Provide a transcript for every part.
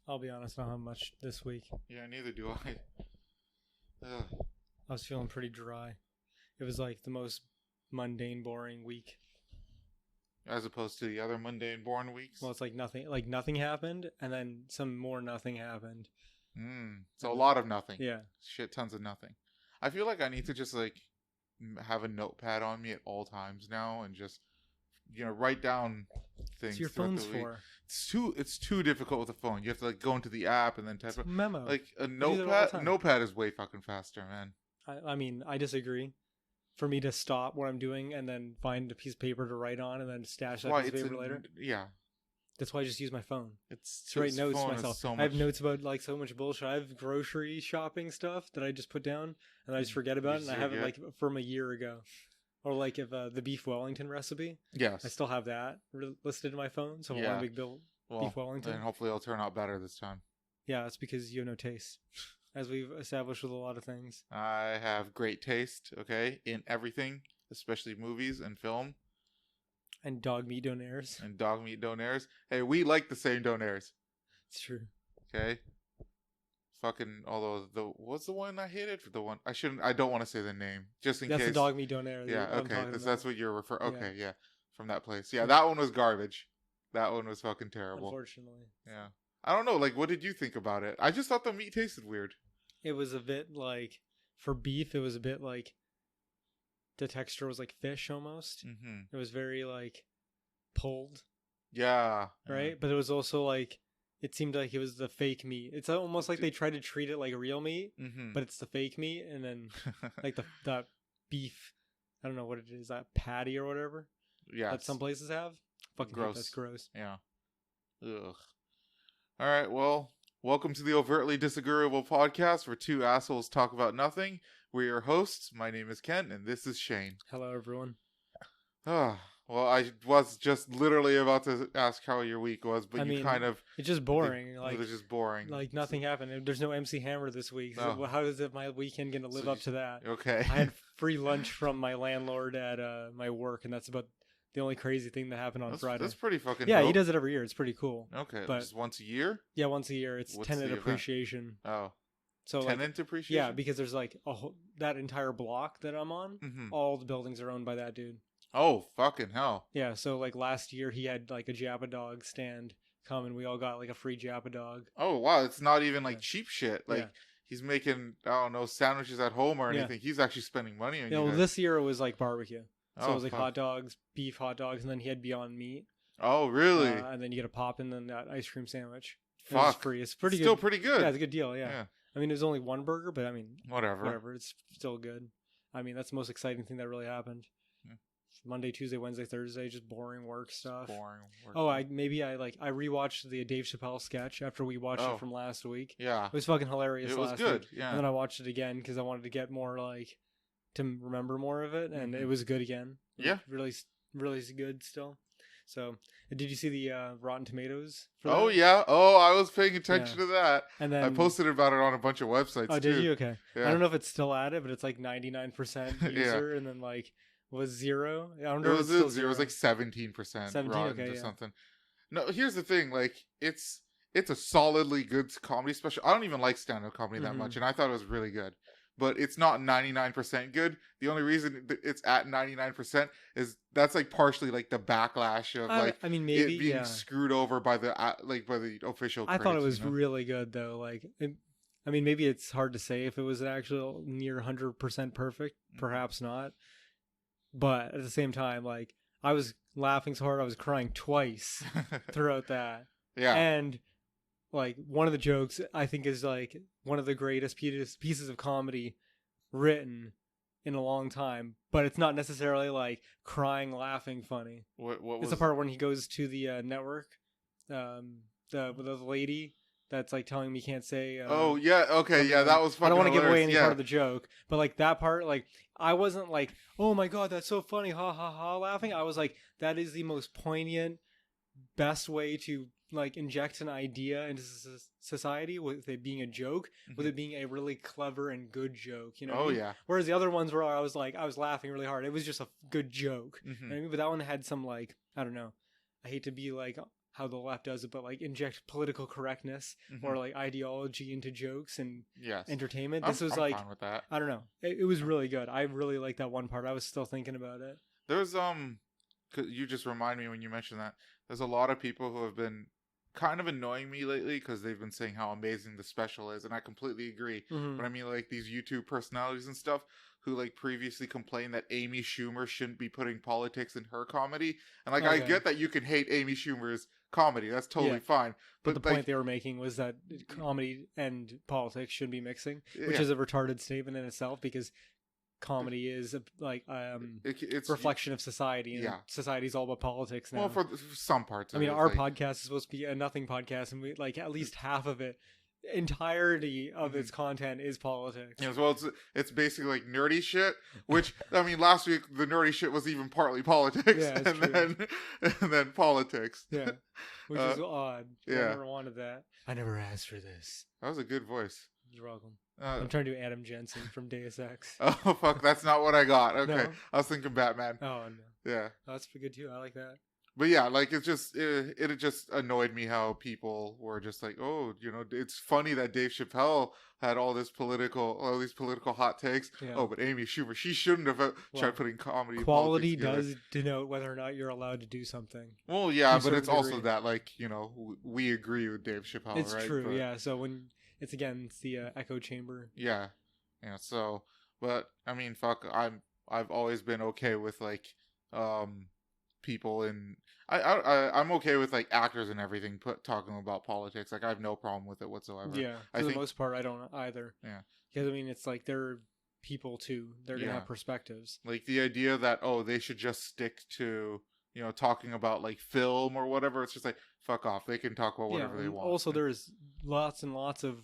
I'll be honest, I don't have much this week. Yeah, neither do I. Ugh. I was feeling pretty dry. It was like the most mundane, boring week. As opposed to the other mundane, boring weeks. Well, it's like nothing happened, and then some more nothing happened. So a lot of nothing. Yeah. Shit tons of nothing. I feel like I need to just like have a notepad on me at all times now and just write down things. What's your phone's for? It's too difficult with a phone. You have to like go into the app and then type it. Memo. Like a notepad is way fucking faster, man. I mean, I disagree. For me to stop what I'm doing and then find a piece of paper to write on and then stash that piece of paper later. Yeah. That's why I just use my phone. It's to write notes myself. I have notes about like so much bullshit. I have grocery shopping stuff that I just put down and I just forget about it, and I have it like from a year ago. Or like if the beef Wellington recipe. Yes. I still have that listed in my phone. So I want to make beef Wellington. And hopefully it'll turn out better this time. Yeah, that's because you have no taste. As we've established with a lot of things. I have great taste, okay, in everything, especially movies and film. And dog meat donaires. Hey, we like the same donaires. It's true. Okay. Fucking, although what's the one I hated? The one I don't want to say the name just in case. That's the dog meat donaire. Yeah, okay, that's what you're referring. Okay, yeah, from that place. Yeah, that one was garbage. That one was fucking terrible. Unfortunately. Yeah. I don't know. Like, what did you think about it? I just thought the meat tasted weird. It was a bit like, for beef, it was a bit like, the texture was like fish almost. Mm-hmm. It was very like pulled. Yeah. Right? Yeah. But it was also like, it seemed like it was the fake meat. It's almost like they tried to treat it like real meat, but it's the fake meat. And then like that beef, I don't know what it is, that patty or whatever. Yeah. That some places have. Fucking gross. That's gross. Yeah. Ugh. All right, well, welcome to the Overtly Disagreeable podcast where two assholes talk about nothing. We're your hosts. My name is Kent, and this is Shane. Hello, everyone. Well, I was just literally about to ask how your week was, but it's just boring. It was just boring. Like, nothing happened. There's no MC Hammer this week. No. So how is my weekend going to live up to that? Okay. I had free lunch from my landlord at my work, and that's about the only crazy thing that happened on Friday. That's pretty fucking dope. He does it every year. It's pretty cool. Okay. But just once a year? Yeah, once a year. It's tenant appreciation. Oh. So tenant appreciation? Yeah, because there's like that entire block that I'm on, all the buildings are owned by that dude. Oh, fucking hell. Yeah, so like last year he had like a Jappa dog stand come and we all got like a free Jappa dog. Oh, wow. It's not even like cheap shit. Like he's making, I don't know, sandwiches at home or anything. He's actually spending money on you. Well, this year it was like barbecue. So it was like fuck. hot dogs, beef hot dogs, and then he had Beyond Meat. Oh, really? And then you get a pop and then that ice cream sandwich. Fuck. It was free. It's pretty good. Still pretty good. Yeah, it's a good deal, yeah. I mean, it was only one burger, but I mean... Whatever. It's still good. I mean, that's the most exciting thing that really happened. Yeah. Monday, Tuesday, Wednesday, Thursday, just boring work stuff. Boring work. Oh, I rewatched the Dave Chappelle sketch after we watched it from last week. Yeah. It was fucking hilarious last week. It was good, yeah. And then I watched it again because I wanted to get more, like... to remember more of it, and it was good again. Yeah. Really, really good still. So, did you see the Rotten Tomatoes? For that? Oh, yeah. Oh, I was paying attention to that. And then I posted about it on a bunch of websites, too. Oh, did you? Okay. Yeah. I don't know if it's still at it, but it's like 99% user, and then like, was 0? I don't know if it's still 0. It was like 17% 17, Rotten okay, or something. No, here's the thing. Like, it's a solidly good comedy special. I don't even like stand-up comedy that much, and I thought it was really good. But it's not 99% good. The only reason it's at 99% is that's like partially like the backlash of maybe it being screwed over by the official critics. I thought it was really good though. Like, maybe it's hard to say if it was actual near 100% perfect. Perhaps not. But at the same time, like, I was laughing so hard I was crying twice throughout that. Yeah. And like, one of the jokes I think is like one of the greatest pieces of comedy written in a long time, but it's not necessarily like crying, laughing, funny. What was it's the part when he goes to the network, the lady that's like telling him he can't say. Oh yeah, okay, yeah, that was fucking. I don't want to give away any part of the joke, but like that part, like I wasn't like, oh my god, that's so funny, ha ha ha, laughing. I was like, that is the most poignant, best way to like inject an idea into society with it being a joke, with it being a really clever and good joke, you know? Oh yeah. Whereas the other ones where I was laughing really hard. It was just a good joke. You know what I mean? But that one had some like, I don't know. I hate to be like how the left does it, but like inject political correctness Mm-hmm. or like ideology into jokes and Yes. entertainment. I'm like fine with that. I don't know. It was really good. I really liked that one part. I was still thinking about it. There's 'cause you just remind me when you mentioned that. There's a lot of people who have been kind of annoying me lately because they've been saying how amazing the special is, and I completely agree. Mhm. But I mean, like these YouTube personalities and stuff who like previously complained that Amy Schumer shouldn't be putting politics in her comedy, and like I Okay. get that you can hate Amy Schumer's comedy, that's totally Yeah. fine. But the like, point they were making was that comedy and politics shouldn't be mixing, which yeah. is a retarded statement in itself because comedy is like it's reflection of society, and yeah. society's all about politics now. Well, for some parts. I mean, it is, our like, podcast is supposed to be a nothing podcast, and we like at least half of it, entirety of its content is politics. Yeah, as well, it's basically like nerdy shit. Which I mean, last week the nerdy shit was even partly politics, Yeah, it's and then politics. Yeah, which is odd. Yeah. I never wanted that. I never asked for this. That was a good voice. You're welcome. I'm trying to do Adam Jensen from Deus Ex. Oh fuck, that's not what I got. Okay, No? I was thinking Batman. Oh no, Yeah, that's pretty good too. I like that. but yeah, like it just annoyed me how people were just like, oh, you know, it's funny that Dave Chappelle had all these political hot takes. Yeah. Oh, but Amy Schumer, she shouldn't have tried putting comedy. and Quality politics does denote whether or not you're allowed to do something. Well, yeah, to a but it's certain also degree. that, like, you know, we agree with Dave Chappelle, It's right? true, But, yeah. So when it's the echo chamber. Yeah. Yeah, so, but, I mean, fuck, I've always been okay with, like, people in... I'm okay with, like, actors and everything talking about politics. Like, I have no problem with it whatsoever. Yeah, for the most part, I don't either. Yeah. Because, I mean, it's like they're people, too. They're going to have perspectives. Like, the idea that, oh, they should just stick to, you know, talking about, like, film or whatever, it's just like, fuck off. They can talk about whatever they want. Also, there's lots and lots of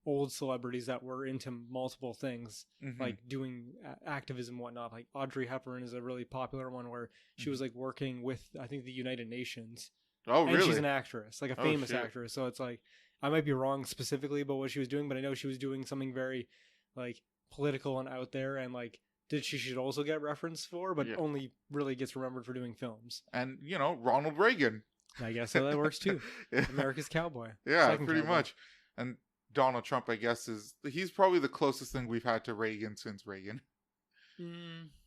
old celebrities that were into multiple things, like doing activism and whatnot. Like Audrey Hepburn is a really popular one where she was like working with, I think, the United Nations. Oh, really? And she's an actress, like a famous shit. actress. So it's like, I might be wrong specifically about what she was doing, but I know she was doing something very like political and out there, and like she should also get reference for, but only really gets remembered for doing films. And, you know, Ronald Reagan. I guess so that works too. Yeah. America's cowboy. Yeah, Second pretty cowboy. much. And Donald Trump, I guess, he's probably the closest thing we've had to Reagan since Reagan.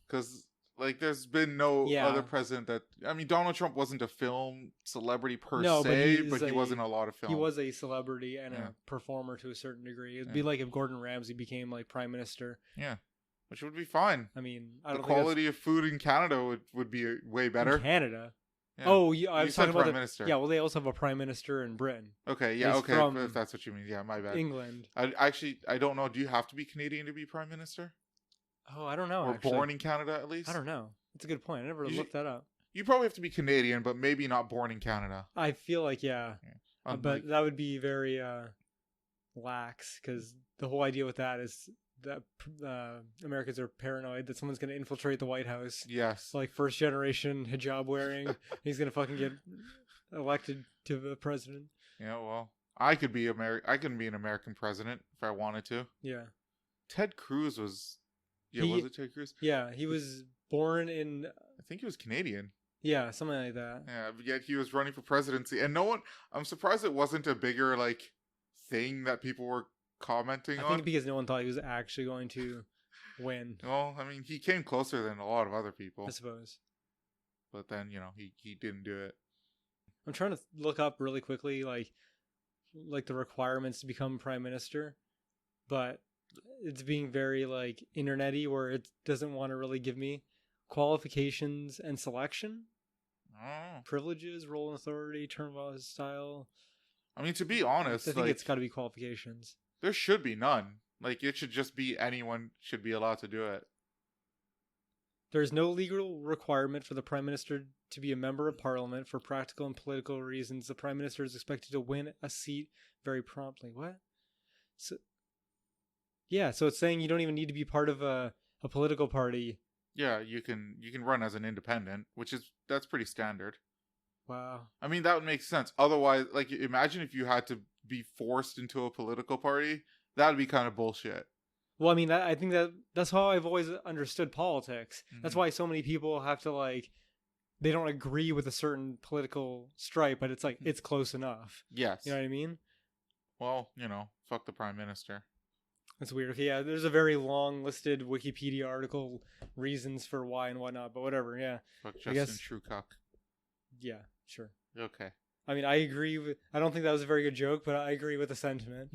Because, like, there's been no other president that... I mean, Donald Trump wasn't a film celebrity per se, but he was in a lot of films. He was a celebrity and a performer to a certain degree. It'd be like if Gordon Ramsay became, like, prime minister. Yeah, which would be fine. I mean, the quality of food in Canada would be way better. In Canada? Yeah. Oh, yeah, I was talking about prime minister. Yeah, well, they also have a prime minister in Britain. Okay, yeah, He's okay, from if that's what you mean. Yeah, my bad. England. I don't know. Do you have to be Canadian to be prime minister? Oh, I don't know. Or born in Canada, at least? I don't know. That's a good point. I never looked that up. You probably have to be Canadian, but maybe not born in Canada. I feel like, but that would be very lax, because the whole idea with that is that Americans are paranoid that someone's going to infiltrate the White House. Yes. Like first generation hijab wearing. He's going to fucking get elected to the president. Yeah, well, I could be I can be an American president if I wanted to. Yeah. Ted Cruz was... Yeah, was it Ted Cruz? Yeah, he was born in... I think he was Canadian. Yeah, something like that. Yeah, but yet he was running for presidency. And no one... I'm surprised it wasn't a bigger, like, thing that people were commenting on. I think because no one thought he was actually going to win. Well, I mean, he came closer than a lot of other people. I suppose. But then, you know, he didn't do it. I'm trying to look up really quickly, like the requirements to become prime minister. But it's being very, like, internet-y, where it doesn't want to really give me qualifications and selection. Oh. Privileges, role and authority, term of style. I mean, to be honest, I think it's got to be qualifications. There should be none. Like, it should just be anyone should be allowed to do it. There is no legal requirement for the Prime Minister to be a member of Parliament. For practical and political reasons, the Prime Minister is expected to win a seat very promptly. What? So it's saying you don't even need to be part of a political party. Yeah, you can run as an independent, that's pretty standard. Wow. I mean, that would make sense. Otherwise, like, imagine if you had to be forced into a political party. That would be kind of bullshit. Well, I mean, I think that's how I've always understood politics. Mm-hmm. That's why so many people have to, like, they don't agree with a certain political stripe, but it's like it's close enough. Yes. You know what I mean? Well, fuck the prime minister. That's weird. Okay, yeah, there's a very long listed Wikipedia article reasons for why and whatnot, but whatever. Yeah. Fuck Justin Trudeau. Yeah, sure. Okay. I mean, I agree with. I don't think that was a very good joke, but I agree with the sentiment.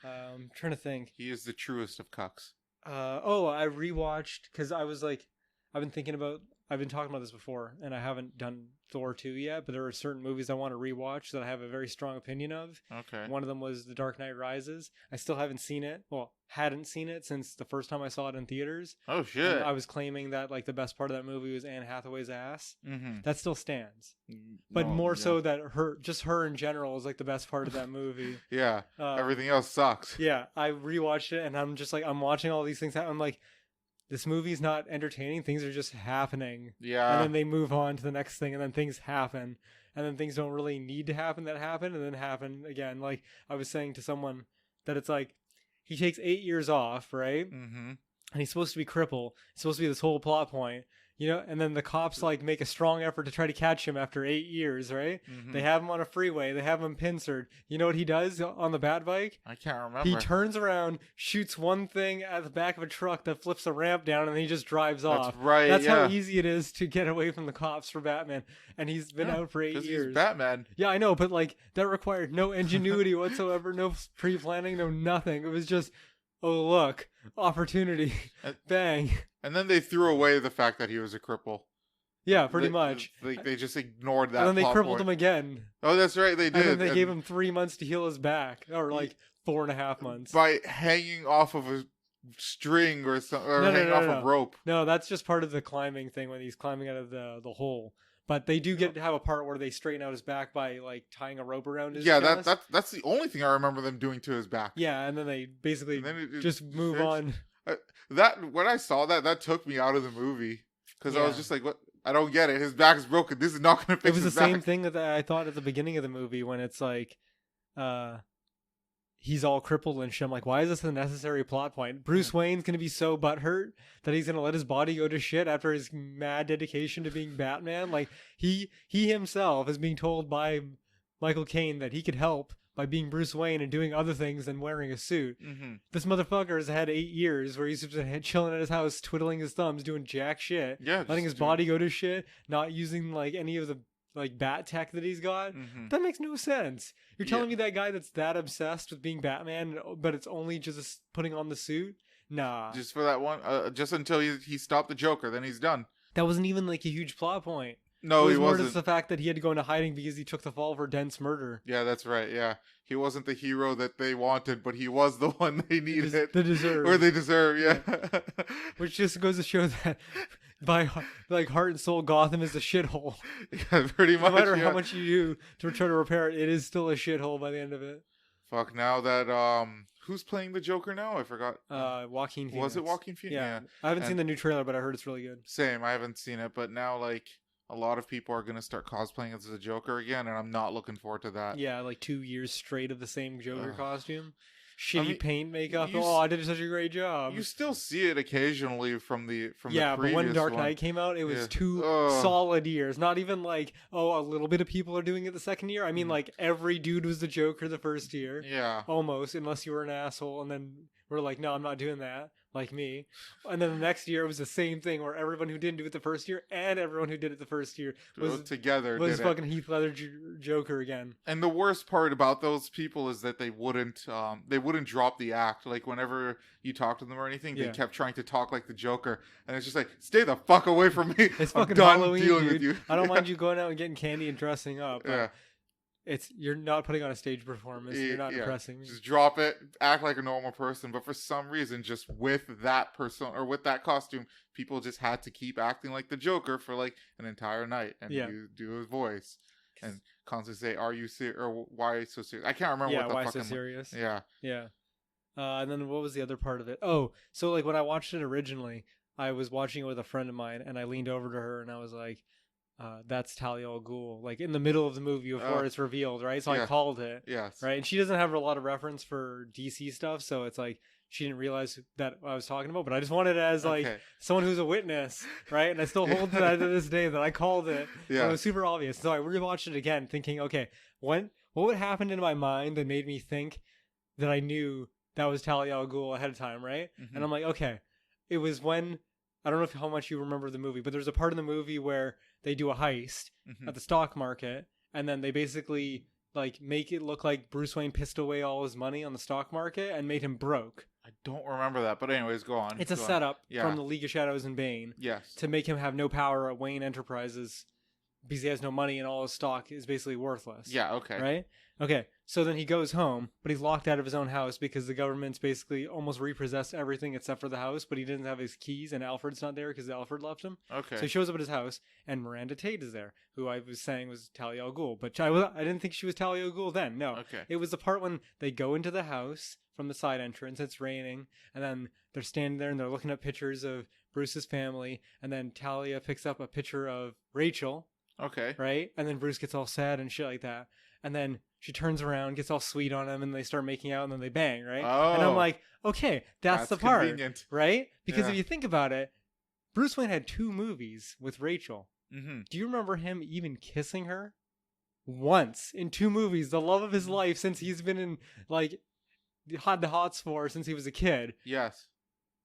I'm trying to think. He is the truest of cucks. I rewatched because I was like, I've been talking about this before, and I haven't done Thor 2 yet, but there are certain movies I want to rewatch that I have a very strong opinion of. Okay. One of them was The Dark Knight Rises. I still haven't seen it. Well, hadn't seen it since the first time I saw it in theaters. Oh, shit. And I was claiming that like the best part of that movie was Anne Hathaway's ass. Mm-hmm. That still stands. But so that her in general is like the best part of that movie. Yeah. Everything else sucks. Yeah. I rewatched it and I'm just like, I'm watching all these things happen. I'm like, this movie's not entertaining. Things are just happening. Yeah. And then they move on to the next thing and then things happen. And then things don't really need to happen that happen and then happen again. Like I was saying to someone that it's like he takes 8 years off, right? Mm-hmm. And he's supposed to be crippled. It's supposed to be this whole plot point. And then the cops like make a strong effort to try to catch him after 8 years, right? Mm-hmm. They have him on a freeway. They have him pincered. You know what he does on the bat bike? I can't remember. He turns around, shoots one thing at the back of a truck that flips a ramp down, and then he just drives off. That's right. That's how easy it is to get away from the cops for Batman. And he's been out for 8 years. He's Batman. Yeah, I know, but like that required no ingenuity whatsoever, no pre-planning, no nothing. It was just, oh look, opportunity, bang. And then they threw away the fact that he was a cripple. Yeah, pretty much. They just ignored that. And then they crippled him again. Oh, that's right, they did. And then they gave him 3 months to heal his back, or like 4.5 months by hanging off of a string or something, or hanging off a rope. No, that's just part of the climbing thing when he's climbing out of the hole. But they do get to have a part where they straighten out his back by like tying a rope around his chest. That's the only thing I remember them doing to his back. Yeah, and then they basically just move on. When I saw that took me out of the movie because I was just like, what? I don't get it. His back is broken. This is not going to fix his back. It was the same thing that I thought at the beginning of the movie when it's like, he's all crippled and shit. I'm like, why is this a necessary plot point? Bruce Wayne's going to be so butthurt that he's going to let his body go to shit after his mad dedication to being Batman. Like he himself is being told by Michael Caine that he could help by being Bruce Wayne and doing other things than wearing a suit. Mm-hmm. This motherfucker has had 8 years where he's just been chilling at his house, twiddling his thumbs, doing jack shit, letting his body go to shit, not using like any of the like bat tech that he's got. Mm-hmm. That makes no sense. You're telling me that guy that's that obsessed with being Batman, but it's only just putting on the suit? Nah. Just for that one, just until he stopped the Joker, then he's done. That wasn't even like a huge plot point. No, he wasn't. It was more just the fact that he had to go into hiding because he took the fall for dense murder. Yeah, that's right. Yeah, he wasn't the hero that they wanted, but he was the one they needed. They deserve. Or they deserve, yeah. Which just goes to show that by like heart and soul, Gotham is a shithole. Yeah, pretty much. No matter how much you do to try to repair it, it is still a shithole by the end of it. Fuck, now that who's playing the Joker now? I forgot. Joaquin Phoenix. Was it Joaquin Phoenix? Yeah. I haven't seen the new trailer, but I heard it's really good. Same, I haven't seen it, but now like a lot of people are going to start cosplaying as the Joker again, and I'm not looking forward to that. Yeah, like 2 years straight of the same Joker costume. Shitty paint makeup. I did such a great job. You still see it occasionally from the previous but when Dark Knight came out, it was 2 solid years. Not even like, a little bit of people are doing it the second year. I mean, like, every dude was the Joker the first year. Yeah. Almost, unless you were an asshole, and then we're like, no, I'm not doing that. Like me. And then the next year it was the same thing where everyone who didn't do it the first year and everyone who did it the first year was together. Was fucking Heath Ledger Joker again. And the worst part about those people is that they wouldn't drop the act. Like whenever you talk to them or anything, they kept trying to talk like the Joker, and it's just like, stay the fuck away from me. It's fucking Halloween, dealing with you. I don't mind you going out and getting candy and dressing up. Yeah. You're not putting on a stage performance. You're not impressing me. Just drop it, act like a normal person. But for some reason, just with that person or with that costume, people just had to keep acting like the Joker for like an entire night and do his voice and constantly say, "Are you serious?" or "Why are you so serious?" I can't remember what the why fucking so serious? Yeah. And then what was the other part of it? Oh, so like when I watched it originally, I was watching it with a friend of mine, and I leaned over to her and I was like, that's Talia al Ghul, like in the middle of the movie before it's revealed, right? So I called it, yes, right? And she doesn't have a lot of reference for DC stuff, so it's like she didn't realize that I was talking about, but I just wanted it as like Okay. someone who's a witness, right? And I still hold to that to this day that I called it. Yeah. It was super obvious. So I rewatched it again, thinking, okay, what would happen in my mind that made me think that I knew that was Talia al Ghul ahead of time, right? Mhm. And I'm like, okay, it was when, I don't know how much you remember the movie, but there's a part in the movie where they do a heist Mhm. at the stock market, and then they basically like make it look like Bruce Wayne pissed away all his money on the stock market and made him broke. I don't remember that, but anyways, go on. It's a Go on. setup Yeah. from the League of Shadows and Bane Yes. to make him have no power at Wayne Enterprises because he has no money and all his stock is basically worthless. Yeah. Okay. Right? Okay. So then he goes home, but he's locked out of his own house because the government's basically almost repossessed everything except for the house, but he doesn't have his keys and Alfred's not there because Alfred left him. Okay. So he shows up at his house and Miranda Tate is there, who I was saying was Talia al Ghul, but I didn't think she was Talia al Ghul then. No. Okay. It was the part when they go into the house from the side entrance, it's raining, and then they're standing there and they're looking at pictures of Bruce's family, and then Talia picks up a picture of Rachel, Okay. right? And then Bruce gets all sad and shit like that. And then she turns around, gets all sweet on him, and they start making out, and then they bang, right? Oh. And I'm like, okay, that's the part, convenient. right? Because Yeah. if you think about it, Bruce Wayne had 2 movies with Rachel. Mm-hmm. Do you remember him even kissing her? Once in 2 movies, the love of his life since he's been in like the hots for since he was a kid. Yes.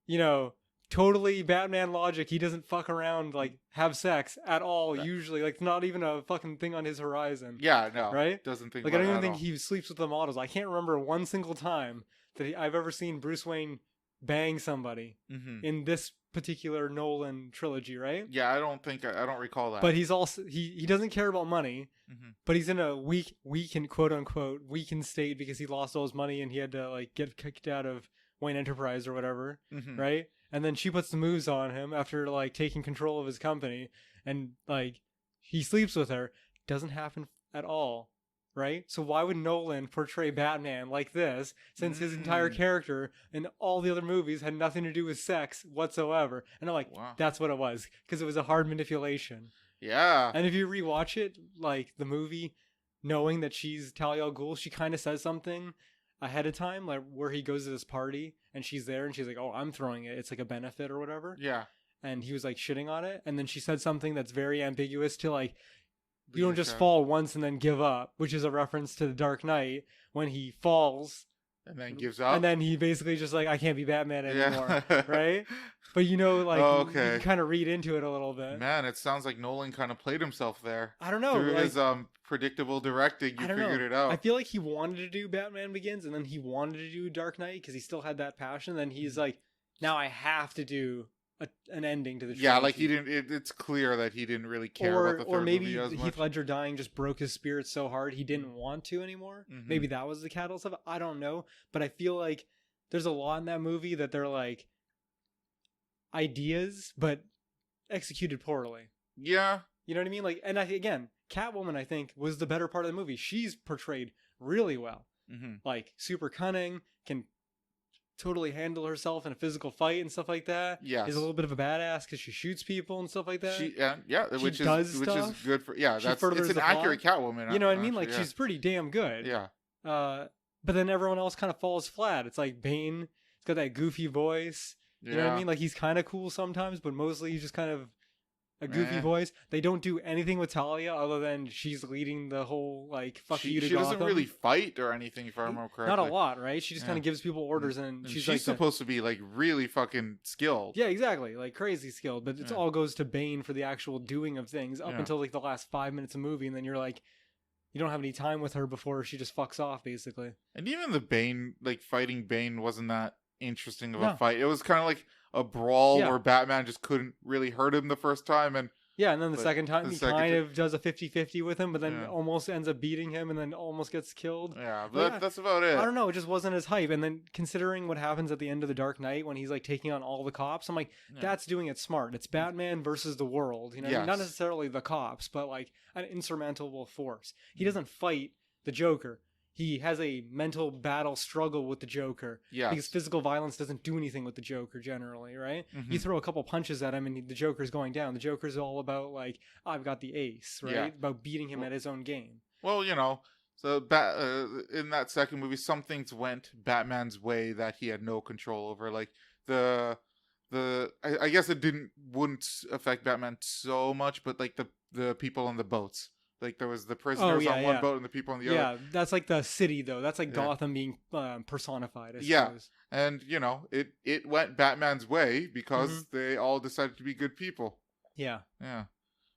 You know, totally Batman logic. He doesn't fuck around like have sex at all. Right. Usually, like it's not even a fucking thing on his horizon. Yeah. No. Right? Doesn't think. Like I about don't it even at think all. he sleeps with the models. I can't remember one single time that I've ever seen Bruce Wayne bang somebody Mm-hmm. in this particular Nolan trilogy, right? Yeah. I don't think. I don't recall that. But he's also he doesn't care about money. Mm-hmm. But he's in a weakened, quote unquote, weakened state because he lost all his money and he had to like get kicked out of Wayne Enterprise or whatever, Mm-hmm. right? And then she puts the moves on him after like taking control of his company, and like he sleeps with her. Doesn't happen at all, right? So why would Nolan portray Batman like this since his entire character in all the other movies had nothing to do with sex whatsoever? And I'm like, Wow. that's what it was because it was a hard manipulation. Yeah. And if you rewatch it, like the movie, knowing that she's Talia al Ghul, she kind of says something ahead of time, like where he goes to this party and she's there and she's like, "Oh, I'm throwing it. It's like a benefit or whatever." Yeah. And he was like shitting on it, and then she said something that's very ambiguous to like, "You Leave don't the just shadow. fall once and then give up," which is a reference to the Dark Knight when he falls And then gives up. and then he basically just like, "I can't be Batman anymore," Yeah. right? But you know, like, Oh, you okay. can kind of read into it a little bit. Man, it sounds like Nolan kind of played himself there. I don't know. Through like, his predictable directing, you I don't figured know. it out. I feel like he wanted to do Batman Begins, and then he wanted to do Dark Knight because he still had that passion. Then he's like, now I have to do an ending to the trilogy. Yeah, like he didn't. It's clear that he didn't really care about the third or maybe movie as Heath much. Ledger dying just broke his spirit so hard he didn't want to anymore. Mhm. Maybe that was the catalyst of it. I don't know, but I feel like there's a lot in that movie that they're like ideas, but executed poorly. Yeah, You know what I mean? Like, and again, Catwoman, I think, was the better part of the movie. She's portrayed really well. mm-hmm. Like, super cunning, can totally handle herself in a physical fight and stuff like that. Yes. Is a little bit of a badass because she shoots people and stuff like that. She She which does is stuff. good for She it's furthers an the accurate Catwoman. You know what I mean? actually, Like, she's pretty damn good. yeah. But then everyone else kind of falls flat. It's like Bane, he's got that goofy voice. You know what I mean? Like, he's kind of cool sometimes, but mostly he's just kind of a goofy Eh. voice. They don't do anything with Talia other than she's leading the whole, like, fuck you to She Gotham. doesn't really fight or anything, if I remember correctly. Not a lot, right? She just Yeah. kind of gives people orders, and And she's she's like, supposed to be like really fucking skilled. yeah, exactly, like crazy skilled. But it Yeah. all goes to Bane for the actual doing of things up Yeah. until like the last 5 minutes of movie, and then you're like, you don't have any time with her before she just fucks off, basically. And even the Bane, like fighting Bane, wasn't that interesting of a No. fight. It was kind of like a brawl Yeah. where Batman just couldn't really hurt him the first time, and Yeah, and then the But second time the he second kind ti- of does a 50-50 with him, but then Yeah. almost ends up beating him, and then almost gets killed. yeah, But but yeah, that's about it. I don't know, it just wasn't as hype. And then considering what happens at the end of the Dark Knight when he's like taking on all the cops, I'm like, Yeah. that's doing it smart. It's Batman versus the world, you know, what I mean? Not Yes. necessarily the cops, but like an insurmountable force. He Mhm. doesn't fight the Joker. He has a mental battle struggle with the Joker Yes. because physical violence doesn't do anything with the Joker generally, right? Mhm. You throw a couple punches at him and the Joker's going down. The Joker's all about like, I've got the ace, right? Yeah. About beating him Well- at his own game. Well, you know, So in that second movie, some things went Batman's way that he had no control over. Like I guess it wouldn't affect Batman so much, but like the people on the boats. Like there was the prisoners on one boat and the people on the other. Yeah, that's like the city though. That's like Yeah. Gotham being personified, I Yeah. suppose. And it went Batman's way because they all decided to be good people. Yeah. Yeah.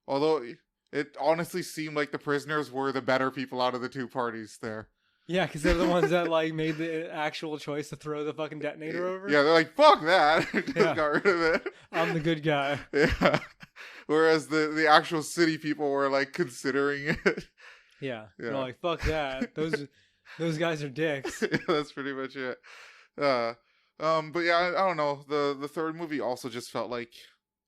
Although it honestly seemed like the prisoners were the better people out of the two parties there. Yeah, because they're the ones that like made the actual choice to throw the fucking detonator over. Yeah, they're like, fuck that. Just Yeah. got rid of it. I'm the good guy. Yeah. Whereas the actual city people were like considering it. Yeah. Yeah. They're like, fuck that. Those guys are dicks. Yeah, that's pretty much it. But yeah, I don't know. The third movie also just felt like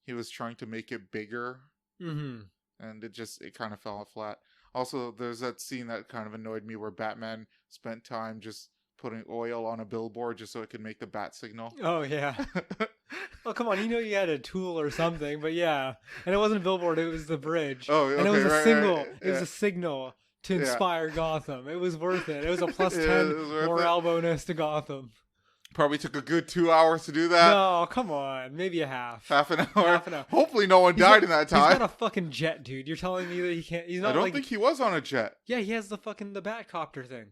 he was trying to make it bigger. Mm-hmm. And it kind of fell flat. Also, there's that scene that kind of annoyed me where Batman spent time just putting oil on a billboard just so it could make the bat signal. Oh, yeah. Oh, come on. You know you had a tool or something, but yeah. And it wasn't a billboard. It was the bridge. Oh, okay, and it was a right, signal. right, It was yeah. a signal to inspire Gotham. It was worth it. It was a plus Yeah, 10 it was worth morale bonus to Gotham. Probably took a good 2 hours to do that. No, come on. Maybe a half. Half an hour. Half an hour. Hopefully no one died in that time. He's got a fucking jet, dude. You're telling me that he can't. He's not I don't like. think he was on a jet. Yeah, he has the Batcopter thing.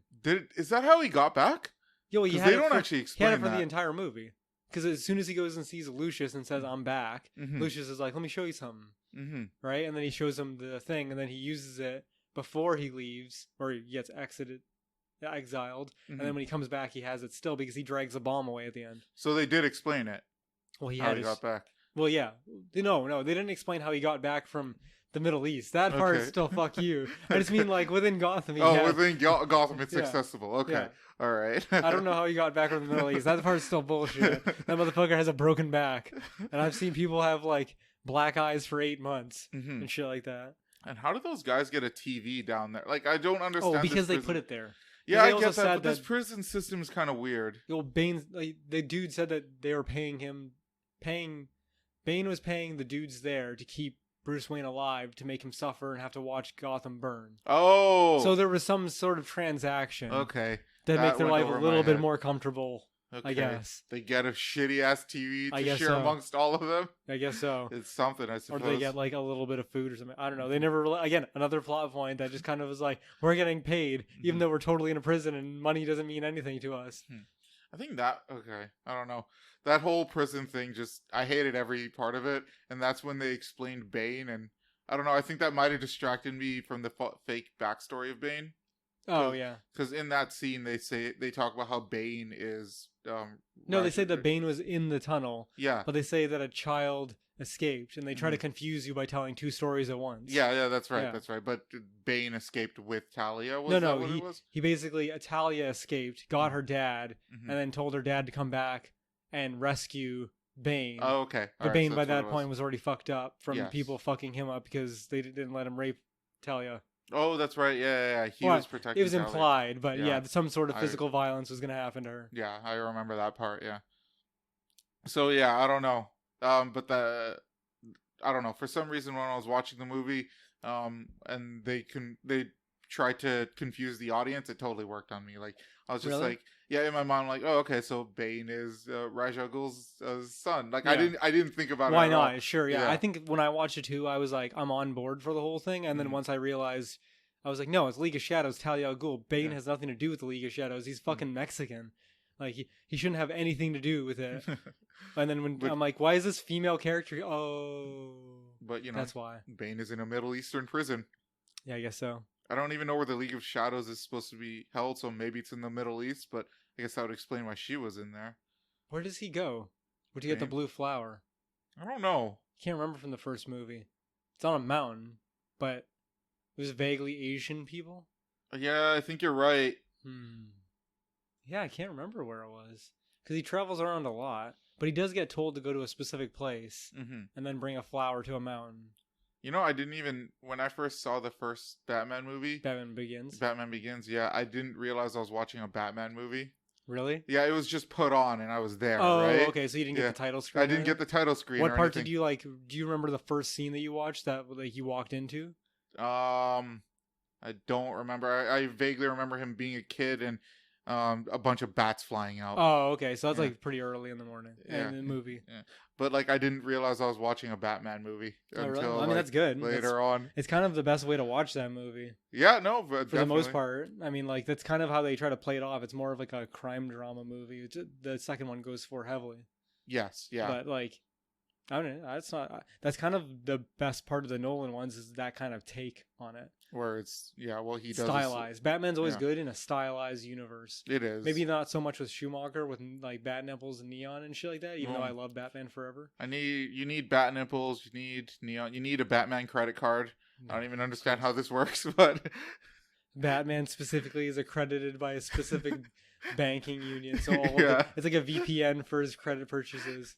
Is that how he got back? Yeah, well, he 'Cause had they it don't for, actually he explain had it for that. the entire movie. Because as soon as he goes and sees Lucius and says, "I'm back," Mhm. Lucius is like, "Let me show you something." Mm-hmm. Right, and then he shows him the thing, and then he uses it before he leaves, or he gets exiled, and then when he comes back, he has it still because he drags the bomb away at the end. So they did explain it. Well, he How had he his, got back. Well, yeah, no, they didn't explain how he got back from the Middle East. That part is Okay. still fuck you. I just mean like within Gotham. Within Gotham, it's Yeah. accessible. Okay, Yeah. all right. I don't know how he got back from the Middle East. That part's still bullshit. That motherfucker has a broken back, and I've seen people have like black eyes for 8 months Mhm. and shit like that. And how did those guys get a TV down there? Like, I don't understand. Oh, because this they put prison- it there. Yeah, They I also get that, said but this that- prison system is kind of weird. Bane, like, the dude said that they were Bane was paying the dudes there to keep Bruce Wayne alive to make him suffer and have to watch Gotham burn. Oh, So there was some sort of transaction okay. that makes their went life a over my little bit head. more comfortable. Okay. I guess. They get a shitty ass TV I to guess share so. amongst all of them. I guess so. It's something, I Or suppose. they get like a little bit of food or something. I don't know. They never really, again, another plot point that just kind of was like, we're getting paid even though we're totally in a prison and money doesn't mean anything to us. I think okay. I don't know. That whole prison thing I hated every part of it. And that's when they explained Bane. And I don't know. I think that might have distracted me from the fake backstory of Bane. Oh, yeah. Because in that scene, they talk about how Bane is. No, they say that Bane was in the tunnel, Yeah. but they say that a child escaped, and they try to confuse you by telling two stories at once. Yeah, that's right. Yeah. That's right. But Bane escaped with Talia. Was No, that what he it was? he basically, Talia escaped, got her dad, Mhm. and then told her dad to come back and rescue Bane. Oh, okay. But Alright, Bane so by that's what that it was. point was already fucked up from Yes. people fucking him up because they didn't let him rape Talia. Oh, that's right. Yeah. He Well, was protecting. It was Talia. implied, but Yeah. yeah, some sort of I- physical violence was going to happen to her. Yeah, I remember that part. Yeah. So yeah, I don't know. But I don't know. For some reason, when I was watching the movie, and they tried to confuse the audience, it totally worked on me. Like I was just Really? like, yeah, in my mind, like, oh, okay, so Bane is Ra's al Ghul's son. Like I Yeah. didn't think about Why it. at all. not? Sure, yeah. Yeah. I think when I watched it too, I was like, I'm on board for the whole thing. And then Mhm. once I realized, I was like, no, it's League of Shadows, Talia al Ghul. Bane Yeah. has nothing to do with the League of Shadows. He's fucking Mexican. Like, he shouldn't have anything to do with it. And then when But- I'm like, why is this female character? Oh, But that's why. Bane is in a Middle Eastern prison. Yeah, I guess so. I don't even know where the League of Shadows is supposed to be held, so maybe it's in the Middle East. But I guess that would explain why she was in there. Where does he go? Where'd he get the Bane? blue flower? I don't know. Can't remember from the first movie. It's on a mountain, but it was vaguely Asian people. Yeah, I think you're right. Yeah, I can't remember where it was. Because he travels around a lot, but he does get told to go to a specific place Mm-hmm. and then bring a flower to a mountain. You know, I didn't even when I first saw the first Batman movie, Batman Begins. Batman Begins. Yeah, I didn't realize I was watching a Batman movie. Really? Yeah, it was just put on, and I was there. Oh, right? okay, so you didn't Yeah. get the title screen? I didn't get the title screen. What or part anything. did you like? Do you remember the first scene that you watched that like you walked into? I don't remember. I vaguely remember him being a kid and a bunch of bats flying out. Oh, okay. So that's Yeah. like pretty early in the morning Yeah. in the movie. Yeah. But like I didn't realize I was watching a Batman movie Oh, really? until I mean, like, that's good. later on. It's kind of the best way to watch that movie. Yeah, no, but For the most part. I mean, like, that's kind of how they try to play it off. It's more of like a crime drama movie. The second one goes for heavily. Yes, yeah. But, like, I don't know. That's kind of the best part of the Nolan ones is that kind of take on it. Where it's, he does stylized. Batman's always good in a stylized universe. It is. Maybe not so much with Schumacher with like bat nipples and neon and shit like that, even though I love Batman Forever. You need bat nipples, you need neon, you need a Batman credit card. I don't even understand how this works, but Batman specifically is accredited by a specific banking union, so it's like a VPN for his credit purchases.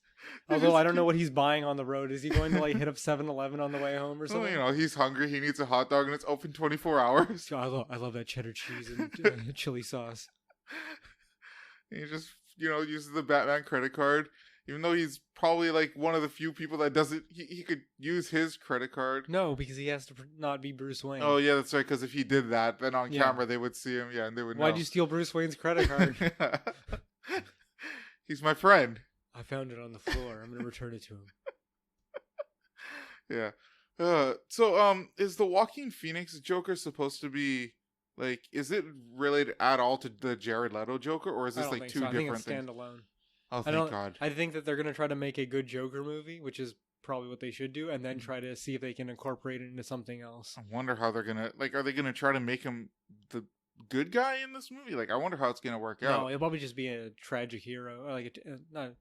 Although I don't know what he's buying on the road. Is he going to like hit up 7-Eleven on the way home or something? Well, he's hungry. He needs a hot dog, and it's open 24 hours. I love that cheddar cheese and chili sauce. He just uses the Batman credit card, even though he's probably like one of the few people that doesn't. He could use his credit card. No, because he has to not be Bruce Wayne. Oh yeah, that's right. Because if he did that, then on camera they would see him. Yeah, and they would. Why'd you steal Bruce Wayne's credit card? He's my friend. I found it on the floor. I'm gonna return it to him. Yeah. So is the Joaquin Phoenix Joker supposed to be like? Is it related at all to the Jared Leto Joker, or is this like two different I think it's things? standalone. Oh, thank God. I think that they're gonna try to make a good Joker movie, which is probably what they should do, and then try to see if they can incorporate it into something else. I wonder how they're gonna like. Are they gonna try to make him the good guy in this movie? Like, I wonder how it's gonna work out. No, it'll probably just be a tragic hero, or like not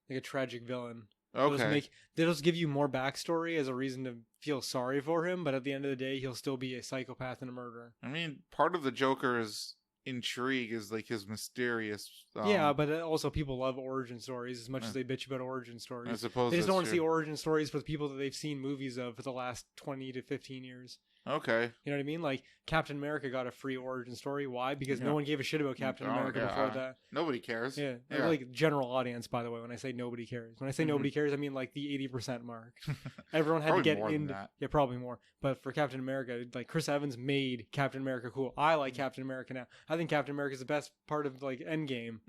like a tragic villain. Okay. They'll just give you more backstory as a reason to feel sorry for him, but at the end of the day, he'll still be a psychopath and a murderer. I mean, part of the Joker's intrigue is like his mysterious. Yeah, but also people love origin stories as much as they bitch about origin stories. I suppose they just don't want to see origin stories for the people that they've seen movies of for the last 20 to 15 years. Okay. You know what I mean? Like, Captain America got a free origin story. Why? Because no one gave a shit about Captain America before that. Nobody cares. Yeah. Like, general audience, by the way, when I say nobody cares. When I say nobody cares, I mean, like, the 80% mark. Everyone had to get into... Yeah, probably more. But for Captain America, like, Chris Evans made Captain America cool. I like Captain America now. I think Captain America is the best part of, like, Endgame.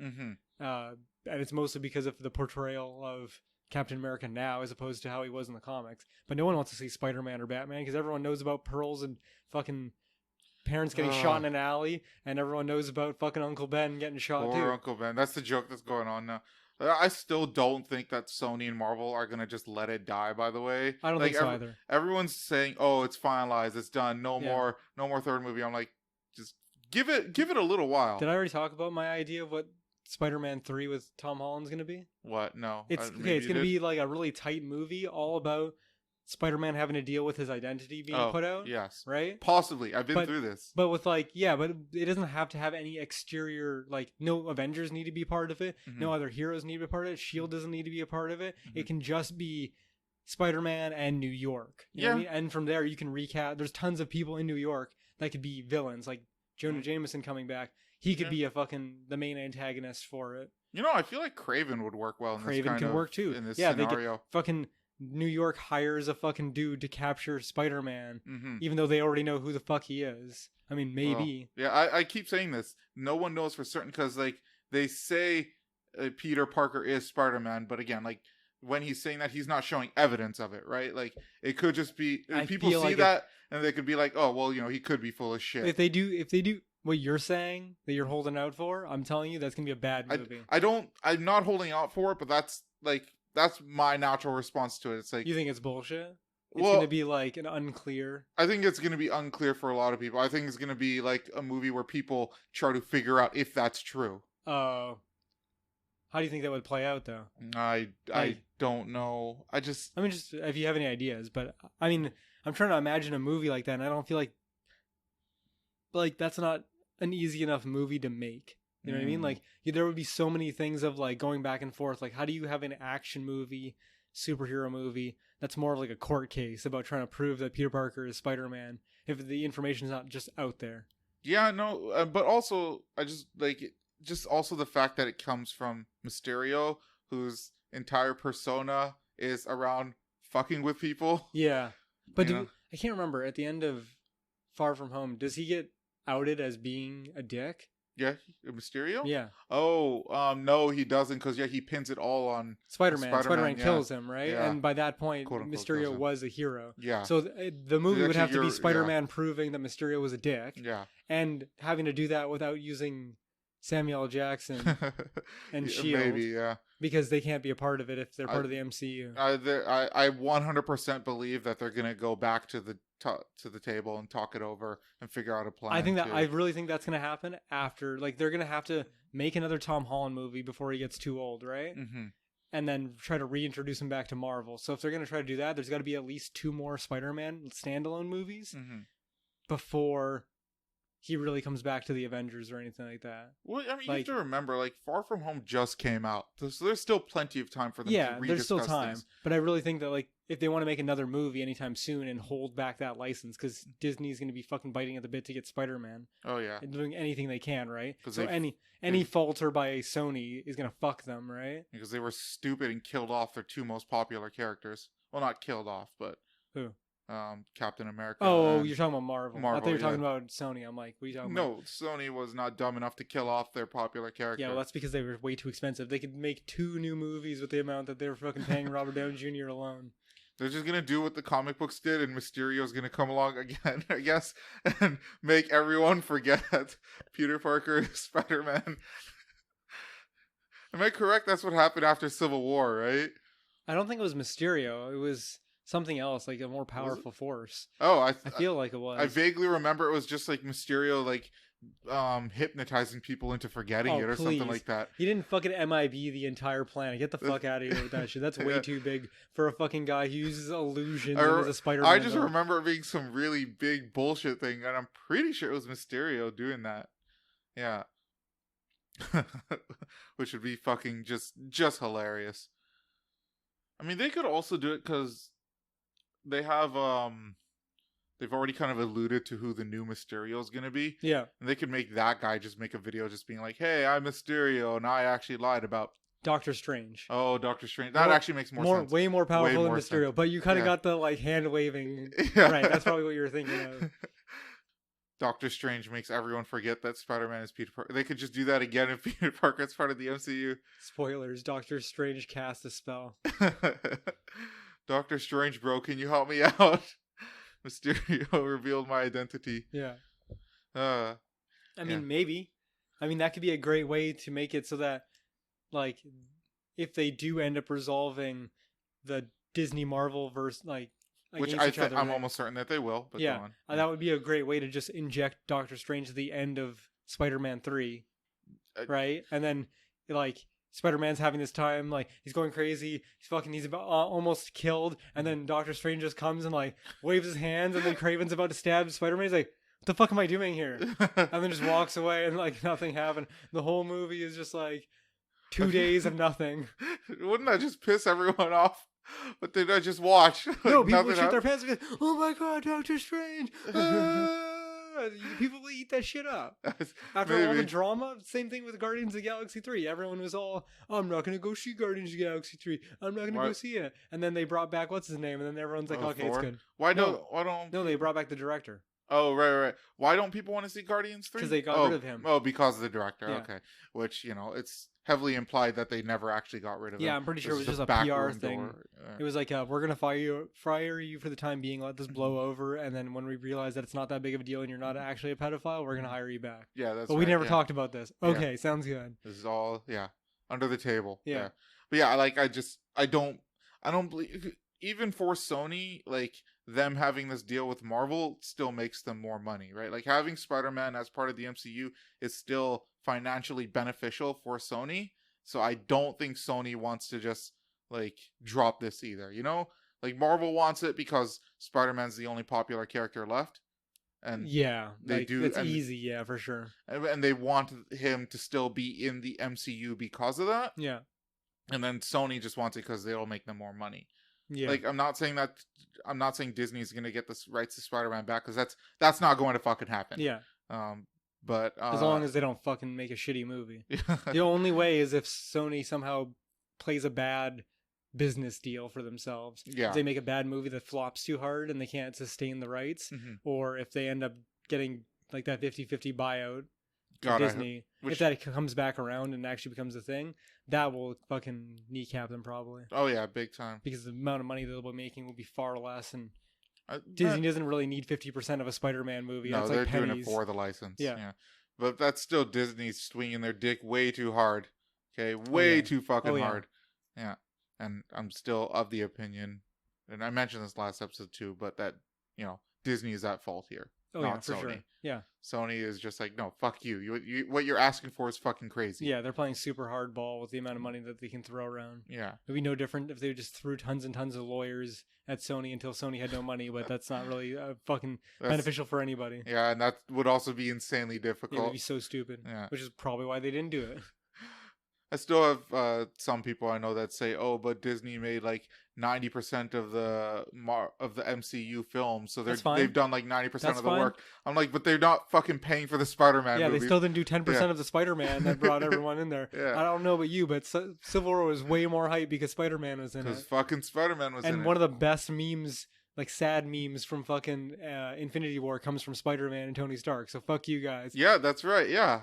And it's mostly because of the portrayal of Captain America now as opposed to how he was in the comics. But no one wants to see Spider-Man or Batman because everyone knows about pearls and fucking parents getting shot in an alley, and everyone knows about fucking Uncle Ben getting shot too. Poor Uncle Ben. That's the joke that's going on now. I still don't think that Sony and Marvel are gonna just let it die. By the way, I don't think so either. Everyone's saying, "Oh, it's finalized, it's done, no more third movie." I'm like, just give it a little while. Did I already talk about my idea of what Spider-Man 3 with Tom Holland's gonna be? What? No. It's gonna be like a really tight movie all about Spider-Man having to deal with his identity being put out. Yes. Right? Possibly. I've been through this. But with but it doesn't have to have any exterior, like, no Avengers need to be part of it. No other heroes need to be part of it. S.H.I.E.L.D. doesn't need to be a part of it. It can just be Spider-Man and New York. You know what I mean? And from there you can recap. There's tons of people in New York that could be villains, like Jonah Jameson coming back. He could be the main antagonist for it. I feel like Kraven would work well in this Kraven can work too. In this They scenario. fucking New York hires a fucking dude to capture Spider-Man, even though they already know who the fuck he is. I mean, maybe. Well, yeah, I keep saying this. No one knows for certain because, like, they say Peter Parker is Spider-Man, but again, like, when he's saying that, he's not showing evidence of it, right? Like, it could just be people see that and they could be like, "Oh, well, he could be full of shit." If they do what you're saying that you're holding out for, I'm telling you that's gonna be a bad movie. I'm not holding out for it, but that's my natural response to it. It's like, you think it's bullshit? It's gonna be like an unclear. I think it's gonna be unclear for a lot of people. I think it's gonna be like a movie where people try to figure out if that's true. How do you think that would play out, though? I don't know. Just if you have any ideas, but I mean, I'm trying to imagine a movie like that, and I don't feel like that's not an easy enough movie to make. You know what I mean? Like, there would be so many things of like going back and forth. Like, how do you have an action movie, superhero movie that's more of like a court case about trying to prove that Peter Parker is Spider-Man if the information is not just out there? Yeah, no, but also I just like it. Just also the fact that it comes from Mysterio, whose entire persona is around fucking with people. Yeah, but I can't remember at the end of Far From Home, does he get outed as being a dick? Yeah, Mysterio? Yeah. Oh, no, he doesn't, because, yeah, he pins it all on Spider-Man. Spider-Man yeah. kills him, right? Yeah. And by that point, Quote, unquote, Mysterio was a hero. Yeah. So the movie would have to be Spider-Man proving that Mysterio was a dick. Yeah. And having to do that without using Samuel L. Jackson and S.H.I.E.L.D. Maybe, yeah. Because they can't be a part of it if they're part of the MCU. I 100% believe that they're going to go back to the table and talk it over and figure out a plan. I really think that's going to happen after, like, they're going to have to make another Tom Holland movie before he gets too old, right? Mm-hmm. And then try to reintroduce him back to Marvel. So if they're going to try to do that, there's got to be at least 2 more Spider-Man standalone movies before he really comes back to the Avengers or anything like that. Well, I mean, you have to remember, like, Far From Home just came out, so there's still plenty of time for them to rediscuss there's still time. things. But I really think that, like, if they want to make another movie anytime soon and hold back that license, because Disney's going to be fucking biting at the bit to get Spider-Man. Oh, yeah. And doing anything they can, right? So any falter by Sony is going to fuck them, right? Because they were stupid and killed off their 2 most popular characters. Well, not killed off, but... Who? Captain America. Oh, you're talking about Marvel. I thought you were talking yeah. about Sony. I'm like, what are you talking about? No, Sony was not dumb enough to kill off their popular character. Yeah, well, that's because they were way too expensive. They could make 2 new movies with the amount that they were fucking paying Robert Downey Jr. alone. They're just going to do what the comic books did, and Mysterio's going to come along again, I guess, and make everyone forget Peter Parker is Spider-Man. Am I correct? That's what happened after Civil War, right? I don't think it was Mysterio. It was something else, like a more powerful force. Oh, I feel like it was. I vaguely remember it was just like Mysterio, like, hypnotizing people into forgetting it or something like that. He didn't fucking MIB the entire planet. Get the fuck out of here with that shit. That's way too big for a fucking guy who uses illusions as a Spider-Man. I just remember it being some really big bullshit thing, and I'm pretty sure it was Mysterio doing that. Yeah. Which would be fucking just hilarious. I mean, they could also do it because they have they've already kind of alluded to who the new Mysterio is going to be. Yeah. And they could make that guy just make a video just being like, hey, I'm Mysterio, and I actually lied about Doctor Strange. Oh, Doctor Strange. That actually makes more sense. Way more powerful than Mysterio. Sense. But you kind of got the, like, hand waving. Yeah. Right, that's probably what you were thinking of. Doctor Strange makes everyone forget that Spider-Man is Peter Parker. They could just do that again if Peter Parker is part of the MCU. Spoilers. Doctor Strange cast a spell. Doctor Strange, bro, can you help me out? Mysterio revealed my identity. Yeah. I mean, maybe. I mean, that could be a great way to make it so that, like, if they do end up resolving the Disney Marvel verse, like, which I'm almost certain that they will. But yeah, go on. That would be a great way to just inject Doctor Strange at the end of Spider-Man 3, right? And then, like, Spider-Man's having this time, like, he's going crazy, he's about almost killed, and then Doctor Strange just comes and, like, waves his hands, and then Kraven's about to stab Spider-Man. He's like, what the fuck am I doing here? And then just walks away, and, like, nothing happened. The whole movie is just, like, 2 days of nothing. Wouldn't that just piss everyone off? But they don't just watch. Like, no, people would shit their pants because, oh my god, Doctor Strange! People will eat that shit up. After all the drama, same thing with Guardians of the Galaxy 3. Everyone was all, I'm not going to go see Guardians of the Galaxy 3. I'm not going to go see it. And then they brought back, what's his name? And then everyone's like, okay, it's good. Why don't... No, they brought back the director. Oh, right. Why don't people want to see Guardians 3? Because they got rid of him. Oh, because of the director. Yeah. Okay. Which, you know, it's heavily implied that they never actually got rid of him. Yeah, I'm pretty sure it was just a PR thing. It was like, we're going to fire you for the time being, let this blow over, and then when we realize that it's not that big of a deal and you're not actually a pedophile, we're going to hire you back. Yeah, that's But we never talked about this. Okay, sounds good. This is all, under the table. Yeah. But yeah, like, I don't believe, even for Sony, like, them having this deal with Marvel still makes them more money, right? Like, having Spider-Man as part of the MCU is still financially beneficial for Sony. So I don't think Sony wants to just, like, drop this either, you know? Like, Marvel wants it because Spider-Man's the only popular character left. And they do. It's easy, yeah, for sure. And they want him to still be in the MCU because of that. Yeah. And then Sony just wants it because they'll make them more money. Yeah. Like, I'm not saying Disney's gonna get the rights to Spider-Man back, because that's not going to fucking happen. Yeah. But as long as they don't fucking make a shitty movie. The only way is if Sony somehow plays a bad business deal for themselves. Yeah. If they make a bad movie that flops too hard and they can't sustain the rights, Mm-hmm. or if they end up getting like that 50-50 buyout God, Disney, if that comes back around and actually becomes a thing, that will fucking kneecap them probably. Oh yeah, big time. Because the amount of money they'll be making will be far less, and Disney doesn't really need 50% of a Spider-Man movie. No, that's they're like pennies. doing it for the license. Yeah. But that's still Disney swinging their dick way too hard. Okay, way too fucking hard. Yeah, and I'm still of the opinion, and I mentioned this last episode too, but that Disney is at fault here. Oh yeah, for sure. Yeah, Sony is just like, no, fuck you. You. What you're asking for is fucking crazy. Yeah, they're playing super hardball with the amount of money that they can throw around. Yeah, it'd be no different if they just threw tons and tons of lawyers at Sony until Sony had no money. But that's not really fucking beneficial for anybody. Yeah, and that would also be insanely difficult. Yeah, it would be so stupid. Yeah, which is probably why they didn't do it. I still have some people I know that say, "Oh, but Disney made like 90% of the MCU films, so they've done like 90% of the work." I'm like, but they're not fucking paying for the Spider-Man movies. They still didn't do 10% of the Spider-Man that brought everyone in there. Yeah. I don't know about you, but Civil War was way more hype because Spider-Man was in it. Because fucking Spider-Man was in it. And one of the best memes, like sad memes from fucking Infinity War, comes from Spider-Man and Tony Stark. So fuck you guys. Yeah, that's right. Yeah.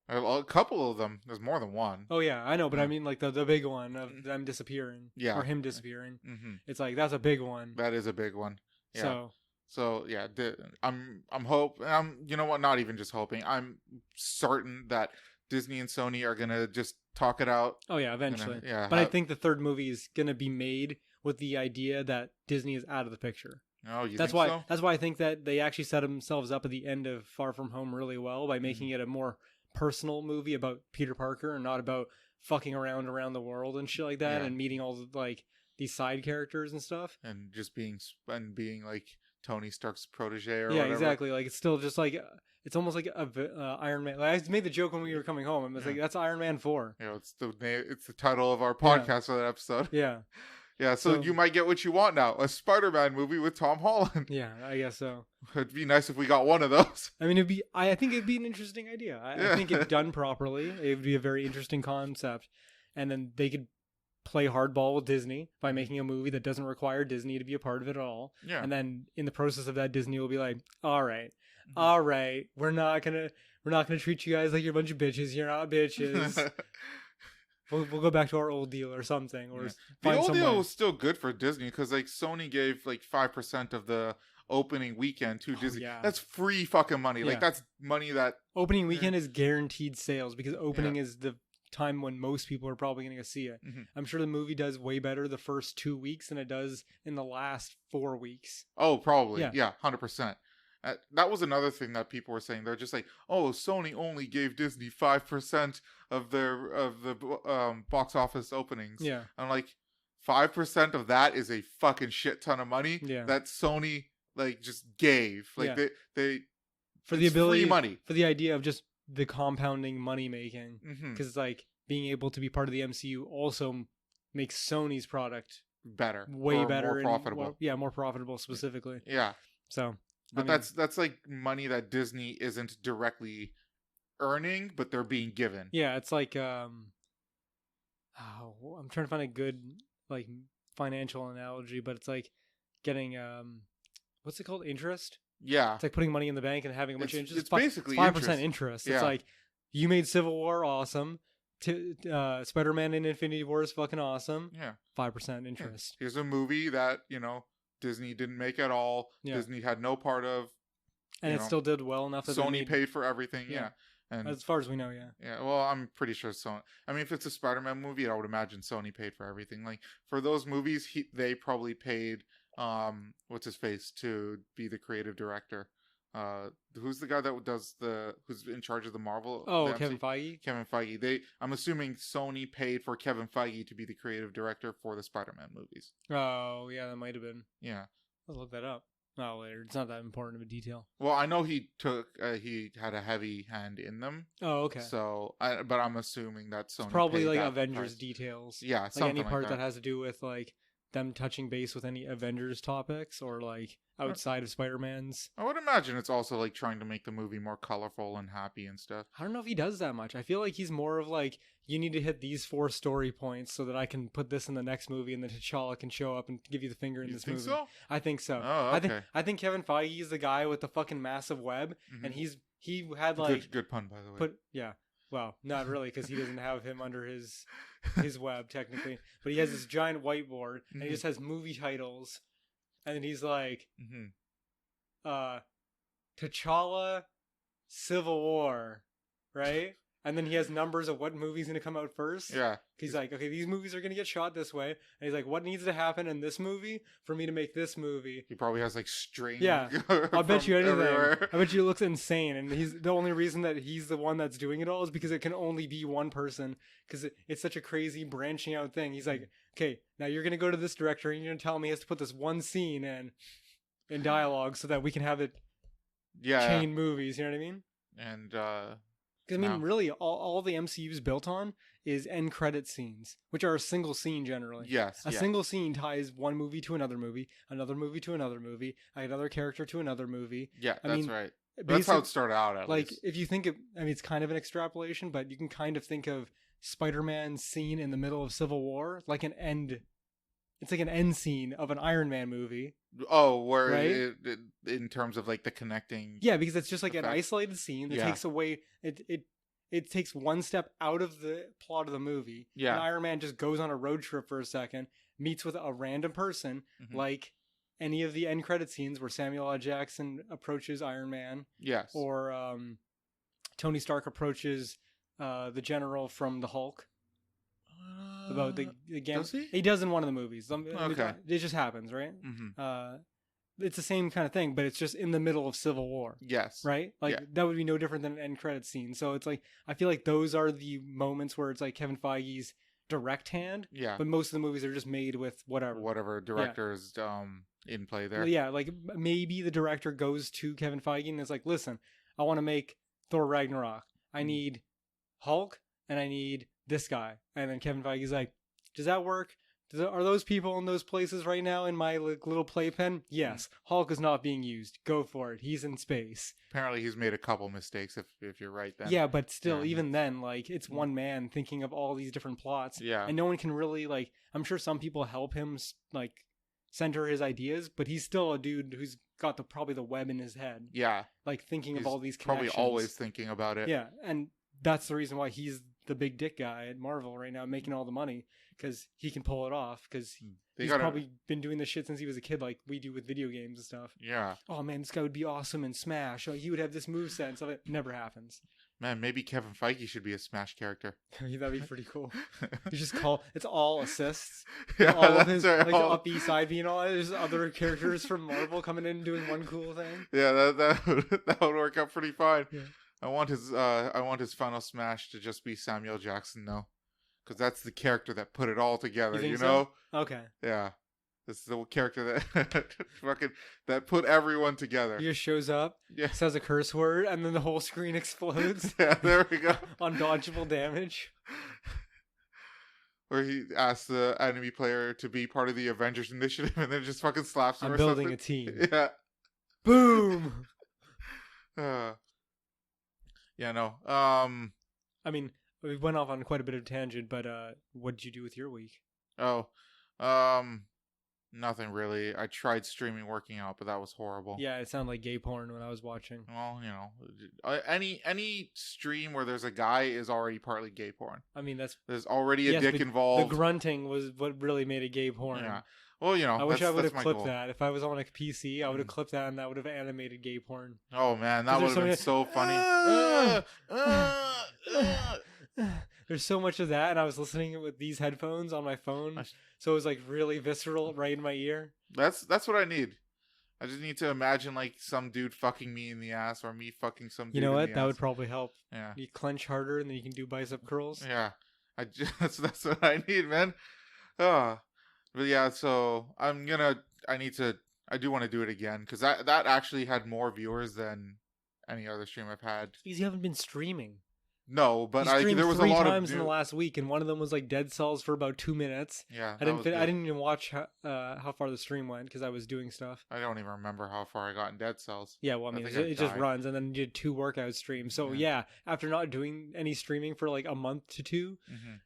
A couple of them. There's more than one. Oh yeah, I know, but I mean like the big one of them disappearing. Yeah. Or him disappearing. Mm-hmm. It's like that's a big one. That is a big one. Yeah. So yeah, I'm you know what? Not even just hoping. I'm certain that Disney and Sony are gonna just talk it out. Oh yeah, eventually. But I think the third movie is gonna be made with the idea that Disney is out of the picture. Oh, you that's think why so? That's why I think that they actually set themselves up at the end of Far From Home really well by making it a more personal movie about Peter Parker and not about fucking around the world and shit like that and meeting all the, like these side characters and stuff and just being like Tony Stark's protege or whatever. Exactly. Like it's still just like it's almost like a Iron Man. Like, I made the joke when we were coming home. I was like, that's Iron Man 4. It's the title of our podcast for that episode. Yeah, so you might get what you want now. A Spider-Man movie with Tom Holland. Yeah, I guess so. It'd be nice if we got one of those. I mean, I think it'd be an interesting idea. I think if done properly, it would be a very interesting concept. And then they could play hardball with Disney by making a movie that doesn't require Disney to be a part of it at all. Yeah. And then in the process of that, Disney will be like, all right, we're not gonna treat you guys like you're a bunch of bitches. You're not bitches. We'll go back to our old deal or something. Or the old deal was still good for Disney because like Sony gave like 5% of the opening weekend to Disney. Yeah. That's free fucking money. Like that's money that opening weekend is guaranteed sales because opening is the time when most people are probably going to go see it. Mm-hmm. I'm sure the movie does way better the first 2 weeks than it does in the last 4 weeks. Oh, probably. Yeah, 100%. That was another thing that people were saying. They're just like, "Oh, Sony only gave Disney 5% of the box office openings." Yeah, I'm like, 5% of that is a fucking shit ton of money. Yeah, that Sony like just gave. Like they for the ability free money for the idea of just the compounding money making because it's like being able to be part of the MCU also makes Sony's product better, way better, more profitable. More profitable specifically. Yeah, so. But that's like money that Disney isn't directly earning, but they're being given. Yeah, it's like I'm trying to find a good like financial analogy, but it's like getting what's it called? Interest? Yeah. It's like putting money in the bank and having a bunch of interest. It's basically 5% interest. Yeah. It's like you made Civil War awesome. Spider-Man in Infinity War is fucking awesome. Yeah. 5% interest. Here's a movie that, Disney didn't make at all. Yeah. Disney had no part of. And it still did well enough that Sony paid for everything. Yeah. And as far as we know, yeah. Yeah, well, I'm pretty sure Sony. I mean, if it's a Spider-Man movie, I would imagine Sony paid for everything. Like for those movies, they probably paid what's his face to be the creative director. Who's the guy that who's in charge of the Marvel? Oh, Kevin Feige. Kevin Feige. I'm assuming Sony paid for Kevin Feige to be the creative director for the Spider-Man movies. Oh, yeah, that might have been. Yeah, I'll look that up. Oh, later. It's not that important of a detail. Well, I know he had a heavy hand in them. Oh, okay. So, but I'm assuming that Sony it's probably paid like that Avengers price. details. Yeah, like something any part like that has to do with like them touching base with any Avengers topics or like outside of Spider-Man's. I would imagine it's also like trying to make the movie more colorful and happy and stuff. I don't know if he does that much. I feel like he's more of like, you need to hit these 4 story points so that I can put this in the next movie, and then T'Challa can show up and give you the finger in this movie. So? I think so. Oh, okay. I think Kevin Feige is the guy with the fucking massive web, and he had like good pun, by the way. But yeah, well, not really, because he doesn't have him under his web technically. But he has this giant whiteboard, and he just has movie titles, and then he's like, T'Challa, Civil War, right? And then he has numbers of what movie's going to come out first. Yeah. He's like, okay, these movies are going to get shot this way. And he's like, what needs to happen in this movie for me to make this movie? He probably has like string. Yeah. I'll bet you anything. Everywhere. I bet you it looks insane. And he's the only reason that he's the one that's doing it all is because it can only be one person, because it's such a crazy branching out thing. He's like, okay, now you're going to go to this director and you're going to tell him he has to put this one scene in dialogue so that we can have it chain movies. You know what I mean? And, because, I mean, really, all the MCU is built on is end credit scenes, which are a single scene generally. Yes. A single scene ties one movie to another movie to another movie, another character to another movie. Yeah, that's right. That's how it started out, at least. If you think of, I mean, it's kind of an extrapolation, but you can kind of think of Spider-Man's scene in the middle of Civil War like an end. It's like an end scene of an Iron Man movie. Oh, where right? In terms of like the connecting. Yeah, because it's just like an isolated scene that takes away it takes one step out of the plot of the movie. Yeah, and Iron Man just goes on a road trip for a second, meets with a random person, like any of the end credit scenes where Samuel L. Jackson approaches Iron Man. Yes, or Tony Stark approaches the general from the Hulk. About the game. Does he? He does in one of the movies. Okay. It just happens, right? It's the same kind of thing, but it's just in the middle of Civil War. Yes. Right? Like, that would be no different than an end credit scene. So it's like, I feel like those are the moments where it's like Kevin Feige's direct hand. Yeah. But most of the movies are just made with whatever. Whatever director is in play there. Yeah, like maybe the director goes to Kevin Feige and is like, listen, I want to make Thor Ragnarok. I need Hulk and I need this guy. And then Kevin Feige's like, does that work? Are those people in those places right now in my little playpen? Yes. Hulk is not being used. Go for it. He's in space. Apparently he's made a couple mistakes if you're right then. Yeah, but still, even then, like, it's one man thinking of all these different plots. Yeah. And no one can really, like, I'm sure some people help him, like, center his ideas, but he's still a dude who's got probably the web in his head. Yeah. Like, thinking of all these connections. Probably always thinking about it. Yeah, and that's the reason why he's the big dick guy at Marvel right now, making all the money, because he can pull it off, because he's probably been doing this shit since he was a kid, like we do with video games and stuff. Yeah. Oh man, this guy would be awesome in Smash. Oh, he would have this moveset and stuff. It never happens. Man, maybe Kevin Feige should be a Smash character. That'd be pretty cool. You just it's all assists. Yeah, all of his like up B, side B and all that. There's other characters from Marvel coming in and doing one cool thing. Yeah, that would work out pretty fine. Yeah. I want his final Smash to just be Samuel Jackson, though, because that's the character that put it all together. You know? So? Okay. Yeah, this is the character that that put everyone together. He just shows up, says a curse word, and then the whole screen explodes. Yeah, there we go. Undodgeable damage. Or he asks the enemy player to be part of the Avengers Initiative, and then just fucking slaps him. I'm building a team. Yeah. Boom. Yeah, no. I mean, we went off on quite a bit of tangent, but what did you do with your week? Oh, nothing really. I tried streaming working out, but that was horrible. Yeah, it sounded like gay porn when I was watching. Well, you know, any stream where there's a guy is already partly gay porn. I mean, there's already a dick involved. The grunting was what really made it gay porn. Yeah. Well, you know, I wish I would have clipped that. If I was on a PC, I would have clipped that, and that would have animated gay porn. Oh man, that would have been so funny. There's so much of that, and I was listening with these headphones on my phone, so it was like really visceral right in my ear. That's what I need. I just need to imagine like some dude fucking me in the ass, or me fucking some dude. You know what? That would probably help. Yeah. You clench harder, and then you can do bicep curls. Yeah. That's what I need, man. But yeah, so I do want to do it again, because that actually had more viewers than any other stream I've had. Because you haven't been streaming. No, but You streamed there was a 3 lot times of in the last week, and one of them was like Dead Cells for about 2 minutes. Yeah, I didn't even watch how far the stream went because I was doing stuff. I don't even remember how far I got in Dead Cells. Yeah, well, I mean, think it just died. runs, and then you did 2 workout streams. So yeah, after not doing any streaming for like a month to 2,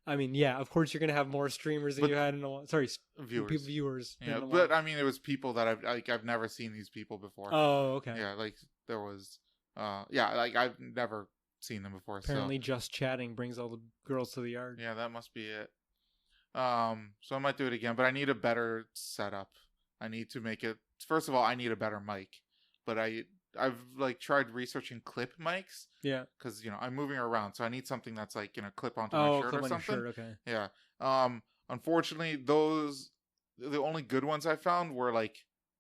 I mean, yeah, of course you're gonna have more streamers than you had in a while. Sorry, viewers. Yeah, but I mean, it was people that I've never seen these people before. Oh, okay. Yeah, like there was, like I've never seen them before. Apparently, just chatting brings all the girls to the yard. Yeah, that must be it. So I might do it again, but I need a better setup. I need to make it. First of all, I need a better mic, but I've like tried researching clip mics. Yeah. Because I'm moving around, so I need something that's like clip onto my shirt or something. Shirt, okay. Yeah. Unfortunately, the only good ones I found were like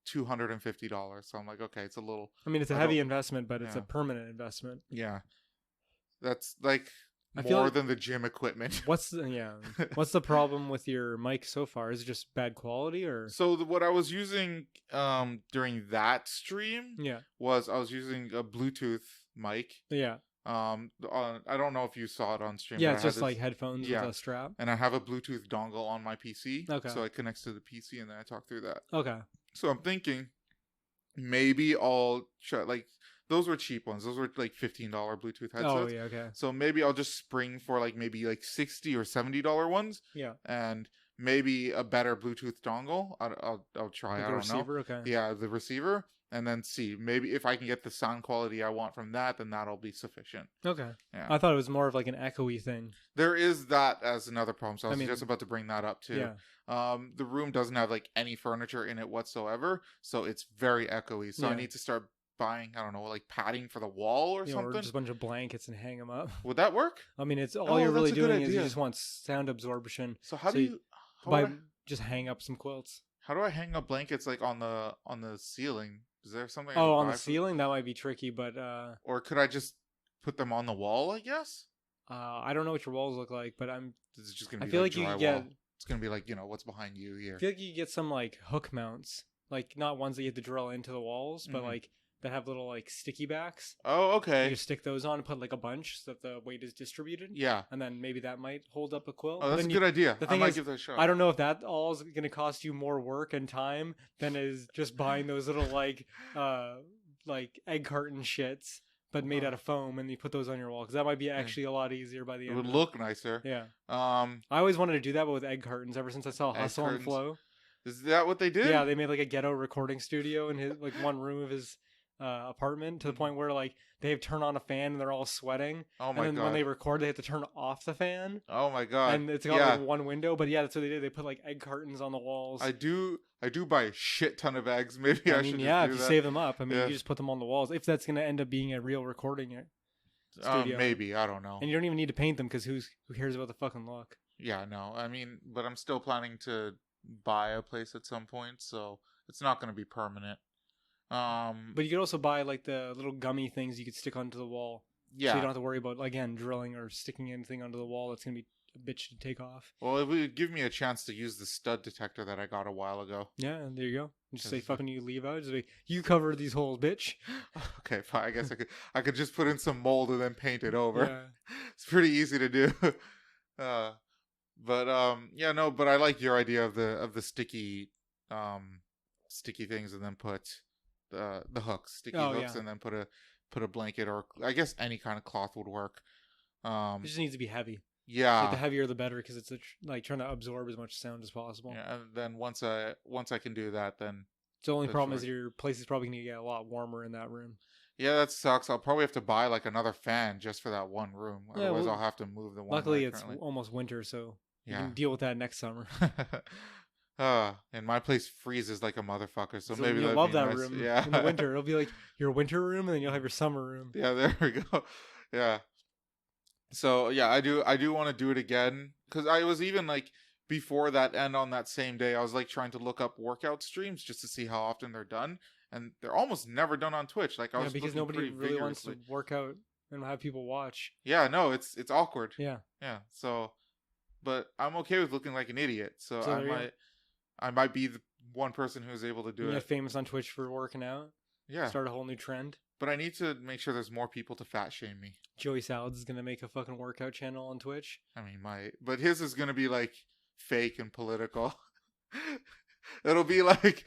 $250. So I'm like, okay, it's a little. I mean, it's a heavy investment, but it's a permanent investment. Yeah. That's like I feel more like- than the gym equipment. What's the problem with your mic so far? Is it just bad quality or? So what I was using during that stream was I was using a Bluetooth mic. Yeah. I don't know if you saw it on stream. Yeah, it's just like headphones with a strap. And I have a Bluetooth dongle on my PC. Okay. So it connects to the PC and then I talk through that. Okay. So I'm thinking maybe I'll try like those were cheap ones. Those were like $15 Bluetooth headsets. Oh yeah, okay. So maybe I'll just spring for like maybe like $60 or $70 ones. Yeah. And maybe a better Bluetooth dongle. I'll try. Like I don't receiver? know. Okay. Yeah, the receiver, and then see maybe if I can get the sound quality I want from that, then that'll be sufficient. Okay. Yeah. I thought it was more of like an echoey thing. There is that as another problem. So I was just about to bring that up too. Yeah. The room doesn't have like any furniture in it whatsoever, so it's very echoey. So I need to start buying, I don't know, like padding for the wall or something. Or just a bunch of blankets and hang them up. Would that work? I mean, it's all you're really doing is you just want sound absorption. So how do you just hang up some quilts? How do I hang up blankets like on the ceiling? Is there something? On the ceiling that might be tricky, but or could I just put them on the wall? I guess. I don't know what your walls look like, but This is just gonna be. I feel like you drywall. could get. It's gonna be like what's behind you here. I feel like you could get some like hook mounts, like not ones that you have to drill into the walls, but like that have little like sticky backs. Oh, okay. You just stick those on and put like a bunch so that the weight is distributed. Yeah. And then maybe that might hold up a quilt. Oh, that's a good idea. The thing I might is, give that a shot. I don't know if that all is going to cost you more work and time than is just buying those little like egg carton shits, but made out of foam, and you put those on your wall because that might be actually a lot easier by the end. It would look nicer. Yeah. I always wanted to do that, but with egg cartons. Ever since I saw Hustle and Flow. Is that what they did? Yeah, they made like a ghetto recording studio in his like one room of his apartment to the point where like they have turn on a fan and they're all sweating. Oh my god! And then when they record, they have to turn off the fan. Oh my god! And it's got like one window, but yeah, that's what they did. They put like egg cartons on the walls. I do buy a shit ton of eggs. Maybe I should. Yeah, if you save them up, I mean, you just put them on the walls. If that's gonna end up being a real recording studio, maybe I don't know. And you don't even need to paint them because who cares about the fucking look? Yeah, no. I mean, but I'm still planning to buy a place at some point, so it's not going to be permanent. But you could also buy like the little gummy things you could stick onto the wall. Yeah. So you don't have to worry about again drilling or sticking anything onto the wall. That's gonna be a bitch to take off. Well, it would give me a chance to use the stud detector that I got a while ago. Yeah, there you go. Just say fucking you leave out. Just say you cover these holes, bitch. Okay, fine. I guess I could just put in some mold and then paint it over. Yeah. It's pretty easy to do. But I like your idea of the sticky things and then put the hooks, hooks, and then put a blanket, or I guess any kind of cloth would work. It just needs to be heavy. Yeah, like the heavier the better, because it's like trying to absorb as much sound as possible. Yeah, and then once I can do that, then the only problem is your place is probably going to get a lot warmer in that room. Yeah, that sucks. I'll probably have to buy like another fan just for that one room. Otherwise, I'll have to move the one. Luckily, it's almost winter, so you can deal with that next summer. And my place freezes like a motherfucker, so maybe you'll love that nice. room. Yeah, in the winter it'll be like your winter room, and then you'll have your summer room. Yeah, there we go. Yeah. So yeah, I do want to do it again, because I was even like before that end on that same day, I was like trying to look up workout streams just to see how often they're done, and they're almost never done on Twitch. Like I was because nobody really wants to work out and have people watch. Yeah, no, it's awkward. Yeah. So, but I'm okay with looking like an idiot. So I might be the one person who's able to do it. Get famous on Twitch for working out. Yeah. Start a whole new trend. But I need to make sure there's more people to fat shame me. Joey Salads is gonna make a fucking workout channel on Twitch. I mean, but his is gonna be like fake and political. It'll be like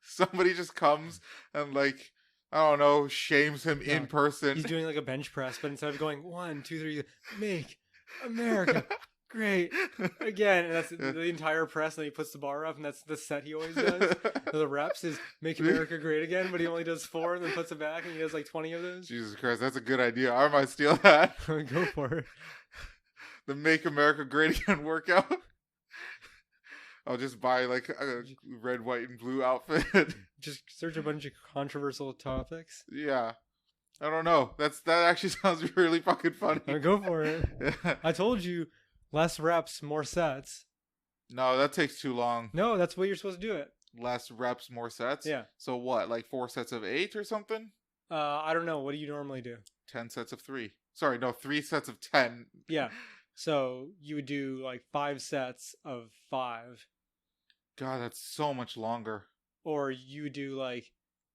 somebody just comes and like, I don't know, shames him in person. He's doing like a bench press, but instead of going 1, 2, 3, make America great again, and that's the entire press, and he puts the bar up, and that's the set he always does. The reps is make America great again, but he only does 4 and then puts it back, and he does like 20 of those. Jesus Christ, that's a good idea. I might steal that. Go for it. The Make America Great Again workout. I'll just buy like a red, white, and blue outfit. Just search a bunch of controversial topics. Yeah. I don't know. That actually sounds really fucking funny. Go for it. Yeah. I told you, less reps, more sets. No, that takes too long. No, that's what you're supposed to do it. Less reps, more sets? Yeah. So what, like 4 sets of 8 or something? I don't know. What do you normally do? 10 sets of 3. Sorry, no, 3 sets of 10. Yeah. So you would do like 5 sets of 5. God, that's so much longer. Or you do like,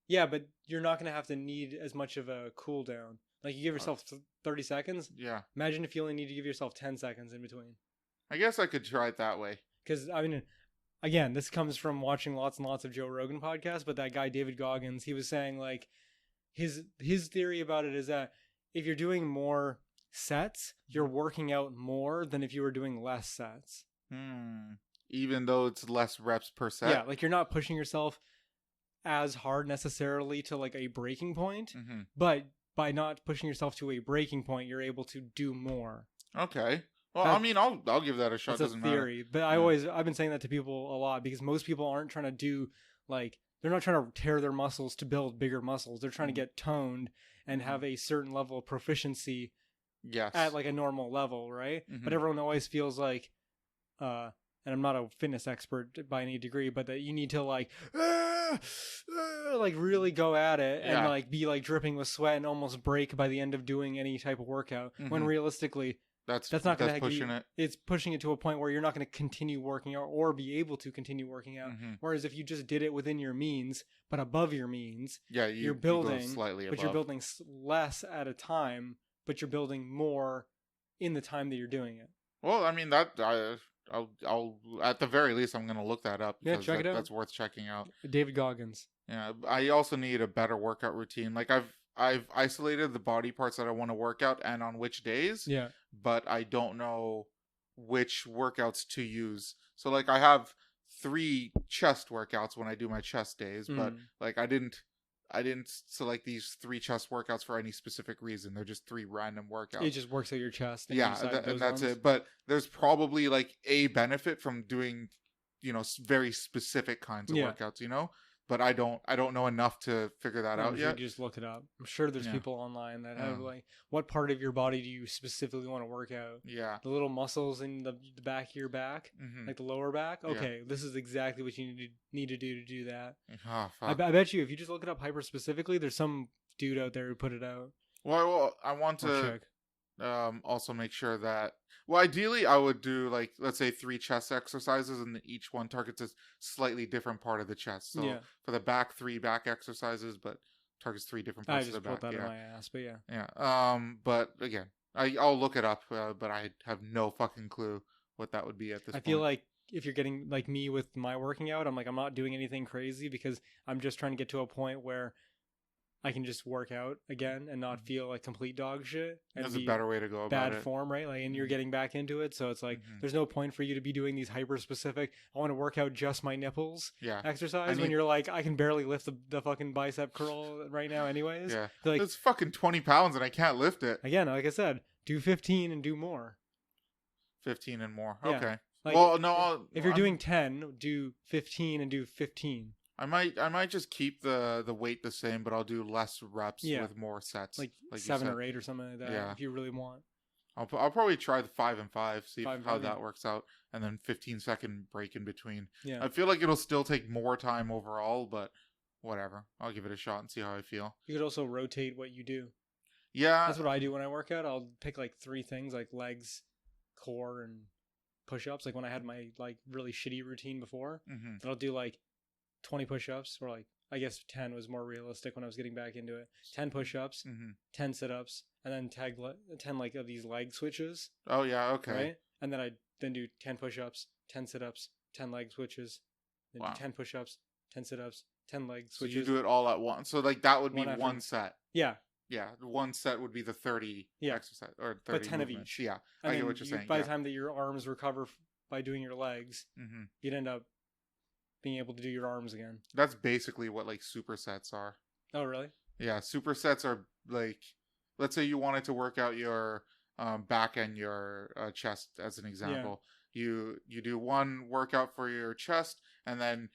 yeah, but you're not going to have to need as much of a cooldown. Like you give yourself 30 seconds. Yeah. Imagine if you only need to give yourself 10 seconds in between. I guess I could try it that way. Because, I mean, again, this comes from watching lots and lots of Joe Rogan podcasts, but that guy, David Goggins, he was saying like his theory about it is that if you're doing more sets, you're working out more than if you were doing less sets. Even though it's less reps per set? Yeah, like you're not pushing yourself as hard necessarily to like a breaking point, but by not pushing yourself to a breaking point, you're able to do more. Okay. Well, I mean, I'll give that a shot. That's a theory, but I've been saying that to people a lot because most people aren't trying to do like, they're not trying to tear their muscles to build bigger muscles. They're trying to get toned and have a certain level of proficiency. Yes. At like a normal level, right? But everyone always feels like, and I'm not a fitness expert by any degree, but that you need to like really go at it and like be like dripping with sweat and almost break by the end of doing any type of workout. When realistically, that's not going to pushing it. It's pushing it to a point where you're not going to continue working out or be able to continue working out. Whereas if you just did it within your means, but above your means, you're building slightly above. But you're building less at a time, but you're building more in the time that you're doing it. Well, I mean that. I'll at the very least I'm gonna look that up. Yeah, check it out. That's worth checking out. David Goggins. Yeah, I also need a better workout routine. Like I've isolated the body parts that I want to work out and on which days. Yeah. But I don't know which workouts to use. So like I have 3 chest workouts when I do my chest days, but like I didn't select these 3 chest workouts for any specific reason. They're just 3 random workouts. It just works out your chest. And and that's it. But there's probably like a benefit from doing, very specific kinds of workouts, But I don't know enough to figure that out yet. You just look it up. I'm sure there's people online that have like, what part of your body do you specifically want to work out? Yeah. The little muscles in the back of your back, like the lower back. Okay, this is exactly what you need to do that. Oh, fuck. I bet you if you just look it up hyper specifically, there's some dude out there who put it out. Well, I want to also make sure that, well, ideally I would do like, let's say 3 chest exercises and each one targets a slightly different part of the chest. So for the back, 3 back exercises, but targets 3 different parts of the back. I just put that in my ass, but yeah. Yeah. But again, I'll look it up, but I have no fucking clue what that would be at this point. I feel like if you're getting like me with my working out, I'm not doing anything crazy because I'm just trying to get to a point where I can just work out again and not feel like complete dog shit. And that's a better way to go about it. Bad form, right? Like, and you're getting back into it, so it's like there's no point for you to be doing these hyper specific. I want to work out just my nipples. Exercise when you're like, I can barely lift the fucking bicep curl right now, anyways. Yeah, like, it's fucking 20 pounds and I can't lift it. Again, like I said, do 15 and do more. 15 and more. Okay. Like, well, no. If you're doing 10, do 15 and do 15. I might just keep the weight the same, but I'll do less reps with more sets, like 7 or 8 or something like that. Yeah. If you really want. I'll probably try the 5 and 5, see how that works out, and then 15-second break in between. Yeah. I feel like it'll still take more time overall, but whatever. I'll give it a shot and see how I feel. You could also rotate what you do. Yeah. That's what I do when I work out. I'll pick like 3 things, like legs, core, and push-ups. Like when I had my like really shitty routine before, I'll do like 20 push-ups or like I guess 10 was more realistic when I was getting back into it. 10 push-ups, 10 sit-ups, and then 10 like of these leg switches. Oh yeah, okay. Right? And then I then do 10 push-ups, 10 sit-ups, 10 leg switches, then do 10 push-ups, 10 sit-ups, 10 leg switches. So you do it all at once. So like that would be one set. Yeah. Yeah, one set would be the 30 exercise or 30 but 10 movements. of each. Yeah, and I get what you're saying. By the time that your arms recover by doing your legs, you'd end up being able to do your arms again. That's basically what like supersets are. Oh, really? Yeah, supersets are like, let's say you wanted to work out your back and your chest as an example. Yeah. You do one workout for your chest, and then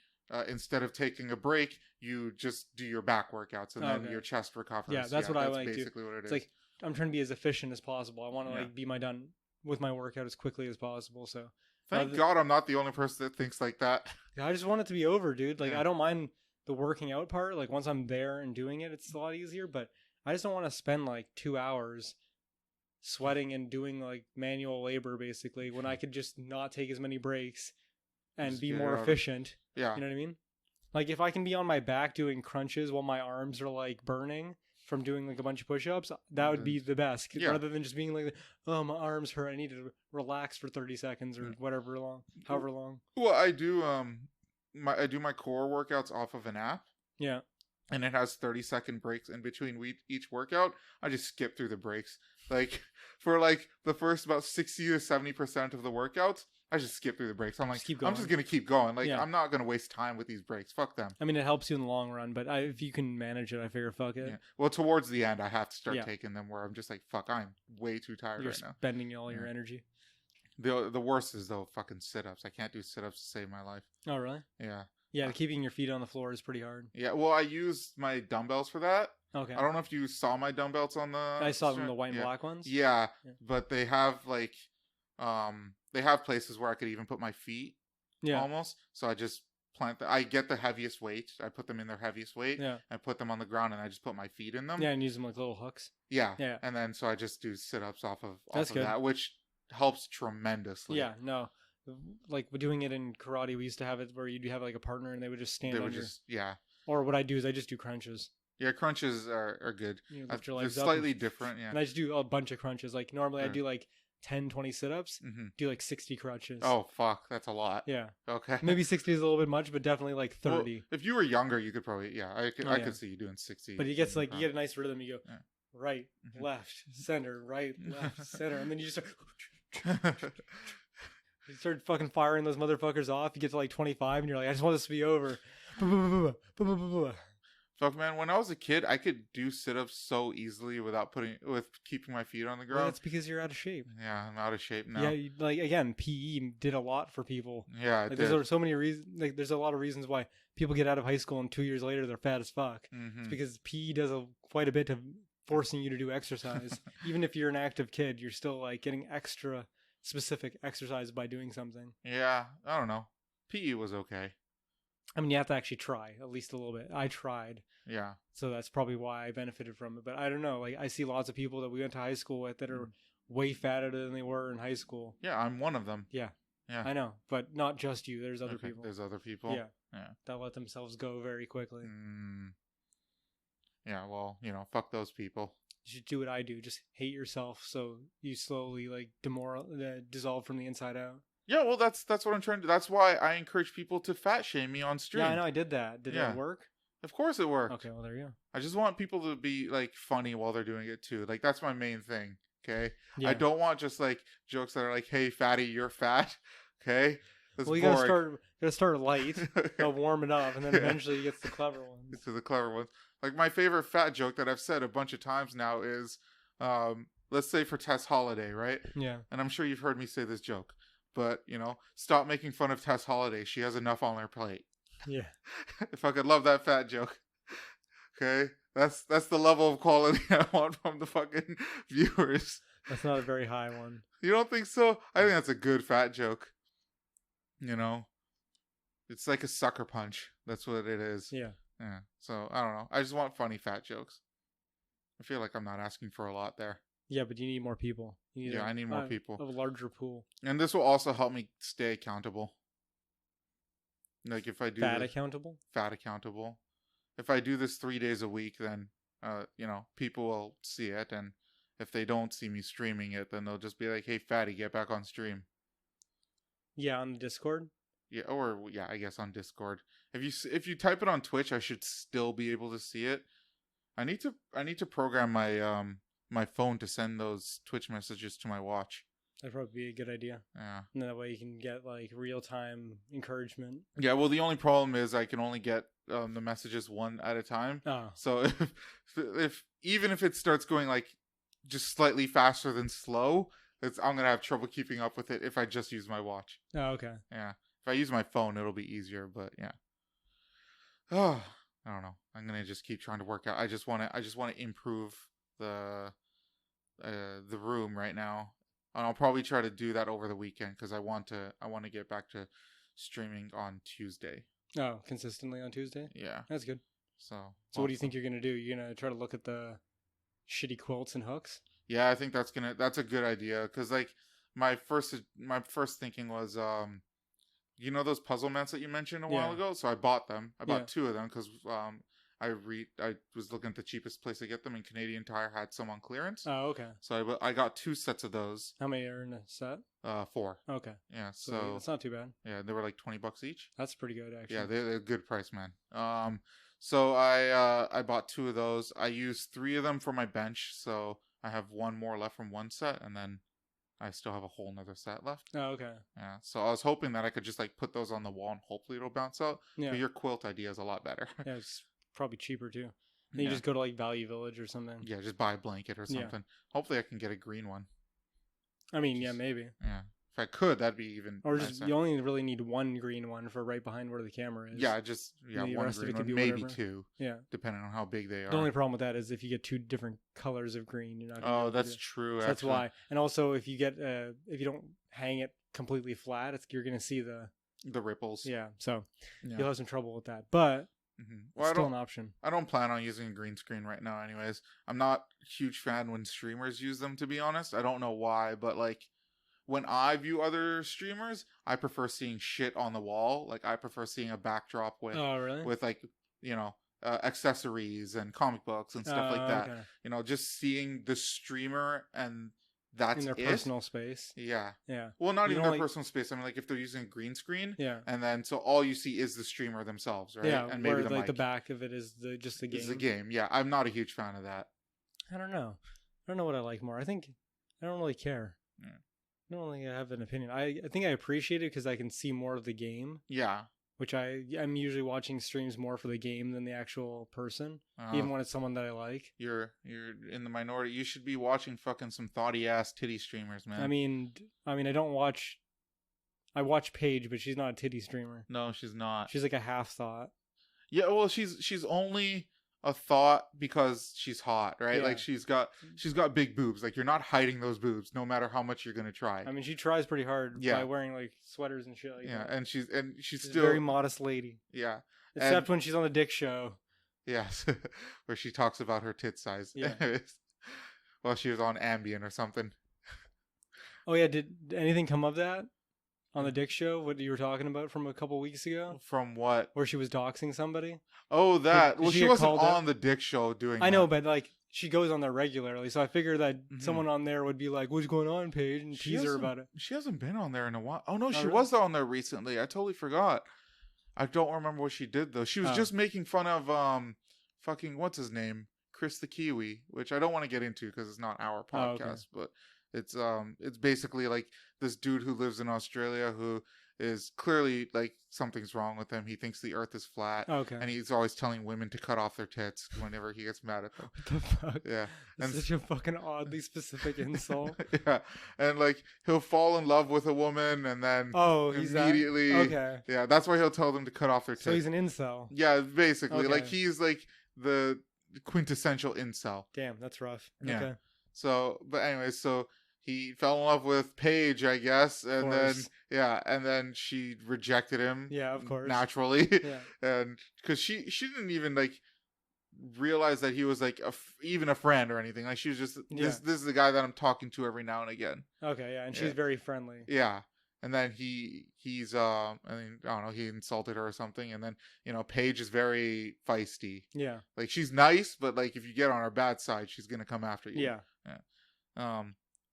instead of taking a break, you just do your back workouts, and then your chest recovers. Yeah, that's what I like. Basically, what it is. It's like I'm trying to be as efficient as possible. I want to like be done with my workout as quickly as possible. So thank God I'm not the only person that thinks like that. I just want it to be over, dude. Like I don't mind the working out part. Like once I'm there and doing it, it's a lot easier. But I just don't want to spend like 2 hours sweating and doing like manual labor basically when I could just not take as many breaks and just be more efficient. Yeah. You know what I mean? Like if I can be on my back doing crunches while my arms are like burning from doing like a bunch of push-ups, that would be the best. Rather than just being like, oh, my arms hurt, I need to relax for 30 seconds or however long. Well, I do I do my core workouts off of an app. Yeah. And it has 30-second breaks in between each workout. I just skip through the breaks. Like for like the first about 60 to 70% of the workouts, I just skip through the breaks. I'm like, I'm just gonna keep going. Like I'm not gonna waste time with these breaks. Fuck them. I mean, it helps you in the long run, but if you can manage it, I figure fuck it. Yeah. Well, towards the end, I have to start taking them where I'm just like, fuck, I'm way too tired right now. You're spending all your energy. The worst is though fucking sit-ups. I can't do sit-ups to save my life. Oh really? Yeah. Yeah, keeping your feet on the floor is pretty hard. Yeah, well, I used my dumbbells for that. Okay. I don't know if you saw my dumbbells on the... I saw them, the white and black ones. Yeah, but they have like... they have places where I could even put my feet. Yeah. Almost. So I just plant... I get the heaviest weight. I put them in their heaviest weight. Yeah. I put them on the ground and I just put my feet in them. Yeah, and use them like little hooks. Yeah. Yeah. And then so I just do sit-ups off of that, which helps tremendously. Yeah, no. Like doing it in karate, we used to have it where you'd have like a partner and they would just stand under. Or what I do is I just do crunches. Yeah, crunches are good. You lift your legs up slightly different, yeah. And I just do a bunch of crunches. Like normally I do like 10, 20 sit-ups, do like 60 crunches. Oh, fuck. That's a lot. Yeah. Okay. Maybe 60 is a little bit much, but definitely like 30. Well, if you were younger, you could probably, I could see you doing 60. But it gets like, you get a nice rhythm. You go right, left, center, right, left, center. And then you just start... You start fucking firing those motherfuckers off. You get to like 25 and you're like, I just want this to be over. Fuck, man. When I was a kid, I could do sit-ups so easily without keeping my feet on the ground. Well, that's because you're out of shape. Yeah, I'm out of shape now. Yeah, like again, PE did a lot for people. Yeah, like, there's so many reasons. Like, there's a lot of reasons why people get out of high school and 2 years later they're fat as fuck. It's because PE does quite a bit of forcing you to do exercise. Even if you're an active kid, you're still like getting extra specific exercise by doing something. Yeah, I don't know. PE was okay. I mean, you have to actually try at least a little bit. I tried. Yeah. So that's probably why I benefited from it. But I don't know. Like, I see lots of people that we went to high school with that are way fatter than they were in high school. Yeah, I'm one of them. Yeah. Yeah. I know. But not just you. There's other people. There's other people. Yeah. That let themselves go very quickly. Yeah, well, fuck those people. You should do what I do. Just hate yourself so you slowly like dissolve from the inside out. Yeah, well, that's what I'm trying to do. That's why I encourage people to fat shame me on stream. Yeah, I know. I did that. Did it work? Of course it worked. Okay, well, there you go. I just want people to be like funny while they're doing it too. Like, that's my main thing. Okay. Yeah. I don't want just like jokes that are like, "Hey, fatty, you're fat." Okay. That's well, you gotta start light, warm it up, and then eventually you get to the clever ones. Get to the clever ones. Like, my favorite fat joke that I've said a bunch of times now is, let's say for Tess Holiday, right? Yeah. And I'm sure you've heard me say this joke, but stop making fun of Tess Holiday. She has enough on her plate. Yeah. If I could love that fat joke. Okay, that's the level of quality I want from the fucking viewers. That's not a very high one. You don't think so? I think that's a good fat joke. It's like a sucker punch. That's what it is. Yeah. Yeah. So I don't know. I just want funny fat jokes. I feel like I'm not asking for a lot there. Yeah, but you need more people. I need more people. A larger pool. And this will also help me stay accountable. Like if I do fat accountable. Fat accountable. if I do this 3 days a week, then people will see it, and if they don't see me streaming it, then they'll just be like, "Hey, fatty, get back on stream." Yeah, on the Discord. Yeah, or yeah, I guess on Discord. If you type it on Twitch, I should still be able to see it. I need to program my phone to send those Twitch messages to my watch. That'd probably be a good idea. Yeah. And that way you can get like real time encouragement. Yeah. Well, the only problem is I can only get the messages one at a time. Oh. So even if it starts going like just slightly faster than slow, I'm gonna have trouble keeping up with it if I just use my watch. Oh, okay. Yeah. If I use my phone, it'll be easier. But yeah. Oh, I don't know. I'm gonna just keep trying to work out. I just want to improve the room right now. And I'll probably try to do that over the weekend because I want to get back to streaming on Tuesday. Oh, consistently on Tuesday? Yeah. That's good. So what do you think you're going to do? You're going to try to look at the shitty quilts and hooks? Yeah, I think that's a good idea cuz like my first thinking was those puzzle mats that you mentioned a while ago? So I bought them. I bought 2 of them cuz I was looking at the cheapest place to get them, and Canadian Tire had some on clearance. Oh, okay. So I got 2 sets of those. How many are in a set? 4. Okay. Yeah, so it's not too bad. Yeah, they were like $20 each. That's pretty good, actually. Yeah, they're a good price, man. So I bought 2 of those. I used 3 of them for my bench, so I have 1 more left from one set, and then I still have a whole nother set left. Oh, okay. Yeah, so I was hoping that I could just like put those on the wall and hopefully it'll bounce out. Yeah. But your quilt idea is a lot better. Yeah, it's probably cheaper too. Then you just go to like Value Village or something. Yeah, just buy a blanket or something. Hopefully I can get a green one. I mean, yeah, maybe. Yeah. If I could, that'd be even Or just nicer. You only really need 1 green one for right behind where the camera is. Yeah, one green one, maybe whatever. 2. Yeah. Depending on how big they are. The only problem with that is if you get 2 different colors of green, you're not gonna that's true. So that's why. And also if you get if you don't hang it completely flat, you're gonna see the ripples. Yeah. So you'll have some trouble with that. But well, it's still an option. I don't plan on using a green screen right now anyways. I'm not a huge fan when streamers use them, to be honest. I don't know why, but like when I view other streamers, I prefer seeing shit on the wall. Like I prefer seeing a backdrop with with like, accessories and comic books and stuff like that. Okay. Just seeing the streamer and that's in their personal space. Yeah. Yeah. Well, not even their personal space. I mean, like if they're using a green screen. Yeah. And then so all you see is the streamer themselves, right? Yeah. And maybe the mic. The back of it is just the game. It's the game. Yeah. I'm not a huge fan of that. I don't know. I don't know what I like more. I think I don't really care. Yeah. I don't really have an opinion. I think I appreciate it because I can see more of the game. Yeah. Which I'm usually watching streams more for the game than the actual person, even when it's someone that I like. You're in the minority. You should be watching fucking some thoughty ass titty streamers, man. I mean, I don't watch. I watch Paige, but she's not a titty streamer. No, she's not. She's like a half thought. Yeah, well, she's only a thought because she's hot, right? Yeah. Like she's got big boobs. Like you're not hiding those boobs, no matter how much you're gonna try. I mean, she tries pretty hard by wearing like sweaters and shit like that. And she's still a very modest lady. Yeah, except when she's on the Dick Show. Yes, where she talks about her tit size. Yeah. Well, she was on Ambien or something. Oh yeah, did anything come of that? On the Dick Show, what you were talking about from a couple weeks ago? From what? Where she was doxing somebody? Oh, that. Well, she wasn't on the Dick Show doing that. I know, but like she goes on there regularly, so I figured that someone on there would be like, "What's going on, Paige?" and tease her about it. She hasn't been on there in a while. Oh no, she was on there recently. I totally forgot. I don't remember what she did though. She was just making fun of fucking what's his name, Chris the Kiwi, which I don't want to get into because it's not our podcast, but. It's basically like this dude who lives in Australia who is clearly like something's wrong with him. He thinks the earth is flat. Okay. And he's always telling women to cut off their tits whenever he gets mad at them. What the fuck? Yeah. That's such a fucking oddly specific insult. Yeah. And like he'll fall in love with a woman and then he's immediately okay. Yeah, that's why he'll tell them to cut off their tits. So he's an incel. Yeah, basically. Okay. Like he's like the quintessential incel. Damn, that's rough. Yeah. Okay. So but anyway, so he fell in love with Paige, I guess, and then she rejected him. Yeah, of course, naturally. Yeah, and because she didn't even like realize that he was like even a friend or anything. Like she was just this is the guy that I'm talking to every now and again. Okay, yeah, and she's very friendly. Yeah, and then I mean, I don't know, he insulted her or something, and then Paige is very feisty. Yeah. Like, she's nice, but like if you get on her bad side, she's gonna come after you. Yeah.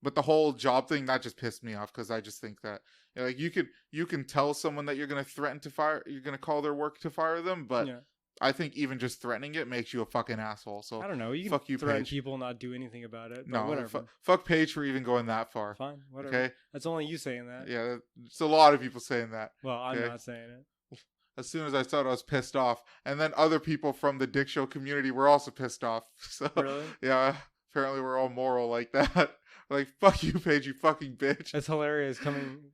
But the whole job thing, that just pissed me off, because I just think that like you can tell someone that you're gonna threaten to fire, you're gonna call their work to fire them, but I think even just threatening it makes you a fucking asshole. So I don't know. You fuck can you, threaten Paige. people, not do anything about it. No, whatever. Fuck Paige for even going that far. Fine, whatever. Okay, that's only you saying that. Yeah, it's a lot of people saying that. Well, I'm not saying it. As soon as I saw it, I was pissed off, and then other people from the Dick Show community were also pissed off. So really, yeah, apparently we're all moral like that. Like, fuck you, Paige, you fucking bitch. That's hilarious.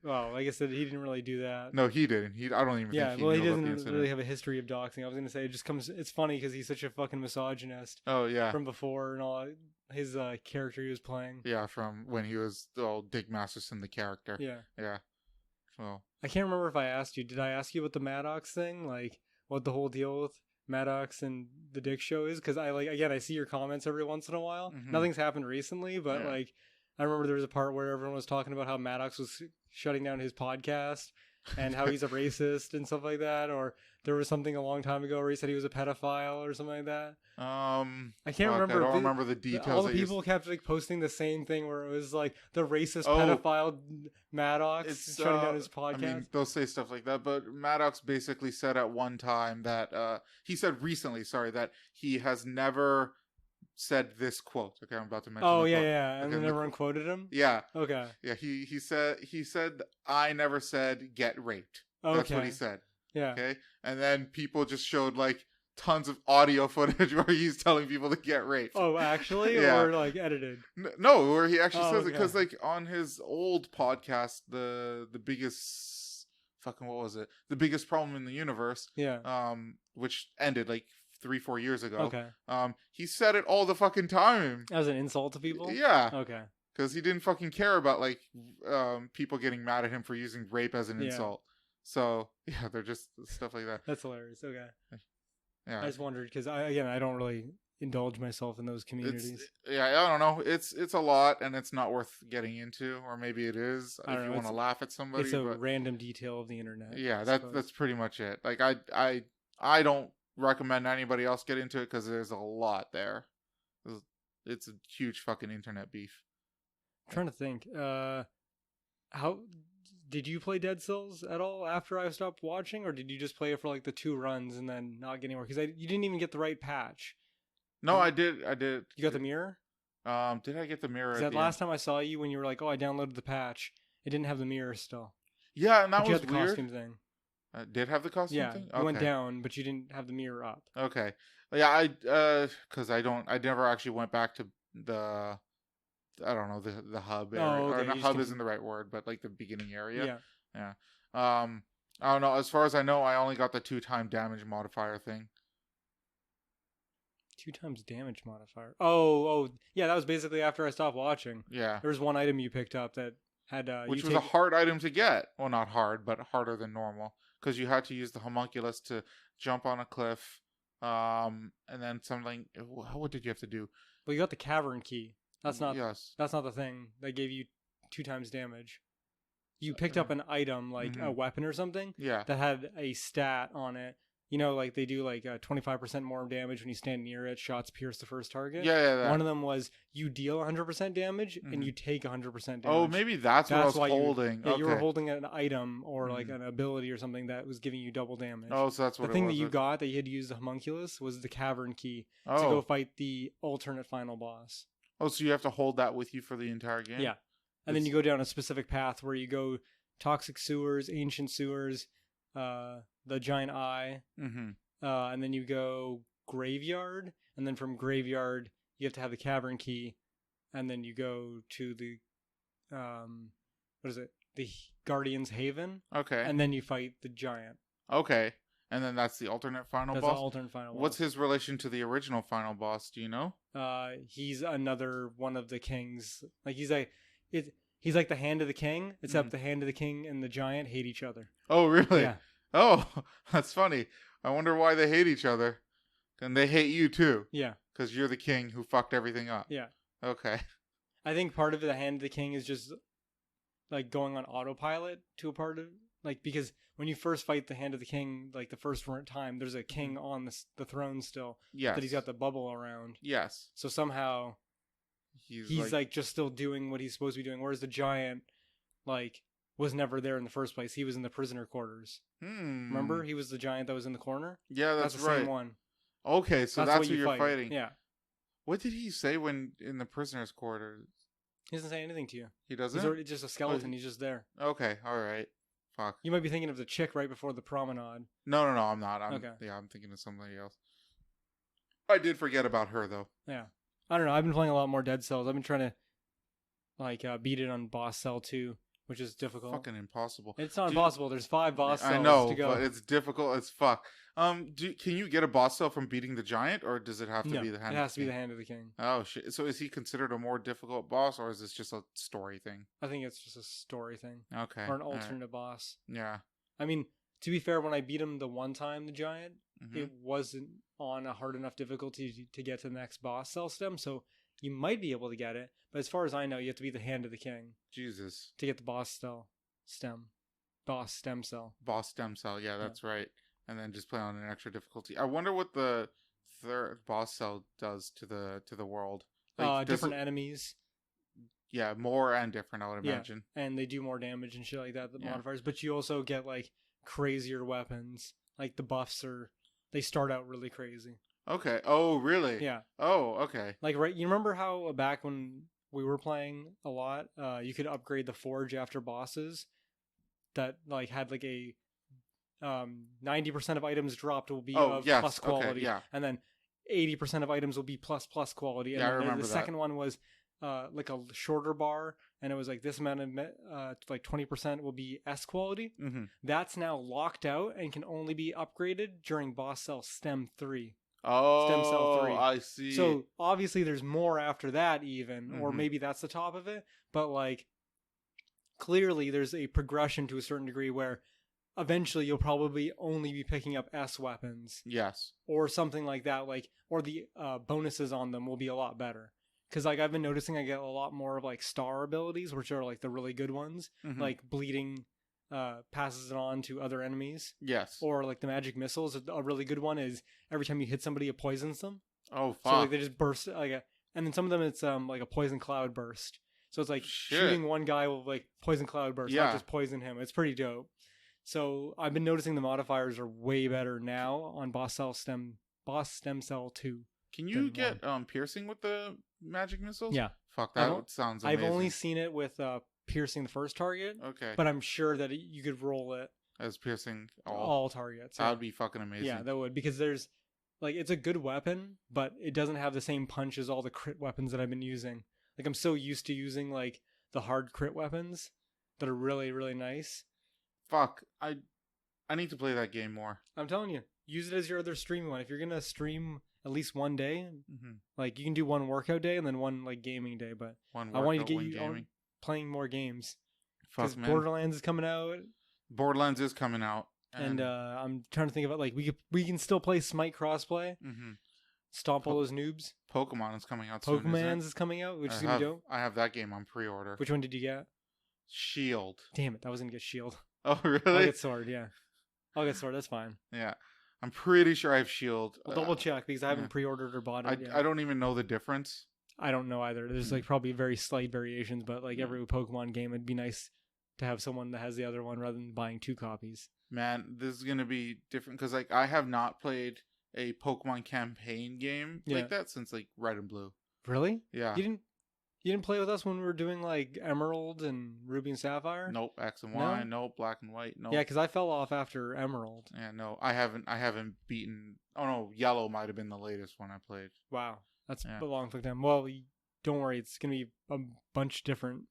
Well, like I said, he didn't really do that. No, he didn't. I don't even think he knew about the doesn't incident. really have a history of doxing. I was gonna say it just comes. It's funny because he's such a fucking misogynist. Oh yeah, from before and all his character he was playing. Yeah, from when he was Dick Masterson, the character. Yeah. Well, I can't remember if I asked you. Did I ask you about the Maddox thing? Like, what the whole deal with Maddox and the Dick Show is? Because I see your comments every once in a while. Mm-hmm. Nothing's happened recently, but like, I remember there was a part where everyone was talking about how Maddox was shutting down his podcast and how he's a racist and stuff like that. Or there was something a long time ago where he said he was a pedophile or something like that. I can't remember. I don't remember the details. All the people kept like posting the same thing where it was like the racist pedophile Maddox shutting down his podcast. I mean, they'll say stuff like that, but Maddox basically said at one time that he said recently, that he has never said this quote. Okay, I'm about to mention. Oh yeah, and then everyone quoted him. Yeah. Okay. Yeah, he said I never said get raped. Okay. That's what he said. Yeah. Okay, and then people just showed like tons of audio footage where he's telling people to get raped. Oh, actually, or like edited? No, where he actually says it, because like on his old podcast, the biggest fucking what was it? The biggest problem in the universe. Yeah. Which ended like 3-4 years ago. Okay. He said it all the fucking time. As an insult to people? Yeah. Okay. Because he didn't fucking care about like people getting mad at him for using rape as an insult. So yeah, they're just stuff like that. That's hilarious. Okay. Yeah. I just wondered because I don't really indulge myself in those communities. I don't know. It's a lot, and it's not worth getting into, or maybe it is if you want to laugh at somebody. It's a random detail of the internet. Yeah, that's pretty much it. Like I don't recommend anybody else get into it because there's a lot there. It's a huge fucking internet beef. I'm trying to think. How did you play Dead Cells at all after I stopped watching, or did you just play it for like the 2 runs and then not get anywhere? Because you didn't even get the right patch. No, I did. You got the mirror? Did I get the mirror? That last time I saw you when you were like, "Oh, I downloaded the patch," it didn't have the mirror still. Yeah, and that was you had the weird. Costume thing. Did have the costume thing? You went down, but you didn't have the mirror up. Okay. Yeah, because I never actually went back to the, I don't know, the hub area. Oh, okay. Or the hub isn't the right word, but like the beginning area. Yeah. I don't know. As far as I know, I only got the 2-time damage modifier thing. 2 times damage modifier. Oh, yeah. That was basically after I stopped watching. Yeah. There was one item you picked up that had which was a hard item to get. Well, not hard, but harder than normal, because you had to use the homunculus to jump on a cliff. And then something. What did you have to do? Well, you got the cavern key. That's not. Yes. That's not the thing that gave you 2 times damage. You picked up an item like a weapon or something. Yeah. That had a stat on it. You know, like they do like 25% more damage when you stand near it. Shots pierce the first target. Yeah. One of them was you deal 100% damage and you take 100% damage. Oh, maybe that's what I was holding. You were holding an item or like an ability or something that was giving you double damage. Oh, so that's what the thing that you got that you had to use the homunculus was the cavern key to go fight the alternate final boss. Oh, so you have to hold that with you for the entire game? Yeah. And then you go down a specific path where you go toxic sewers, ancient sewers, the giant eye, and then you go graveyard, and then from graveyard you have to have the cavern key, and then you go to the the Guardian's Haven. Okay. And then you fight the giant. Okay. And then that's the alternate final boss? That's the alternate final boss. What's his relation to the original final boss? Do you know? He's another one of the kings. Like he's like the Hand of the King, except the Hand of the King and the giant hate each other. Oh, really? Yeah. Oh, that's funny. I wonder why they hate each other. And they hate you too. Yeah. Because you're the king who fucked everything up. Yeah. Okay. I think part of the Hand of the King is just like going on autopilot to a part of like because when you first fight the Hand of the King, like the first time, there's a king on the throne still. Yes. That he's got the bubble around. Yes. So somehow he's like just still doing what he's supposed to be doing, whereas the giant like was never there in the first place. He was in the prisoner quarters. Remember, he was the giant that was in the corner. Yeah, that's the right. Same one. Okay, so that's who you're fight. fighting. Yeah. What did he say when in the prisoners' quarters? He doesn't say anything to you. He doesn't? He's just a skeleton. He's just there. Okay, alright. Fuck. You might be thinking of the chick right before the promenade. No, I'm not. Okay. Yeah, I'm thinking of somebody else. I did forget about her, though. Yeah. I don't know. I've been playing a lot more Dead Cells. I've been trying to, like, beat it on Boss Cell 2, which is difficult. Fucking impossible. It's not impossible. There's 5 boss cells I know, to go. but it's difficult as fuck. Can you get a boss cell from beating the giant, or does it have to be the hand? It has to be the Hand of the King. Oh shit! So is he considered a more difficult boss, or is this just a story thing? I think it's just a story thing. Okay. Or an alternate boss. Yeah. I mean, to be fair, when I beat him the one time, the giant, Mm-hmm. it wasn't on a hard enough difficulty to get to the next boss cell stem, so you might be able to get it. But as far as I know, you have to be the Hand of the King. Jesus. To get the boss stem. Boss stem cell. Boss stem cell. Yeah, that's right. And then just play on an extra difficulty. I wonder what the third boss cell does to the world. Like, different enemies. Yeah, more and different, I would imagine. Yeah, and they do more damage and shit like that, the modifiers. But you also get, like, crazier weapons. Like, the buffs they start out really crazy. Okay. Oh, really? Yeah. Oh, okay. Like, right, you remember how back when we were playing a lot, you could upgrade the forge after bosses that, like, had, like, a 90% of items dropped will be plus quality. Okay, yeah. And then 80% of items will be plus quality. And yeah, I then remember the second one was like a shorter bar, and it was like this amount of like 20% will be S quality. Mm-hmm. That's now locked out and can only be upgraded during boss cell stem 3. Oh, stem cell 3. I see. So obviously there's more after that even, or maybe that's the top of it. But like clearly there's a progression to a certain degree where eventually you'll probably only be picking up S weapons. Yes. Or something like that, like, or the bonuses on them will be a lot better. Because, like, I've been noticing I get a lot more of, like, star abilities, which are, like, the really good ones. Mm-hmm. Like, bleeding passes it on to other enemies. Yes. Or, like, the magic missiles. A really good one is every time you hit somebody, it poisons them. Oh, fuck. So, like, they just burst, like, and then some of them it's, like, a poison cloud burst. So it's, like, shooting one guy with, like, poison cloud burst, not just poison him. It's pretty dope. So I've been noticing the modifiers are way better now on Boss Stem Cell 2. Can you get piercing with the magic missiles? Yeah. Fuck, that sounds amazing. I've only seen it with piercing the first target. Okay. But I'm sure that you could roll it as piercing all targets. That would be fucking amazing. Yeah, that would, because there's like it's a good weapon, but it doesn't have the same punch as all the crit weapons that I've been using. Like I'm so used to using like the hard crit weapons that are really, really nice. Fuck, I need to play that game more. I'm telling you, use it as your other streaming one. If you're gonna stream at least one day, like you can do one workout day and then one like gaming day. But I want you to get you on playing more games because Borderlands is coming out. Borderlands is coming out, and I'm trying to think about like we can still play Smite crossplay. Stomp all those noobs. Pokemon is coming out. Pokemanz is coming out, which is gonna be dope. I have that game on pre-order. Which one did you get? Shield. Damn it, I was gonna get Shield. Oh, really? I'll get Sword, yeah. I'll get Sword, that's fine. Yeah. I'm pretty sure I have Shield. I'll double check because I haven't pre-ordered or bought it yet. I don't even know the difference. I don't know either. There's like probably very slight variations, but like every Pokemon game, it'd be nice to have someone that has the other one rather than buying 2 copies. Man, this is going to be different because like I have not played a Pokemon campaign game like that since like Red and Blue. Really? Yeah. You didn't play with us when we were doing like Emerald and Ruby and Sapphire? Nope, X and Y, nope, Black and White, nope. Yeah, because I fell off after Emerald. Yeah, no, I haven't beaten. Oh no, Yellow might have been the latest one I played. Wow, that's a long time. Well, don't worry, it's gonna be a bunch different.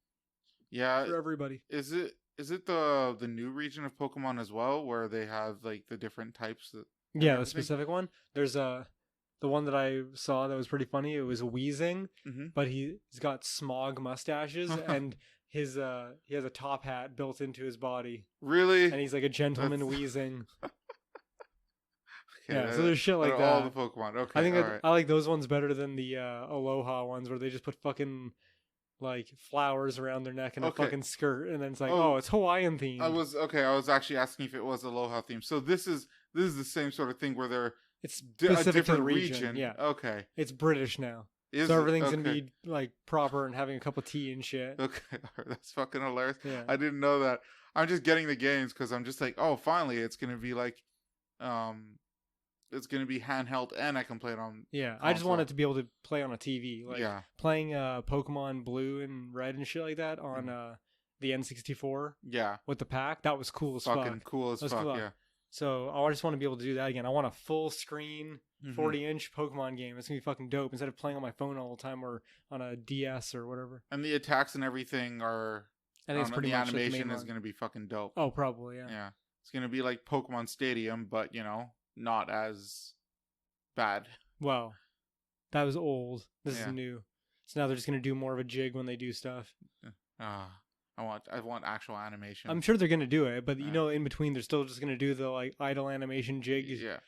Yeah, for everybody. Is it the new region of Pokemon as well, where they have like the different types? The specific one. There's the one that I saw that was pretty funny. It was Weezing, but he's got smog mustaches and he has a top hat built into his body. Really? And he's like a gentleman Weezing. Okay, yeah, so there's shit like that. All the Pokemon. Okay, I think I like those ones better than the Aloha ones where they just put fucking like flowers around their neck and a Okay. fucking skirt, and then it's like, Oh, oh, it's Hawaiian themed. I was actually asking if it was Aloha theme. So this is the same sort of thing where they're It's a specific to the different region. Yeah, Okay. it's British now, Is so it? everything's gonna Okay. be like proper and having a cup of tea and shit. Okay. That's fucking hilarious. Yeah. I didn't know that. I'm just getting the games because I'm just like, oh, finally, it's gonna be like, it's gonna be handheld and I can play it on. Yeah, I just console. wanted to be able to play on a TV, like Yeah. playing Pokemon Blue and Red and shit like that on the N64 Yeah. with the pack. That was cool as Fucking fuck. cool as That's fuck. cool. Yeah. So I just want to be able to do that again. I want a full screen, Mhm. 40-inch Pokemon game. It's gonna be fucking dope instead of playing on my phone all the time or on a DS or whatever. And the attacks and everything are. I think it's pretty the much like animation the is main gonna be fucking dope. Oh, probably yeah. Yeah. It's gonna be like Pokemon Stadium, but not as bad. Well, that was old. This Yeah. is new. So now they're just gonna do more of a jig when they do stuff. I want actual animation. I'm sure they're gonna do it, but Yeah. in between they're still just gonna do the like idle animation jig. Yeah.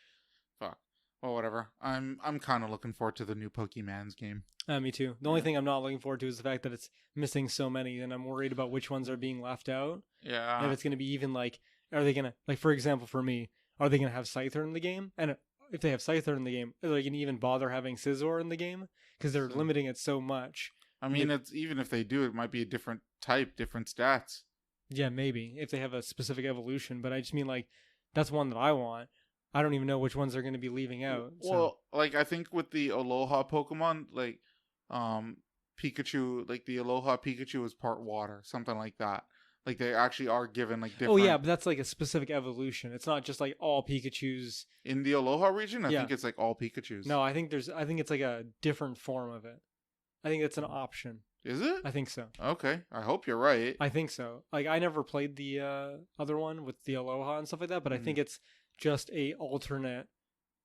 Fuck. Well, whatever. I'm kind of looking forward to the new Pokemanz game. Me too. The only thing I'm not looking forward to is the fact that it's missing so many, and I'm worried about which ones are being left out. Yeah. And if it's gonna be even like, are they gonna like, for example, for me, are they gonna have Scyther in the game? And if they have Scyther in the game, are they gonna even bother having Scizor in the game? Because they're limiting it so much. I mean, it's even if they do, it might be a different type, different stats. Yeah, maybe if they have a specific evolution, but I just mean like that's one that I want. I don't even know which ones they're going to be leaving out. Well, like I think with the Aloha Pokemon, like Pikachu, like the Aloha Pikachu is part water, something like that. Like they actually are given like different. Oh yeah, but that's like a specific evolution. It's not just like all Pikachus in the Aloha region. I Yeah. think it's like all Pikachus. No, I think it's like a different form of it. I think it's an option. Is it? I think so. Okay, I hope you're right. I think so. Like I never played the other one with the Aloha and stuff like that, but I think Mhm. it's just a alternate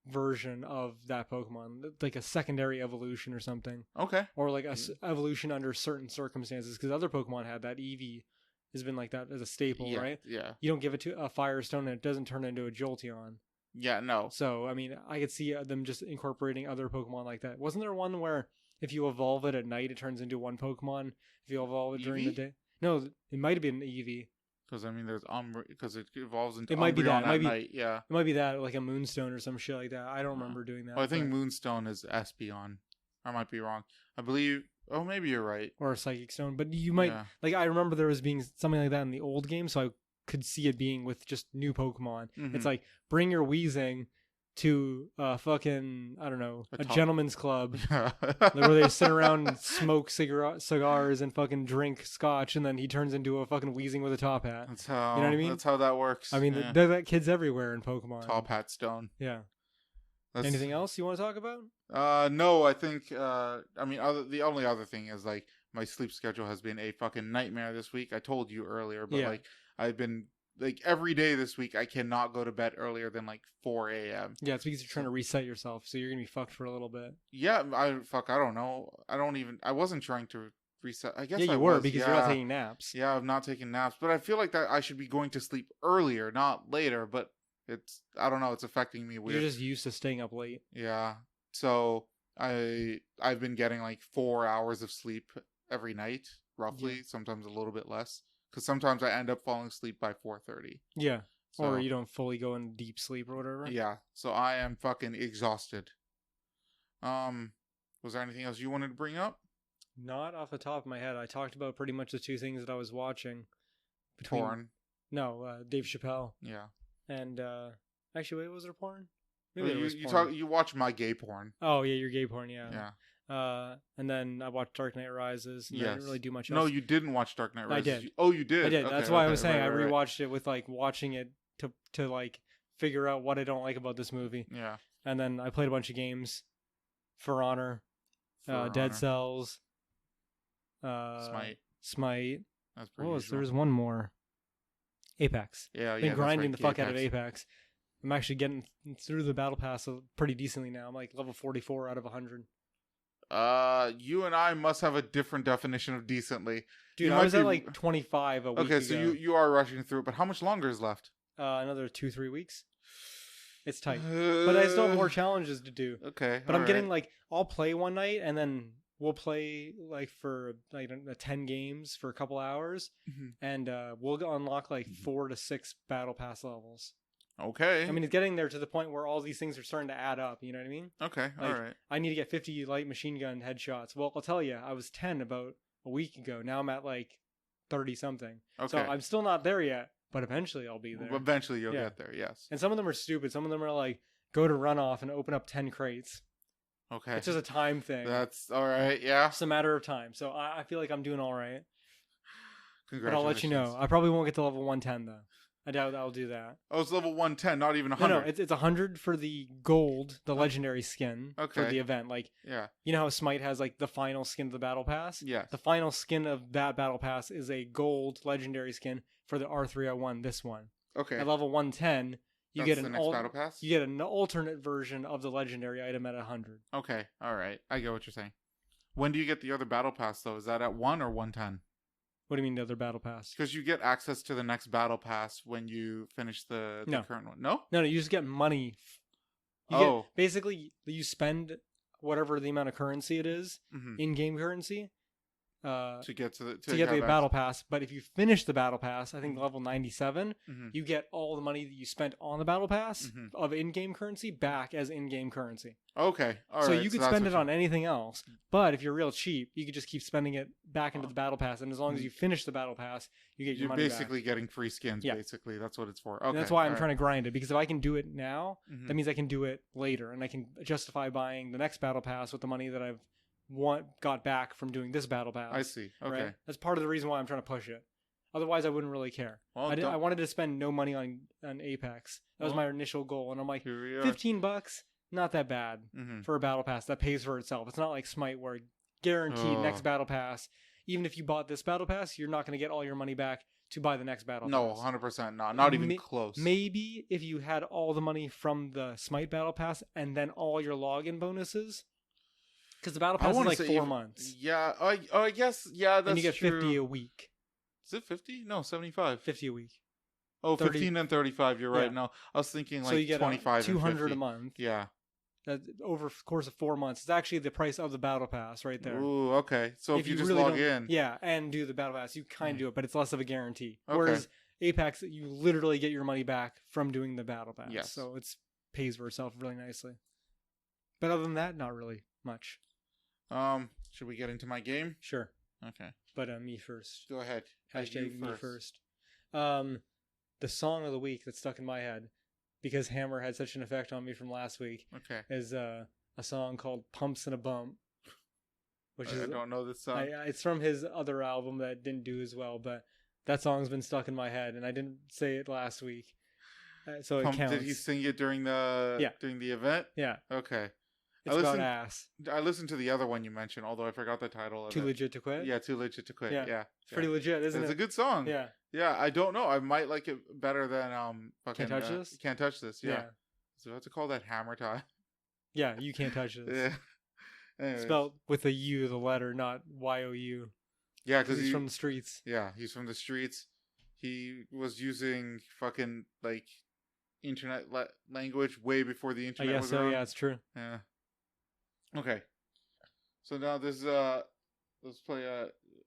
version of that Pokemon, like a secondary evolution or something, Okay. or like a evolution under certain circumstances. Because other Pokemon had that. Eevee has been like that as a staple, Yeah. right? Yeah. You don't give it to a Firestone and it doesn't turn into a Jolteon. Yeah. No. So I mean, I could see them just incorporating other Pokemon like that. Wasn't there one where if you evolve it at night, it turns into one Pokemon? If you evolve it during the Eevee? day, no, it might have been Eevee. Because I mean, there's because it evolves into It might be Umbreon that. It might at be- night. Yeah. It might be that, like a Moonstone or some shit like that. I don't remember doing that. Well, I think but- Moonstone is Espeon. I might be wrong. I believe. Oh, maybe you're right. or a Psychic Stone, but you might Yeah. like. I remember there was being something like that in the old game, so I could see it being with just new Pokemon. Mhm. It's like bring your Weezing to fucking I don't know A a top- gentleman's club. Yeah. Where they sit around and smoke cigars and fucking drink scotch, and then he turns into a fucking Weezing with a top hat. That's how. You know what I mean? That's how that works. I mean, yeah. there's that kids everywhere in Pokemon. Top Hat Stone. Yeah. That's, Anything else you want to talk about? No, I think. I mean, the only other thing is like my sleep schedule has been a fucking nightmare this week. I told you earlier, but Yeah. like I've been like every day this week. I cannot go to bed earlier than like 4 a.m. Yeah, it's because you're trying to reset yourself, so you're gonna be fucked for a little bit. Yeah, I don't know. I wasn't trying to reset. I guess Yeah, I you were was, because yeah. you're not taking naps. Yeah, I'm not taking naps, but I feel like that I should be going to sleep earlier, not later. But I don't know. It's affecting me weird. You're just used to staying up late. Yeah. So I've been getting like 4 hours of sleep every night, roughly. Yeah. Sometimes a little bit less, because sometimes I end up falling asleep by 4:30. Yeah. So, Or you don't fully go in deep sleep or whatever. Yeah. So I am fucking exhausted. Was there anything else you wanted to bring up? Not off the top of my head. I talked about pretty much the two things that I was watching. Porn. No, Dave Chappelle. Yeah. And actually, wait, was there porn? Well, there was you porn. you watch my gay porn. Oh yeah, your gay porn, yeah. Yeah. And then I watched Dark Knight Rises. And I Yes. didn't really do much No, else. you didn't watch Dark Knight I Rises. did. Oh, you did. I did. Okay, That's why I okay, was saying right, I right. rewatched it with like watching it to like figure out what I don't like about this movie. Yeah. And then I played a bunch of games. For Honor, For Dead Honor. Cells, Smite. That's What pretty was usual. there was one more. Apex. Yeah, Been that's grinding right, the fuck out of Apex. I'm actually getting through the battle pass pretty decently now. I'm like level 44 out of 100. You and I must have a different definition of decently. Dude, You I might was be- at like 25 a week Okay, ago. so you are rushing through it, but how much longer is left? Another 2-3 weeks. It's tight. But I still have more challenges to do. Okay, But I'm all getting right. like, I'll play one night and then we'll play like for like 10 games for a couple hours, and we'll unlock like 4 to 6 battle pass levels. Okay. I mean, it's getting there to the point where all these things are starting to add up. You know what I mean? Okay. Like, all right. I need to get 50 light machine gun headshots. Well, I'll tell you, I was 10 about a week ago. Now I'm at like 30 something. Okay. So I'm still not there yet, but eventually I'll be there. Eventually you'll get there. Yes. And some of them are stupid. Some of them are like, go to runoff and open up 10 crates. Okay. It's just a time thing. That's all right. Yeah. It's a matter of time. So I feel like I'm doing all right. Congratulations. But I'll let you know. I probably won't get to level 110 though. I doubt I'll do that. Oh, it's level 110, not even 100. No, it's 100 for the gold, the legendary skin for the event. Like, you know how Smite has like the final skin of the battle pass? Yeah. The final skin of that battle pass is a gold legendary skin for the R301. This one. Okay. At level 110, you get battle pass. You get an alternate version of the legendary item at 100. Okay. All right. I get what you're saying. When do you get the other battle pass though? Is that at 1 or 110? What do you mean the other battle pass? Because you get access to the next battle pass when you finish the current one. No? No, you just get money. Basically, you spend whatever the amount of currency it is, in-game currency, to get to the battle pass. But if you finish the battle pass, I think level 97, you get all the money that you spent on the battle pass of in-game currency back as in-game currency. Okay. All right. So you could spend it on anything else, but if you're real cheap, you could just keep spending it back into the battle pass, and as long as you finish the battle pass, you get your money back. You're basically getting free skins, basically. That's what it's for. Okay. And that's why I'm trying to grind it, because if I can do it now, that means I can do it later, and I can justify buying the next battle pass with the money that I've got back from doing this battle pass. I see. Okay. Right? That's part of the reason why I'm trying to push it. Otherwise, I wouldn't really care. Well, I wanted to spend no money on Apex. That was my initial goal, and I'm like, $15, not that bad for a battle pass that pays for itself. It's not like Smite where guaranteed next battle pass. Even if you bought this battle pass, you're not going to get all your money back to buy the next battle pass. No, 100% not. Not even close. Maybe if you had all the money from the Smite battle pass and then all your login bonuses. Because the battle pass is like 4 months. Yeah, I guess, yeah, that's true. And you get 50 a week. Is it 50? No, 75. 50 a week. Oh, 30. 15 and 35, you're right. No, I was thinking like so you get 25 200 and 50. a month. Yeah. Over the course of 4 months. It's actually the price of the battle pass right there. Ooh, okay. So if you just really log in. Yeah, and do the battle pass, you kind of do it, but it's less of a guarantee. Okay. Whereas Apex, you literally get your money back from doing the battle pass. Yes. So it pays for itself really nicely. But other than that, not really much. Should we get into my game? Sure. Okay. But me first. Go ahead. Hashtag me first. The song of the week that stuck in my head, because Hammer had such an effect on me from last week, is a song called Pumps and a Bump. Which I don't know this song. It's from his other album that didn't do as well, but that song's been stuck in my head, and I didn't say it last week. So it counts. Did he sing it during the event? Yeah. Okay. It's about ass. I listened to the other one you mentioned, although I forgot the title of it. Too Legit to Quit? Yeah, Too Legit to Quit. Yeah. It's pretty legit, isn't it? It's a good song. Yeah. Yeah, I don't know. I might like it better than fucking Can't Touch This? Can't Touch This, yeah. So I have to call that Hammer Time. Yeah, You Can't Touch This. Yeah. Anyways. Spelled with a U, the letter, not Y-O-U. Yeah, because he's from the streets. Yeah, he's from the streets. He was using fucking, like, internet language way before the internet was around. Yeah, it's true. Yeah. Okay. So now this let's play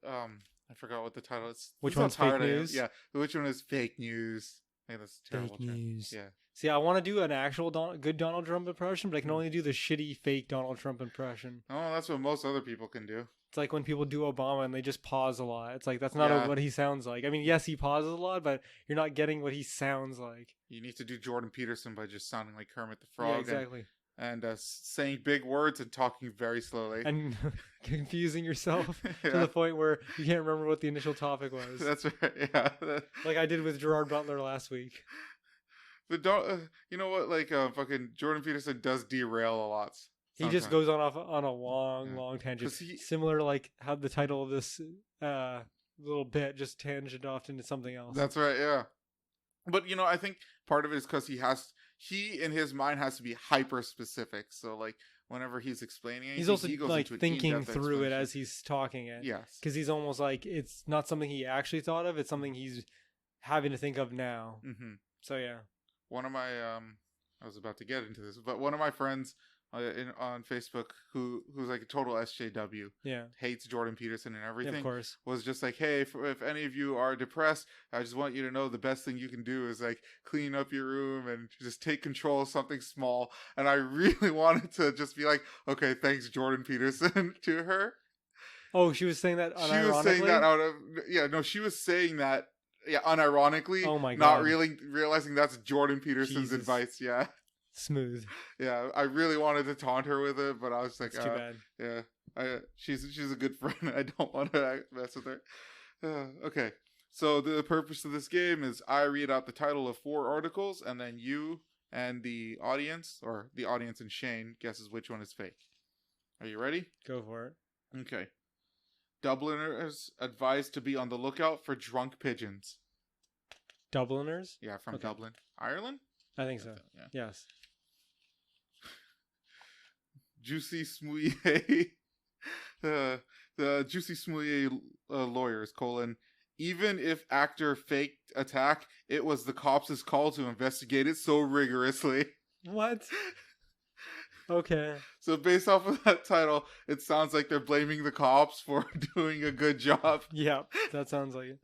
I forgot what the title is. Which one's fake news? Yeah. Which one is fake news? I think that's terrible. Fake news. Yeah. See, I want to do an actual good Donald Trump impression, but I can only do the shitty fake Donald Trump impression. Oh, that's what most other people can do. It's like when people do Obama and they just pause a lot. It's like, that's not what he sounds like. I mean, yes, he pauses a lot, but you're not getting what he sounds like. You need to do Jordan Peterson by just sounding like Kermit the Frog. Yeah, exactly. And saying big words and talking very slowly. And confusing yourself to the point where you can't remember what the initial topic was. That's right, yeah. Like I did with Gerard Butler last week. But you know what? Like, fucking Jordan Peterson does derail a lot. He just goes on a long tangent. Similar to like how the title of this little bit just tangent off into something else. That's right, yeah. But, you know, I think part of it is because he in his mind has to be hyper specific. So like whenever he's explaining anything, he's also like thinking through it as he's talking it. Yes. Because he's almost like it's not something he actually thought of. It's something he's having to think of now. Mm-hmm. So yeah. One of my I was about to get into this, but one of my friends on Facebook who's like a total SJW, Yeah. hates Jordan Peterson and everything. Yeah, of course. Was just like, hey, if any of you are depressed, I just want you to know the best thing you can do is like clean up your room and just take control of something small. And I really wanted to just be like, okay, thanks, Jordan Peterson, to her. Oh, she was saying that unironically? She was saying that out of she was saying that unironically. Oh my God. Not God. really realizing that's Jordan Peterson's Jesus. advice. Yeah. Smooth. Yeah, I really wanted to taunt her with it, but I was like, That's too bad. Yeah, she's a good friend. I don't want to mess with her. Okay, so the purpose of this game is I read out the title of 4 articles, and then you and the audience, or the audience and Shane, guesses which one is fake. Are you ready? Go for it. Okay. Dubliners advised to be on the lookout for drunk pigeons. Dubliners? Yeah, from Okay. Dublin, Ireland. I think so. Yeah. Yes. Juicy Smouye, the Juicy Smouye lawyers, even if actor faked attack, it was the cops' call to investigate it so rigorously. What? Okay. So based off of that title, it sounds like they're blaming the cops for doing a good job. Yeah, that sounds like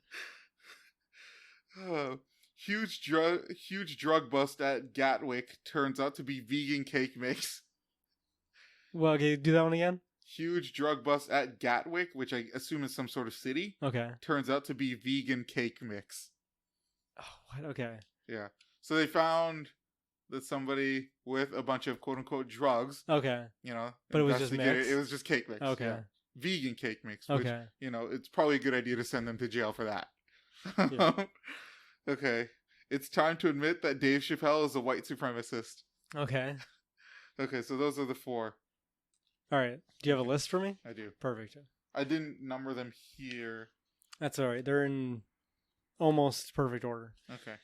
it. Huge drug bust at Gatwick turns out to be vegan cake mix. Well, okay, do that one again. Huge drug bust at Gatwick, which I assume is some sort of city. Okay. Turns out to be vegan cake mix. Oh, what? Okay. Yeah. So they found that somebody with a bunch of quote unquote drugs. Okay. But it was just mix? It was just cake mix. Okay. Yeah. Vegan cake mix. Which, Okay. It's probably a good idea to send them to jail for that. Yeah. Okay. It's time to admit that Dave Chappelle is a white supremacist. Okay. Okay, so those are the 4. All right. Do you have a list for me? I do. Perfect. I didn't number them here. That's all right. They're in almost perfect order. Okay.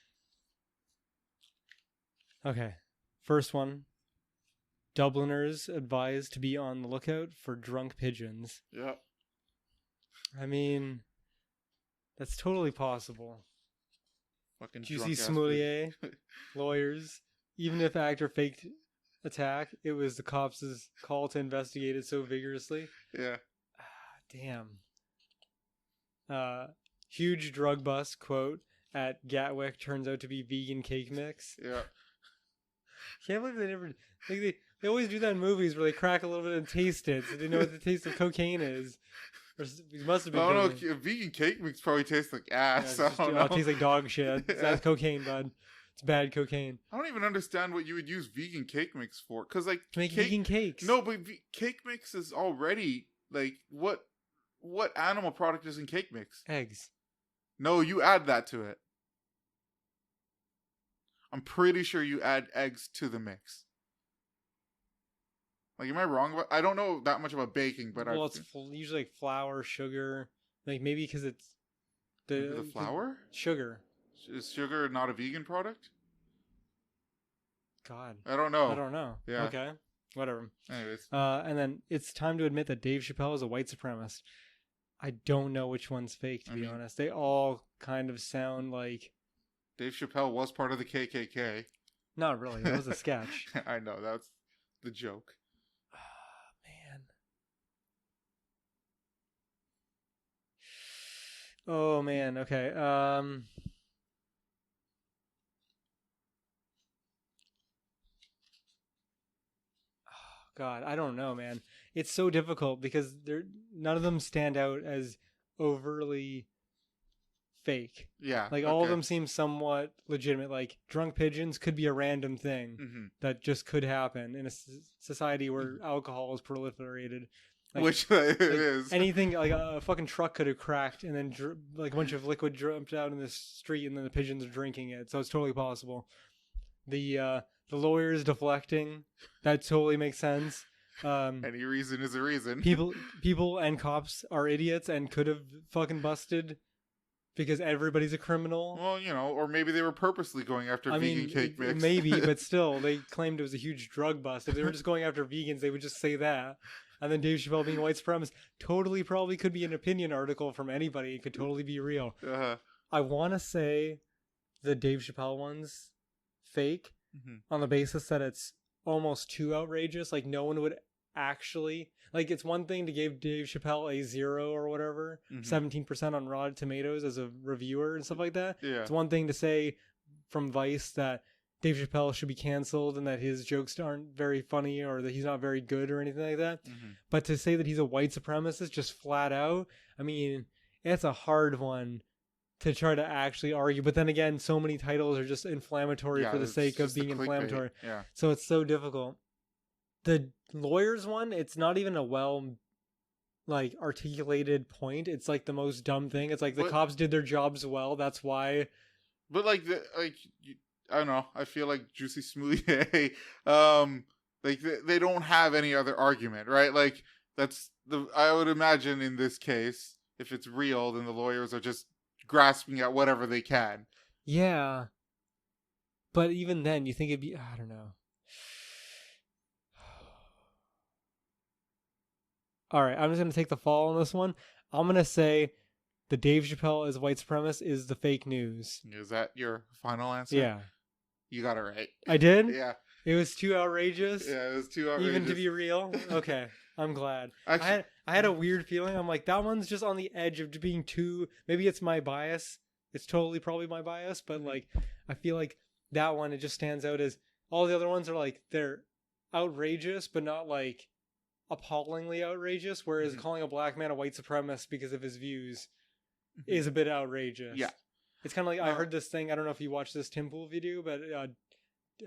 Okay. First one. Dubliners advised to be on the lookout for drunk pigeons. Yeah. I mean, that's totally possible. Fucking Juicy drunk-ass sommelier, lawyers. Even if actor faked attack, it was the cops' call to investigate it so vigorously. Yeah. Damn. Huge drug bust, quote, at Gatwick turns out to be vegan cake mix. Yeah. Can't believe they never... Like they always do that in movies where they crack a little bit and taste it, so they know what the taste of cocaine is. Or it must have been I don't know. cocaine. Vegan cake mix probably tastes like ass. Yeah, I don't know. it tastes like dog shit. That's cocaine, bud. It's bad cocaine. I don't even understand what you would use vegan cake mix for. Because, like... To make vegan cakes. No, but cake mix is already... Like, what animal product is in cake mix? Eggs. No, you add that to it. I'm pretty sure you add eggs to the mix. Like, am I wrong about... I don't know that much about baking, but well, it's usually like flour, sugar. Like, maybe because it's... The flour? Sugar. Is sugar not a vegan product? God. I don't know. I don't know. Yeah. Okay. Whatever. Anyways. And then it's time to admit that Dave Chappelle is a white supremacist. I don't know which one's fake, to be honest. They all kind of sound like... Dave Chappelle was part of the KKK. Not really. That was a sketch. I know. That's the joke. Man. Oh, man. Okay. God, I don't know, man. It's so difficult because none of them stand out as overly fake. Yeah. Like, all of them seem somewhat legitimate. Like, drunk pigeons could be a random thing that just could happen in a society where alcohol is proliferated. Like, which it is. Anything, like a fucking truck could have cracked and then like a bunch of liquid jumped out in the street and then the pigeons are drinking it. So it's totally possible. The lawyers deflecting, that totally makes sense. Any reason is a reason. People and cops are idiots and could have fucking busted because everybody's a criminal. Well, or maybe they were purposely going after vegan cake mix. Maybe, but still, they claimed it was a huge drug bust. If they were just going after vegans, they would just say that. And then Dave Chappelle being a white supremacist totally probably could be an opinion article from anybody. It could totally be real. I want to say the Dave Chappelle one's fake on the basis that it's almost too outrageous. Like no one would actually like. It's one thing to give Dave Chappelle a 0 or whatever, 17% on Rotten Tomatoes as a reviewer and stuff like that. Yeah. It's one thing to say from Vice that Dave Chappelle should be canceled and that his jokes aren't very funny or that he's not very good or anything like that. But to say that he's a white supremacist just flat out, I mean, it's a hard one to try to actually argue. But then again, so many titles are just inflammatory for the sake of being inflammatory. Yeah. So it's so difficult. The lawyers one, it's not even a well like articulated point. It's like the most dumb thing. It's like the cops did their jobs well. That's why. But like I don't know. I feel like Juicy Smoulier, like they don't have any other argument, right? Like I would imagine in this case, if it's real, then the lawyers are just grasping at whatever they can. Yeah. But even then, you think it'd be, I don't know. All right, I'm just going to take the fall on this one. I'm going to say the Dave Chappelle as white supremacist is the fake news. Is that your final answer? Yeah. You got it right. I did? Yeah. It was too outrageous? Yeah, it was too outrageous. Even to be real? Okay, I'm glad. Actually, I had a weird feeling. I'm like, that one's just on the edge of being too... Maybe it's my bias. It's totally probably my bias, but like, I feel like that one, it just stands out as... All the other ones are like, they're outrageous, but not like appallingly outrageous, whereas calling a black man a white supremacist because of his views is a bit outrageous. Yeah. It's kind of like, I heard this thing, I don't know if you watched this Tim Pool video, but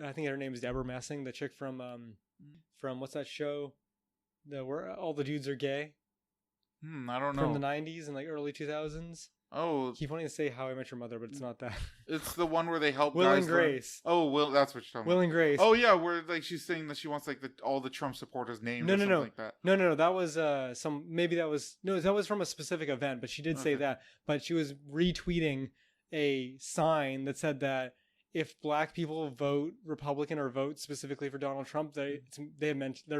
I think her name is Deborah Messing, the chick from what's that show? Where all the dudes are gay? I don't know. From the 90s and like early 2000s. Oh. I keep wanting to say How I Met Your Mother, but it's not that. It's the one where they help Will guys and Grace. Oh, Will, that's what you're talking about. Will and Grace. Oh, yeah, where like she's saying that she wants like all the Trump supporters named or something like that. No. That was that was from a specific event, but she did say that. But she was retweeting a sign that said that if black people vote Republican or vote specifically for Donald Trump, they're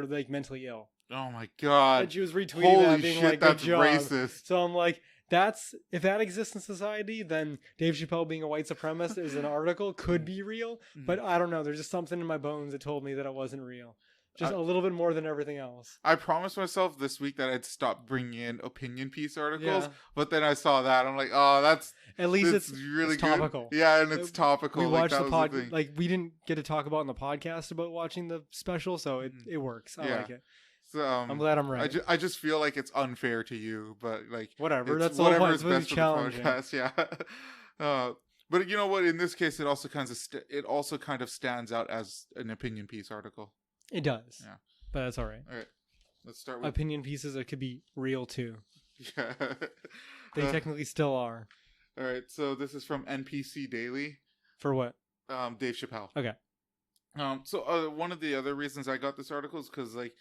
like mentally ill. Oh my god! And she was retweeting Holy that, being shit, like, that's "Good job." racist. So I'm like, if that exists in society, then Dave Chappelle being a white supremacist is an article could be real. But I don't know. There's just something in my bones that told me that it wasn't real. Just a little bit more than everything else. I promised myself this week that I'd stop bringing in opinion piece articles, but then I saw that. I'm like, oh, that's at least it's really it's good. topical. Yeah, and it's topical. We watched the pod. Like we didn't get to talk about in the podcast about watching the special, so it works. I like it. So, I'm glad I'm right. I just feel like it's unfair to you, but like whatever. That's whatever's best for the podcast. Yeah. But you know what? In this case, it also kind of stands out as an opinion piece article. It does. Yeah. But that's all right. All right. Let's start with opinion pieces that could be real too. Yeah. They technically still are. All right. So this is from NPC Daily. For what? Dave Chappelle. Okay. So one of the other reasons I got this article is because like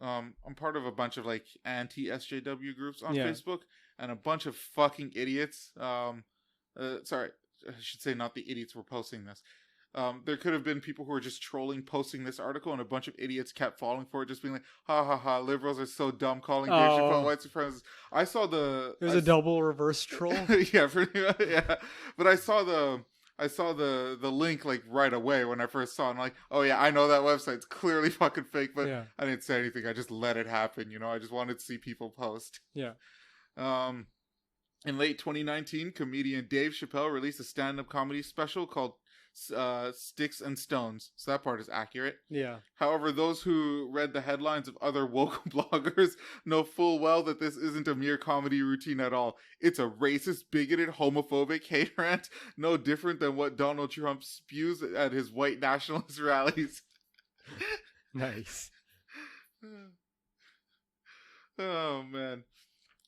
I'm part of a bunch of like anti-SJW groups on Facebook, and a bunch of fucking idiots. Sorry, I should say not the idiots were posting this. There could have been people who were just trolling, posting this article, and a bunch of idiots kept falling for it, just being like, ha ha ha, liberals are so dumb calling Dave Chappelle white supremacist. I saw There's a double reverse troll? Yeah, yeah. But I saw the link like right away when I first saw it. I'm like, oh yeah, I know that website's clearly fucking fake, but I didn't say anything. I just let it happen, I just wanted to see people post. Yeah. In late 2019, comedian Dave Chappelle released a stand-up comedy special called Sticks and Stones. So that part is accurate. Yeah. However, those who read the headlines of other woke bloggers know full well that this isn't a mere comedy routine at all. It's a racist, bigoted, homophobic hate rant, no different than what Donald Trump spews at his white nationalist rallies. Nice. Oh, man.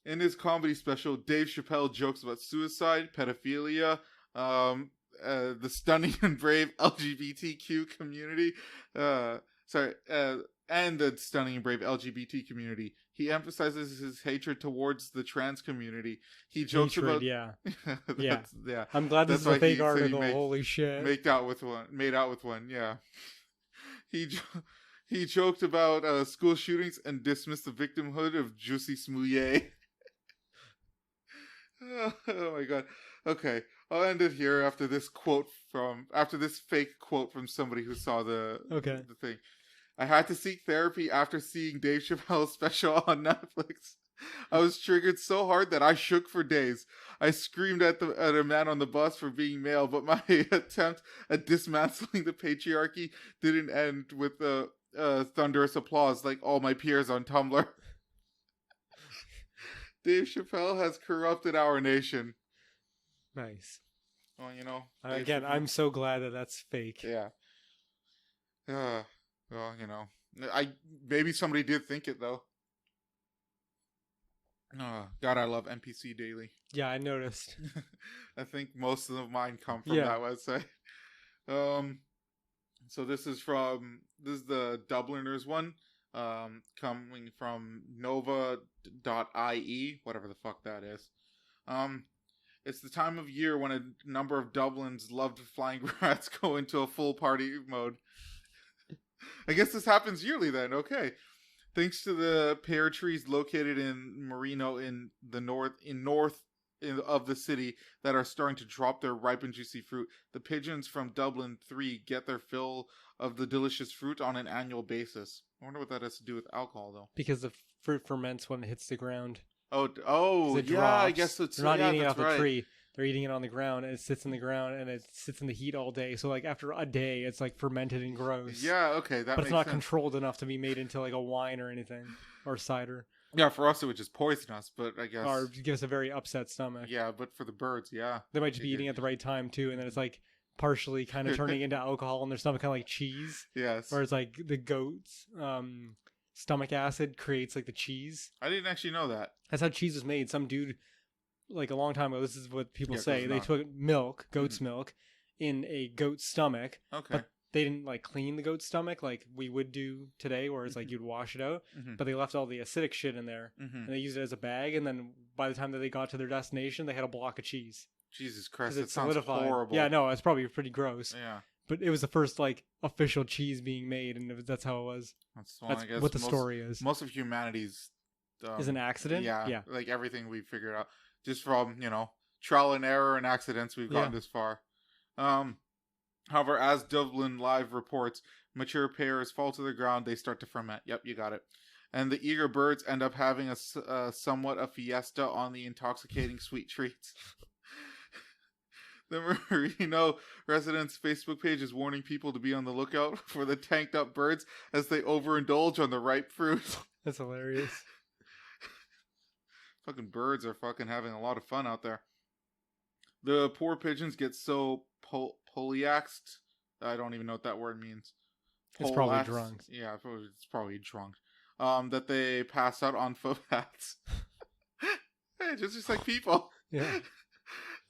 In his comedy special, Dave Chappelle jokes about suicide, pedophilia, the stunning and brave LGBTQ community. And the stunning and brave LGBT community. He emphasizes his hatred towards the trans community. He jokes about yeah. Yeah. I'm glad this is a fake article. Holy shit. Made out with one. Yeah. He joked about school shootings and dismissed the victimhood of Juicy Smoulier. Oh my god. Okay, I'll end it here after this fake quote from somebody who saw the thing. I had to seek therapy after seeing Dave Chappelle's special on Netflix. I was triggered so hard that I shook for days. I screamed at a man on the bus for being male, but my attempt at dismantling the patriarchy didn't end with thunderous applause like all my peers on Tumblr. Dave Chappelle has corrupted our nation. Nice. Well, you know. Again, I'm so glad that that's fake. Yeah. Well, you know. Maybe somebody did think it, though. Oh, God, I love NPC Daily. Yeah, I noticed. I think most of mine come from that website. So this is the Dubliners one. Coming from nova.ie, whatever the fuck that is. It's the time of year when a number of Dublin's loved flying rats go into a full party mode. I guess this happens yearly then, okay. Thanks to the pear trees located in Marino in the north of the city that are starting to drop their ripe and juicy fruit, the pigeons from Dublin 3 get their fill of the delicious fruit on an annual basis. I wonder what that has to do with alcohol, though. Because the fruit ferments when it hits the ground. Oh, yeah, drops. I guess it's... They're not eating it off the tree. They're eating it on the ground, and it sits in the ground, and it sits in the heat all day. So, like, after a day, it's, like, fermented and gross. Yeah, okay, but it's not controlled enough to be made into, like, a wine or anything. Or cider. Yeah, for us, it would just poison us, but I guess... Or give us a very upset stomach. Yeah, but for the birds, yeah. They might just be eating at the right time, too, and then it's, like, partially kind of turning into alcohol in their stomach, kind of like cheese. Yes. Where it's, like, the goat's stomach acid creates, like, the cheese. I didn't actually know that. That's how cheese was made. Some dude... like a long time ago, this is what people say. They took milk, goat's milk, in a goat's stomach. Okay. But they didn't like clean the goat's stomach like we would do today, where it's like you'd wash it out. But they left all the acidic shit in there, and they used it as a bag. And then by the time that they got to their destination, they had a block of cheese. Jesus Christ, it sounds horrible. Yeah, no, it's probably pretty gross. Yeah. But it was the first like official cheese being made, and that's how it was. That's I guess what the story is. Most of humanity's is an accident. Yeah. Like everything we figured out. Just from, trial and error and accidents, we've gotten this far. However, as Dublin Live reports, mature pears fall to the ground, they start to ferment. Yep, you got it. And the eager birds end up having somewhat a fiesta on the intoxicating sweet treats. The Marino residents' Facebook page is warning people to be on the lookout for the tanked up birds as they overindulge on the ripe fruit. That's hilarious. Fucking birds are fucking having a lot of fun out there. The poor pigeons get so polyaxed. I don't even know what that word means. It's probably drunk. Yeah, it's probably drunk. That they pass out on fatass. Hey, just like people. Yeah.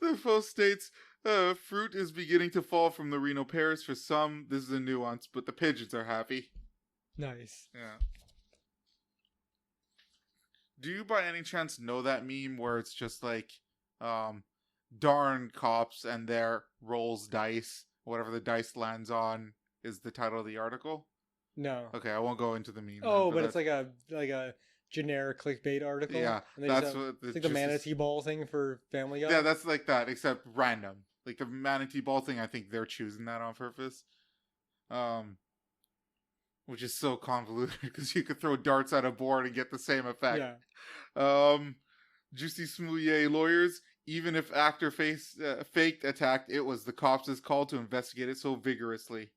The post states, fruit is beginning to fall from the Reno pears. For some, this is a nuance, but the pigeons are happy. Nice. Yeah. Do you by any chance know that meme where it's just like, darn cops and their rolls dice, whatever the dice lands on is the title of the article? No. Okay, I won't go into the meme. Oh, but it's like a generic clickbait article. Yeah, that's what it's like the manatee ball thing for Family Guy. Yeah, that's like that, except random. Like the manatee ball thing, I think they're choosing that on purpose. Which is so convoluted because you could throw darts at a board and get the same effect. Yeah. Juicy Smouillet lawyers, even if actor faked attacked, it was the cops' call to investigate it so vigorously.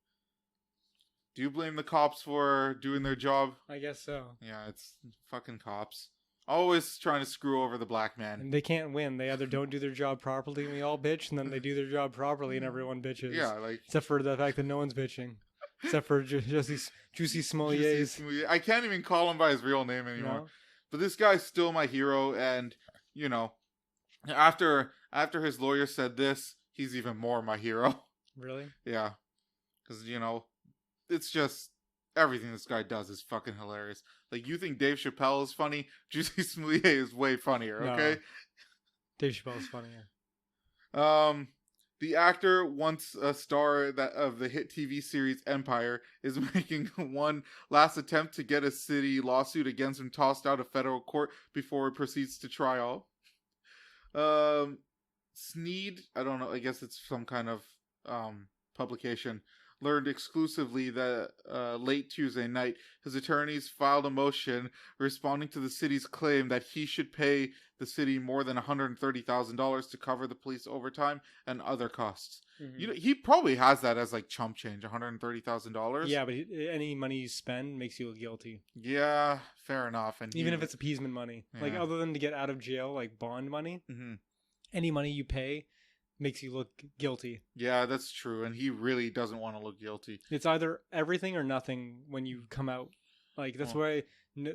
Do you blame the cops for doing their job? I guess so. Yeah, it's fucking cops. Always trying to screw over the black man. And they can't win. They either don't do their job properly and we all bitch, and then they do their job properly and everyone bitches. Yeah, like... except for the fact that no one's bitching. Except for Juicy Smolliers. I can't even call him by his real name anymore. No? But this guy's still my hero, and, after his lawyer said this, he's even more my hero. Really? Yeah. Because, it's just, everything this guy does is fucking hilarious. Like, you think Dave Chappelle is funny? Juicy Smouillet is way funnier, okay? No. Dave Chappelle's funnier. The actor, once a star of the hit TV series Empire, is making one last attempt to get a city lawsuit against him tossed out of federal court before it proceeds to trial. Sneed, I don't know, I guess it's some kind of publication, learned exclusively that late Tuesday night, his attorneys filed a motion responding to the city's claim that he should pay the city more than $130,000 to cover the police overtime and other costs. Mm-hmm. He probably has that as like chump change, $130,000. Yeah, but any money you spend makes you look guilty. Yeah, fair enough. And even if it's appeasement money, like other than to get out of jail, like bond money, any money you pay makes you look guilty. Yeah, that's true. And he really doesn't want to look guilty. It's either everything or nothing when you come out. Like, that's why,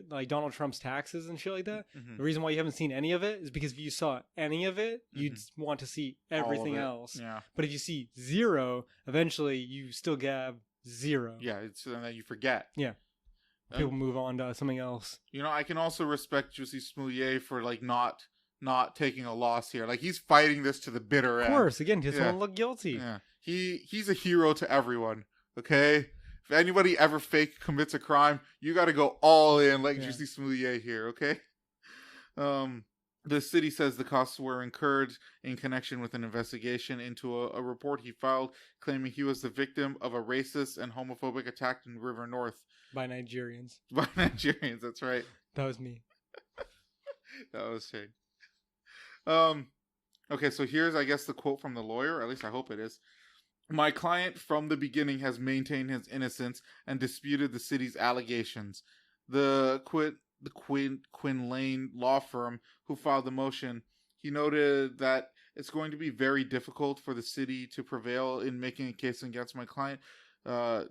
like, Donald Trump's taxes and shit like that. The reason why you haven't seen any of it is because if you saw any of it, you'd want to see everything else. Yeah. But if you see zero, eventually you still have zero. Yeah, it's something that you forget. Yeah. People move on to something else. You know, I can also respect Jussi Smollett for, like, not taking a loss here. Like, he's fighting this to the bitter end. Of course, again, he doesn't want to look guilty. Yeah. He's a hero to everyone, okay? If anybody ever fake commits a crime, you got to go all in like Jussi Smollett here, okay? The city says the costs were incurred in connection with an investigation into a report he filed claiming he was the victim of a racist and homophobic attack in River North. By Nigerians. By Nigerians, that's right. That was me. That was Shane. Okay, so here's, I guess, the quote from the lawyer. At least I hope it is. My client from the beginning has maintained his innocence and disputed the city's allegations. The Quinn Lane law firm who filed the motion, he noted that it's going to be very difficult for the city to prevail in making a case against my client. Let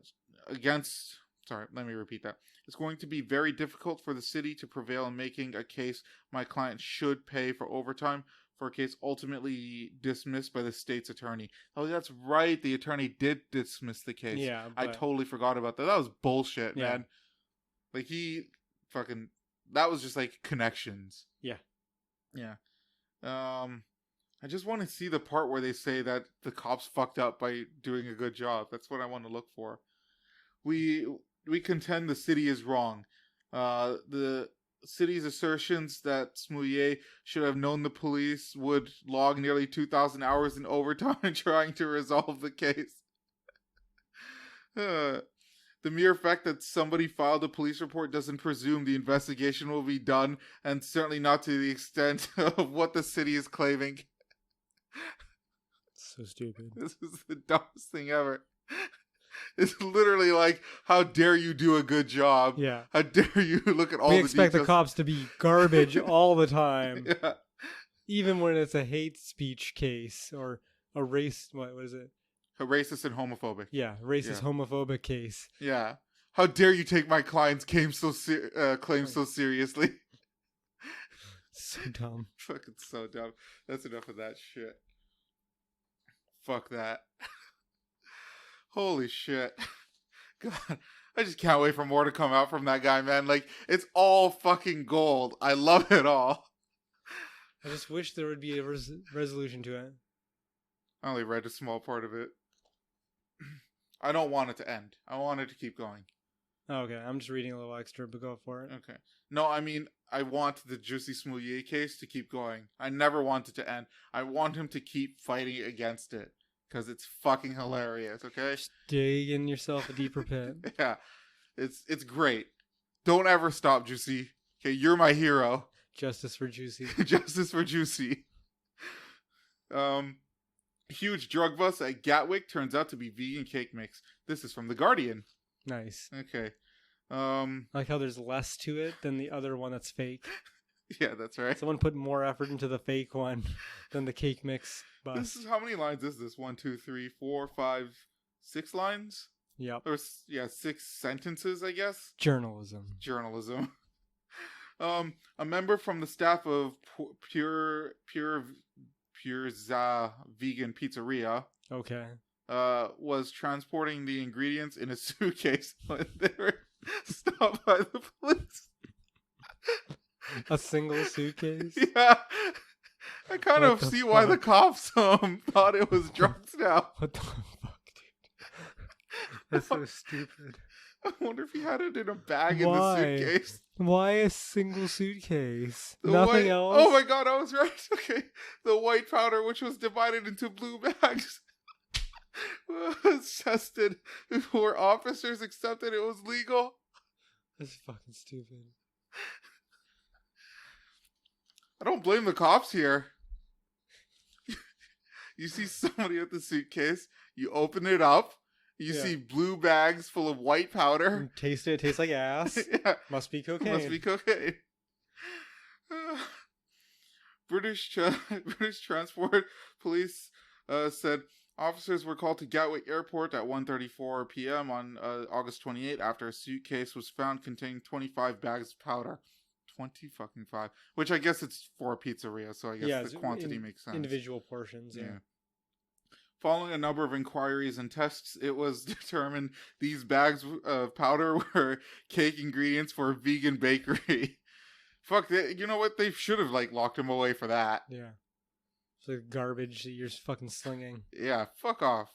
me repeat that. It's going to be very difficult for the city to prevail in making a case my client should pay for overtime for a case ultimately dismissed by the state's attorney. Oh, that's right. The attorney did dismiss the case. Yeah, I totally forgot about that. That was bullshit, man. Like, that was just like connections. Yeah. Yeah. I just want to see the part where they say that the cops fucked up by doing a good job. That's what I want to look for. We contend the city is wrong. The city's assertions that Smollett should have known the police would log nearly 2,000 hours in overtime trying to resolve the case. The mere fact that somebody filed a police report doesn't presume the investigation will be done, and certainly not to the extent of what the city is claiming. So stupid. This is the dumbest thing ever. It's literally like, how dare you do a good job? Yeah. How dare you look at all the details? We expect the cops to be garbage all the time. Yeah. Even when it's a hate speech case or a race, what is it? A racist and homophobic. Yeah, racist, homophobic case. Yeah. How dare you take my client's claim so seriously? So dumb. Fucking so dumb. That's enough of that shit. Fuck that. Holy shit. God, I just can't wait for more to come out from that guy, man. Like, it's all fucking gold. I love it all. I just wish there would be a resolution to it. I only read a small part of it. I don't want it to end. I want it to keep going. Okay, I'm just reading a little extra, but go for it. Okay. No, I mean, I want the Jussi Smollett case to keep going. I never want it to end. I want him to keep fighting against it. Because it's fucking hilarious, okay? Just dig in yourself a deeper pit. Yeah. It's great. Don't ever stop, Jussi. Okay, you're my hero. Justice for Juicy. Justice for Juicy. Huge drug bust at Gatwick turns out to be vegan cake mix. This is from The Guardian. Nice. Okay. I like how there's less to it than the other one that's fake. Yeah, that's right. Someone put more effort into the fake one than the cake mix bust. This is, how many lines is this? 1, 2, 3, 4, 5, 6 lines? Yep. Or, 6 sentences, I guess? Journalism. A member from the staff of Pure Vegan Pizzeria. Okay. Was transporting the ingredients in a suitcase when they were stopped by the police. A single suitcase? Yeah. I kind of see why the cops thought it was drugs now. What the fuck, dude? That's so stupid. I wonder if he had it in a bag in the suitcase. Why a single suitcase? Nothing else? Oh my god, I was right. Okay. The white powder, which was divided into blue bags. was tested before officers accepted it was legal. That's fucking stupid. I don't blame the cops here. You see somebody with the suitcase, you open it up, you see blue bags full of white powder. Taste it, it tastes like ass. Yeah. Must be cocaine. Must be cocaine. British Transport Police said officers were called to Gatwick Airport at 1:34 p.m. on August 28 after a suitcase was found containing 25 bags of powder. 20 fucking 5. Which I guess it's for a pizzeria, so I guess the quantity makes sense. Individual portions, yeah. Following a number of inquiries and tests, it was determined these bags of powder were cake ingredients for a vegan bakery. Fuck, you know what? They should have, locked him away for that. Yeah. It's like garbage that you're just fucking slinging. Yeah, fuck off.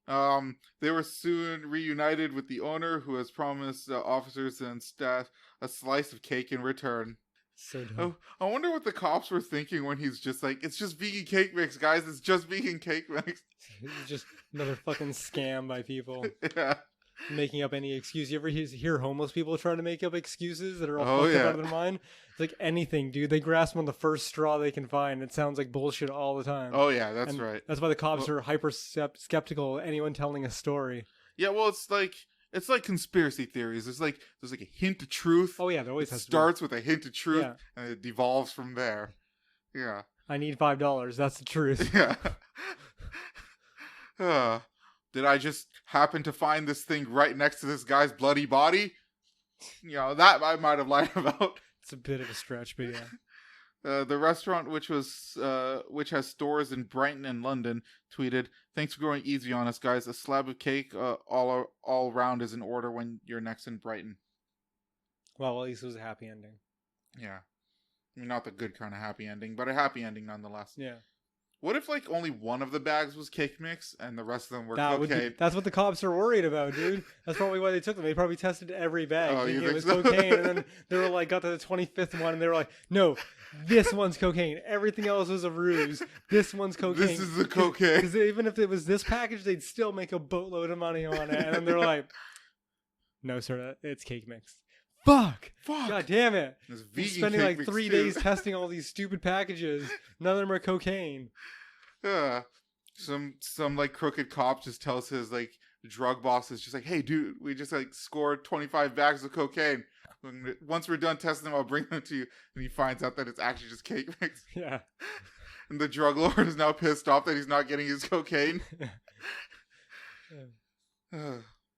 They were soon reunited with the owner, who has promised officers and staff a slice of cake in return. So dumb. I wonder what the cops were thinking when he's just like, it's just vegan cake mix, guys. It's just vegan cake mix. It's just another fucking scam by people. Yeah. Making up any excuse. You ever hear homeless people trying to make up excuses that are all fucked up out of their mind? It's like anything, dude. They grasp on the first straw they can find. It sounds like bullshit all the time. Oh, yeah, that's right. That's why the cops are hyper skeptical of anyone telling a story. Yeah, well, it's like conspiracy theories. There's like a hint of truth. Oh, yeah, there always has to starts with a hint of truth, and it devolves from there. Yeah. I need $5. That's the truth. Yeah. Did I just happen to find this thing right next to this guy's bloody body? You know, that I might have lied about. It's a bit of a stretch, but yeah. The restaurant, which has stores in Brighton and London, tweeted, "Thanks for going easy on us, guys. A slab of cake all round is in order when you're next in Brighton." Well, at least it was a happy ending. Yeah. I mean, not the good kind of happy ending, but a happy ending nonetheless. Yeah. What if only one of the bags was cake mix and the rest of them were cocaine? That's what the cops are worried about, dude. That's probably why they took them. They probably tested every bag. You think it was so? cocaine, and then they were got to the 25th one, and they were like, "No, this one's cocaine. Everything else was a ruse. This one's cocaine. This is the cocaine." Because even if it was this package, they'd still make a boatload of money on it. And then they're like, "No, sir, it's cake mix." Fuck! God damn it! We're spending 3 days testing all these stupid packages. None of them are cocaine. Yeah. Some crooked cop just tells his drug boss is just like, "Hey, dude, we just scored 25 bags of cocaine. Once we're done testing them, I'll bring them to you." And he finds out that it's actually just cake mix. Yeah. And the drug lord is now pissed off that he's not getting his cocaine.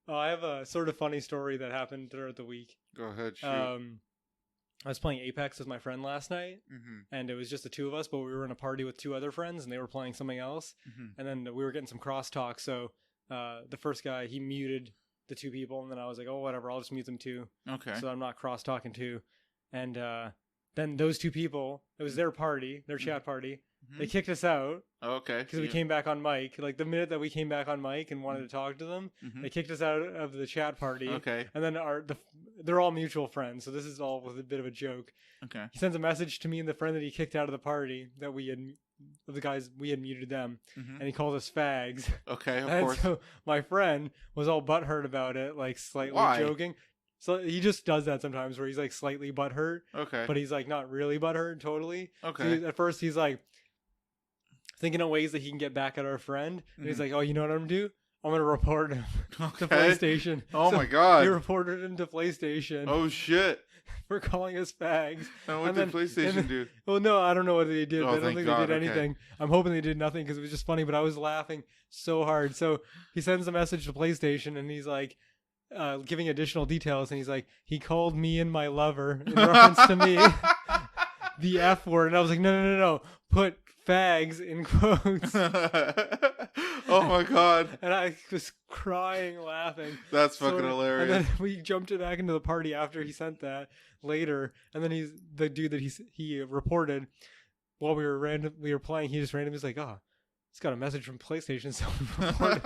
I have a sort of funny story that happened throughout the week. Go ahead, shoot. I was playing Apex with my friend last night, and it was just the two of us, but we were in a party with two other friends, and they were playing something else. And then we were getting some crosstalk, so the first guy, he muted the two people, and then I was like, "Oh, whatever, I'll just mute them too." Okay. So I'm not cross-talking too. And then those two people, it was their party, their chat party. They kicked us out. Okay. Because we came back on mic. The minute that we came back on mic and wanted to talk to them, they kicked us out of the chat party. Okay. And then they're all mutual friends, so this is all with a bit of a joke. Okay. He sends a message to me and the friend that he kicked out of the party that the guys we had muted them, and he calls us fags. Okay, of and course. So my friend was all butthurt about it, slightly joking. So he just does that sometimes, where he's slightly butthurt. Okay. But he's not really butthurt totally. Okay. So at first he's thinking of ways that he can get back at our friend. And he's like, "Oh, you know what I'm going to do? I'm going to report him to PlayStation." Oh, so my God. He reported him to PlayStation. Oh, shit. For calling us fags. And what did PlayStation do? Well, no, I don't know what they did. Oh, I don't think they did anything. Okay. I'm hoping they did nothing because it was just funny, but I was laughing so hard. So he sends a message to PlayStation, and he's giving additional details, and he's like, "He called me and my lover in reference to me the F word." And I was like, no. Put fags in quotes. Oh my God. And I was crying, laughing. That's fucking hilarious. And then we jumped back into the party after he sent that later. And then the dude that he reported while we were playing, he just randomly was like, "Oh, he's got a message from PlayStation." So we reported.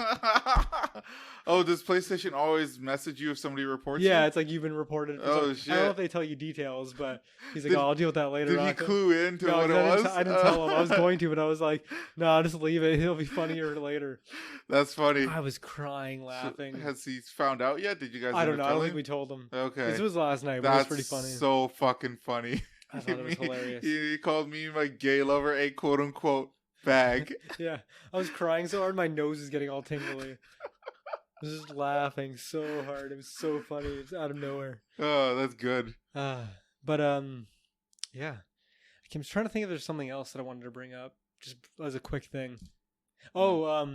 Oh, does PlayStation always message you if somebody reports you? Yeah, it's like you've been reported. Oh, shit. I don't know if they tell you details, but he's like, Did- oh, I'll deal with that later. Did he clue in to what it was? I didn't tell him. I was going to, but I was like, no, just leave it. It'll be funnier later. That's funny. I was crying laughing. So, has he found out yet? Did you guys? I don't know. I don't him? think we told him. Okay. This was last night, but it was pretty funny. So fucking funny. I thought it was hilarious. He called me my gay lover a quote unquote fag. Yeah, I was crying so hard, my nose is getting all tingly. I was just laughing so hard. It was so funny. It's out of nowhere. Oh, that's good. But yeah. I'm trying to think if there's something else that I wanted to bring up, just as a quick thing. Oh,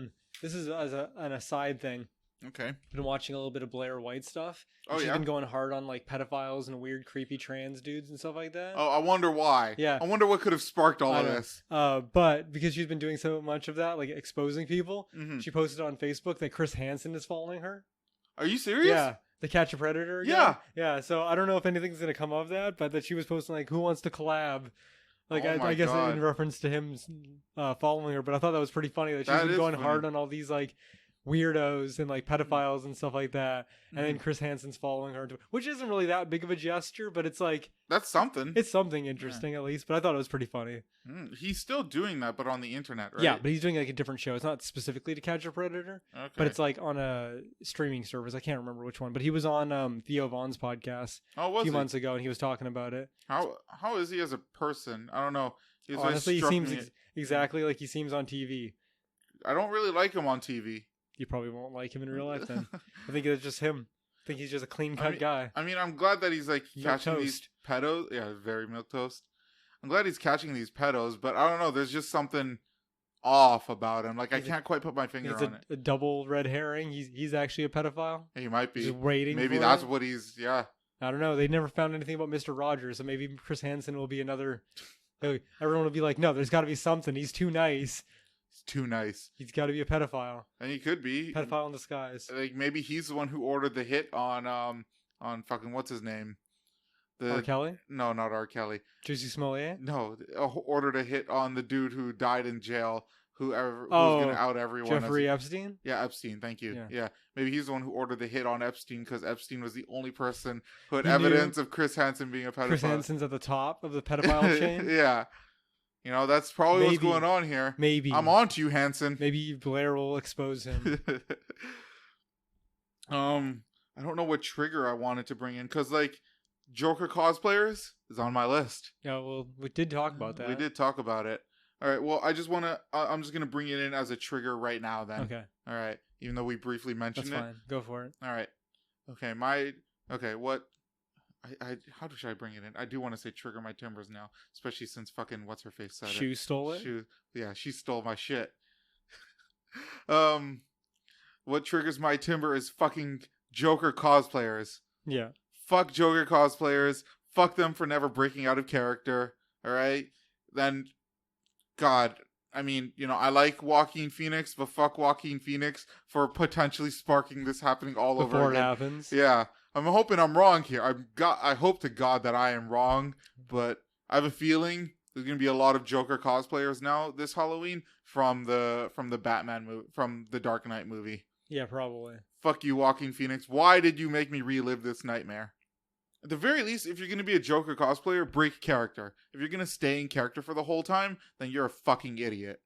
this is as an aside thing. Okay. Been watching a little bit of Blair White stuff. Oh, She's yeah? been going hard on like pedophiles and weird, creepy trans dudes and stuff like that. Oh, I wonder why. Yeah. I wonder what could have sparked all of this. But because she's been doing so much of that, like exposing people, Mhm. she posted on Facebook that Chris Hansen is following her. Are you serious? Yeah. The Catch a Predator guy. Yeah. Yeah. So I don't know if anything's going to come of that, but that she was posting like, who wants to collab? Like, Oh my I guess God. in reference to him following her, but I thought that was pretty funny that she's That been is going funny. hard on all these like weirdos and like pedophiles and stuff like that. And then Mhm. Chris Hansen's following her, which isn't really that big of a gesture, but it's like, That's something. it's something interesting at least. But I thought it was pretty funny. He's still doing that, but on the internet, right? Yeah, but he's doing like a different show. It's not specifically to Catch a Predator, Okay. but it's like on a streaming service. I can't remember which one, but he was on Theo Vaughn's podcast oh, a was few he? months ago, and he was talking about it. How is he as a person? I don't know. He's always Honestly, he struck seems me- exactly like he seems on TV. I don't really like him on TV. You probably won't like him in real life then. I think it's just him. I think he's just a clean cut mean- guy. I mean, I'm glad that he's like Milk catching these toast. pedos. Yeah, very milk toast. I'm glad he's catching these pedos, but I don't know. There's just something off about him. Like I Is it- can't quite put my finger It's on it. a double red herring. He's actually a pedophile. He might be. Just waiting. Maybe for that's it. what he's. Yeah. I don't know. They never found anything about Mr. Rogers, so maybe Chris Hansen will be another. Everyone will be like, no, there's got to be something. He's too nice. He's too nice, He's got to be a pedophile. and he could be. Pedophile in disguise. Like maybe he's the one who ordered the hit on fucking what's his name? R. Kelly? No, not R. Kelly. Juicy Smollett? No, ordered a hit on the dude who died in jail. Who's Oh, going to out everyone? as Jeffrey a- Epstein? Yeah, Epstein. Thank you. Yeah. Yeah. Maybe he's the one who ordered the hit on Epstein because Epstein was the only person who had He knew evidence of Chris Hansen being a pedophile. Chris Hansen's at the top of the pedophile chain? Yeah. You know, that's probably what's Maybe. going on here. Maybe. I'm on to you, Hansen. Maybe Blair will expose him. I don't know what trigger I wanted to bring in because, like, Joker cosplayers is on my list. Yeah, well, we did talk about that. We did talk about it. All right. Well, I just want to. I'm just gonna bring it in as a trigger right now. Then. Okay, All right. Even though we briefly mentioned that's it. fine. Go for it. All right. Okay. Okay. What? How should I bring it in? I do want to say trigger my timbers now, especially since fucking what's her face said Shoe stole it? Yeah, she stole my shit. What triggers my timber is fucking Joker cosplayers. Yeah. Fuck Joker cosplayers. Fuck them for never breaking out of character. All right. Then, God, I mean, you know, I like Joaquin Phoenix, but fuck Joaquin Phoenix for potentially sparking this happening all over Before it again. happens. Yeah, I'm hoping I'm wrong here. I hope to God that I am wrong, but I have a feeling there's gonna be a lot of Joker cosplayers now this Halloween from the Batman movie, from the Dark Knight movie. Yeah, probably. Fuck you, Joaquin Phoenix. Why did you make me relive this nightmare? At the very least, if you're gonna be a Joker cosplayer, break character. If you're gonna stay in character for the whole time, then you're a fucking idiot.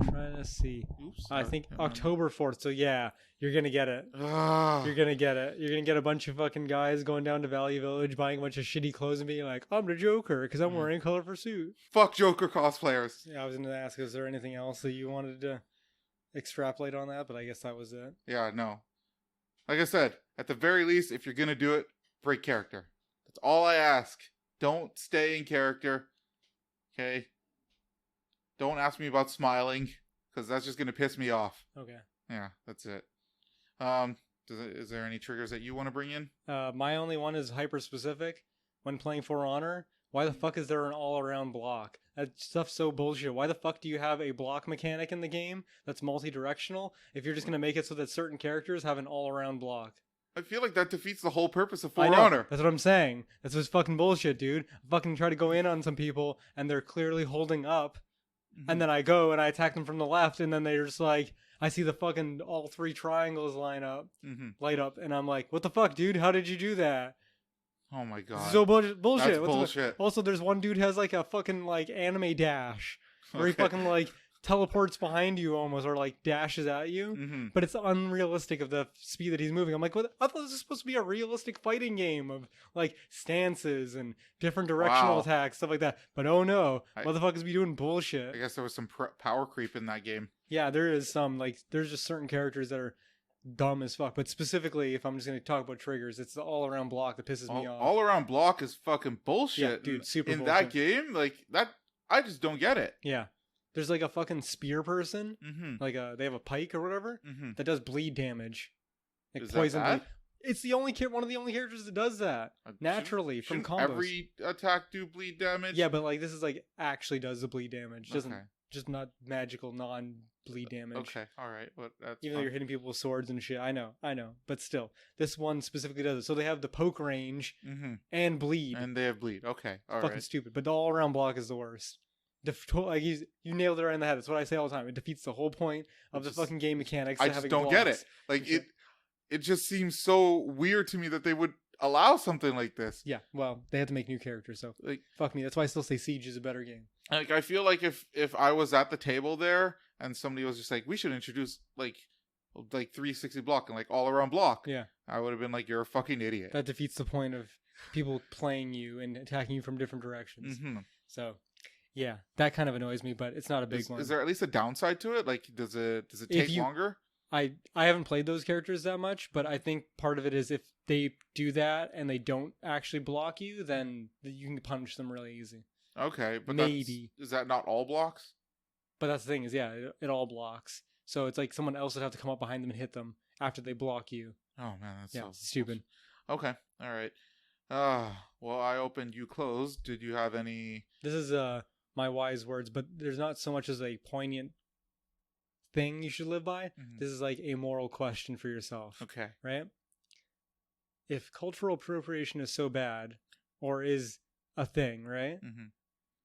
Trying to see. Oops. I think October 4th. So yeah, you're gonna get it. Ah. You're gonna get it. You're gonna get a bunch of fucking guys going down to Value Village, buying a bunch of shitty clothes and being like, I'm the Joker because I'm wearing a colorful suit. Fuck Joker cosplayers. Yeah, I was gonna ask, is there anything else that you wanted to extrapolate on that? But I guess that was it. Yeah, no. Like I said, at the very least, if you're gonna do it, break character. That's all I ask. Don't stay in character. Okay? Don't ask me about smiling, because that's just gonna piss me off. Okay. Yeah, that's it. Is there any triggers that you want to bring in? My only one is hyper specific. When playing For Honor, why the fuck is there an all-around block? That stuff's so bullshit. Why the fuck do you have a block mechanic in the game that's multi-directional if you're just gonna make it so that certain characters have an all-around block? I feel like that defeats the whole purpose of I For know. Honor. That's what I'm saying. That's just fucking bullshit, dude. I fucking try to go in on some people and they're clearly holding up And then I go and I attack them from the left, and then they're just like, I see the fucking all 3 triangles light up, and I'm like, what the fuck, dude? How did you do that? Oh my god. So bullshit. That's bullshit. Also, there's one dude has like a fucking like anime dash where he fucking like teleports behind you almost, or like dashes at you, but it's unrealistic of the speed that he's moving. I'm like, what? I thought this was supposed to be a realistic fighting game of like stances and different directional attacks, stuff like that. But oh no, motherfuckers be doing bullshit. I guess there was some power creep in that game. Yeah, there is some. Like, there's just certain characters that are dumb as fuck. But specifically, if I'm just going to talk about triggers, it's the all-around block that pisses me off. All-around block is fucking bullshit. Yeah, dude, super in bullshit. that game, like, that, I just don't get it. Yeah. There's like a fucking spear person, like they have a pike or whatever, that does bleed damage. Like is poison that bleed. It's the only one of the only characters that does that naturally from combos. Every attack do bleed damage? Yeah, but like this is like actually does the bleed damage. Doesn't just not magical non-bleed damage. Okay, all right. But that's even though you're hitting people with swords and shit. I know. But still, this one specifically does it. So they have the poke range and bleed. And they have bleed. Okay, all fucking stupid. But the all-around block is the worst. Like you nailed it right in the head. That's what I say all the time. It defeats the whole point of the fucking game mechanics. I just don't get it. Like it just seems so weird to me that they would allow something like this. Yeah, well, they had to make new characters, so like fuck me. That's why I still say Siege is a better game. Like I feel like if I was at the table there and somebody was just like, we should introduce like 360 block and like all around block. Yeah, I would have been like, you're a fucking idiot. That defeats the point of people playing you and attacking you from different directions. So. Yeah, that kind of annoys me, but it's not a big one. Is there at least a downside to it? Like, does it take longer? I haven't played those characters that much, but I think part of it is if they do that and they don't actually block you, then you can punish them really easy. Okay, but maybe is that not all blocks? But that's the thing is, yeah, it all blocks. So it's like someone else would have to come up behind them and hit them after they block you. Oh man, that's so stupid. Okay, all right. Well, I opened, you closed. Did you have any? This is my wise words, but there's not so much as a poignant thing you should live by. This is like a moral question for yourself. Okay. Right? If cultural appropriation is so bad, or is a thing, right?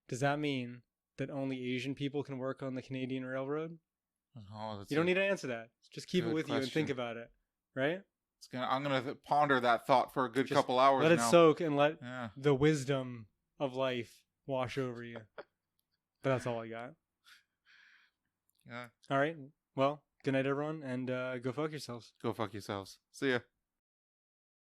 Does that mean that only Asian people can work on the Canadian Railroad? Oh, you don't need to answer that. Just keep it with you and think about it. Right? I'm gonna ponder that thought for a good couple hours. Let it soak and let the wisdom of life wash over you. But that's all I got. Yeah. All right. Well, good night, everyone, and go fuck yourselves. Go fuck yourselves. See ya.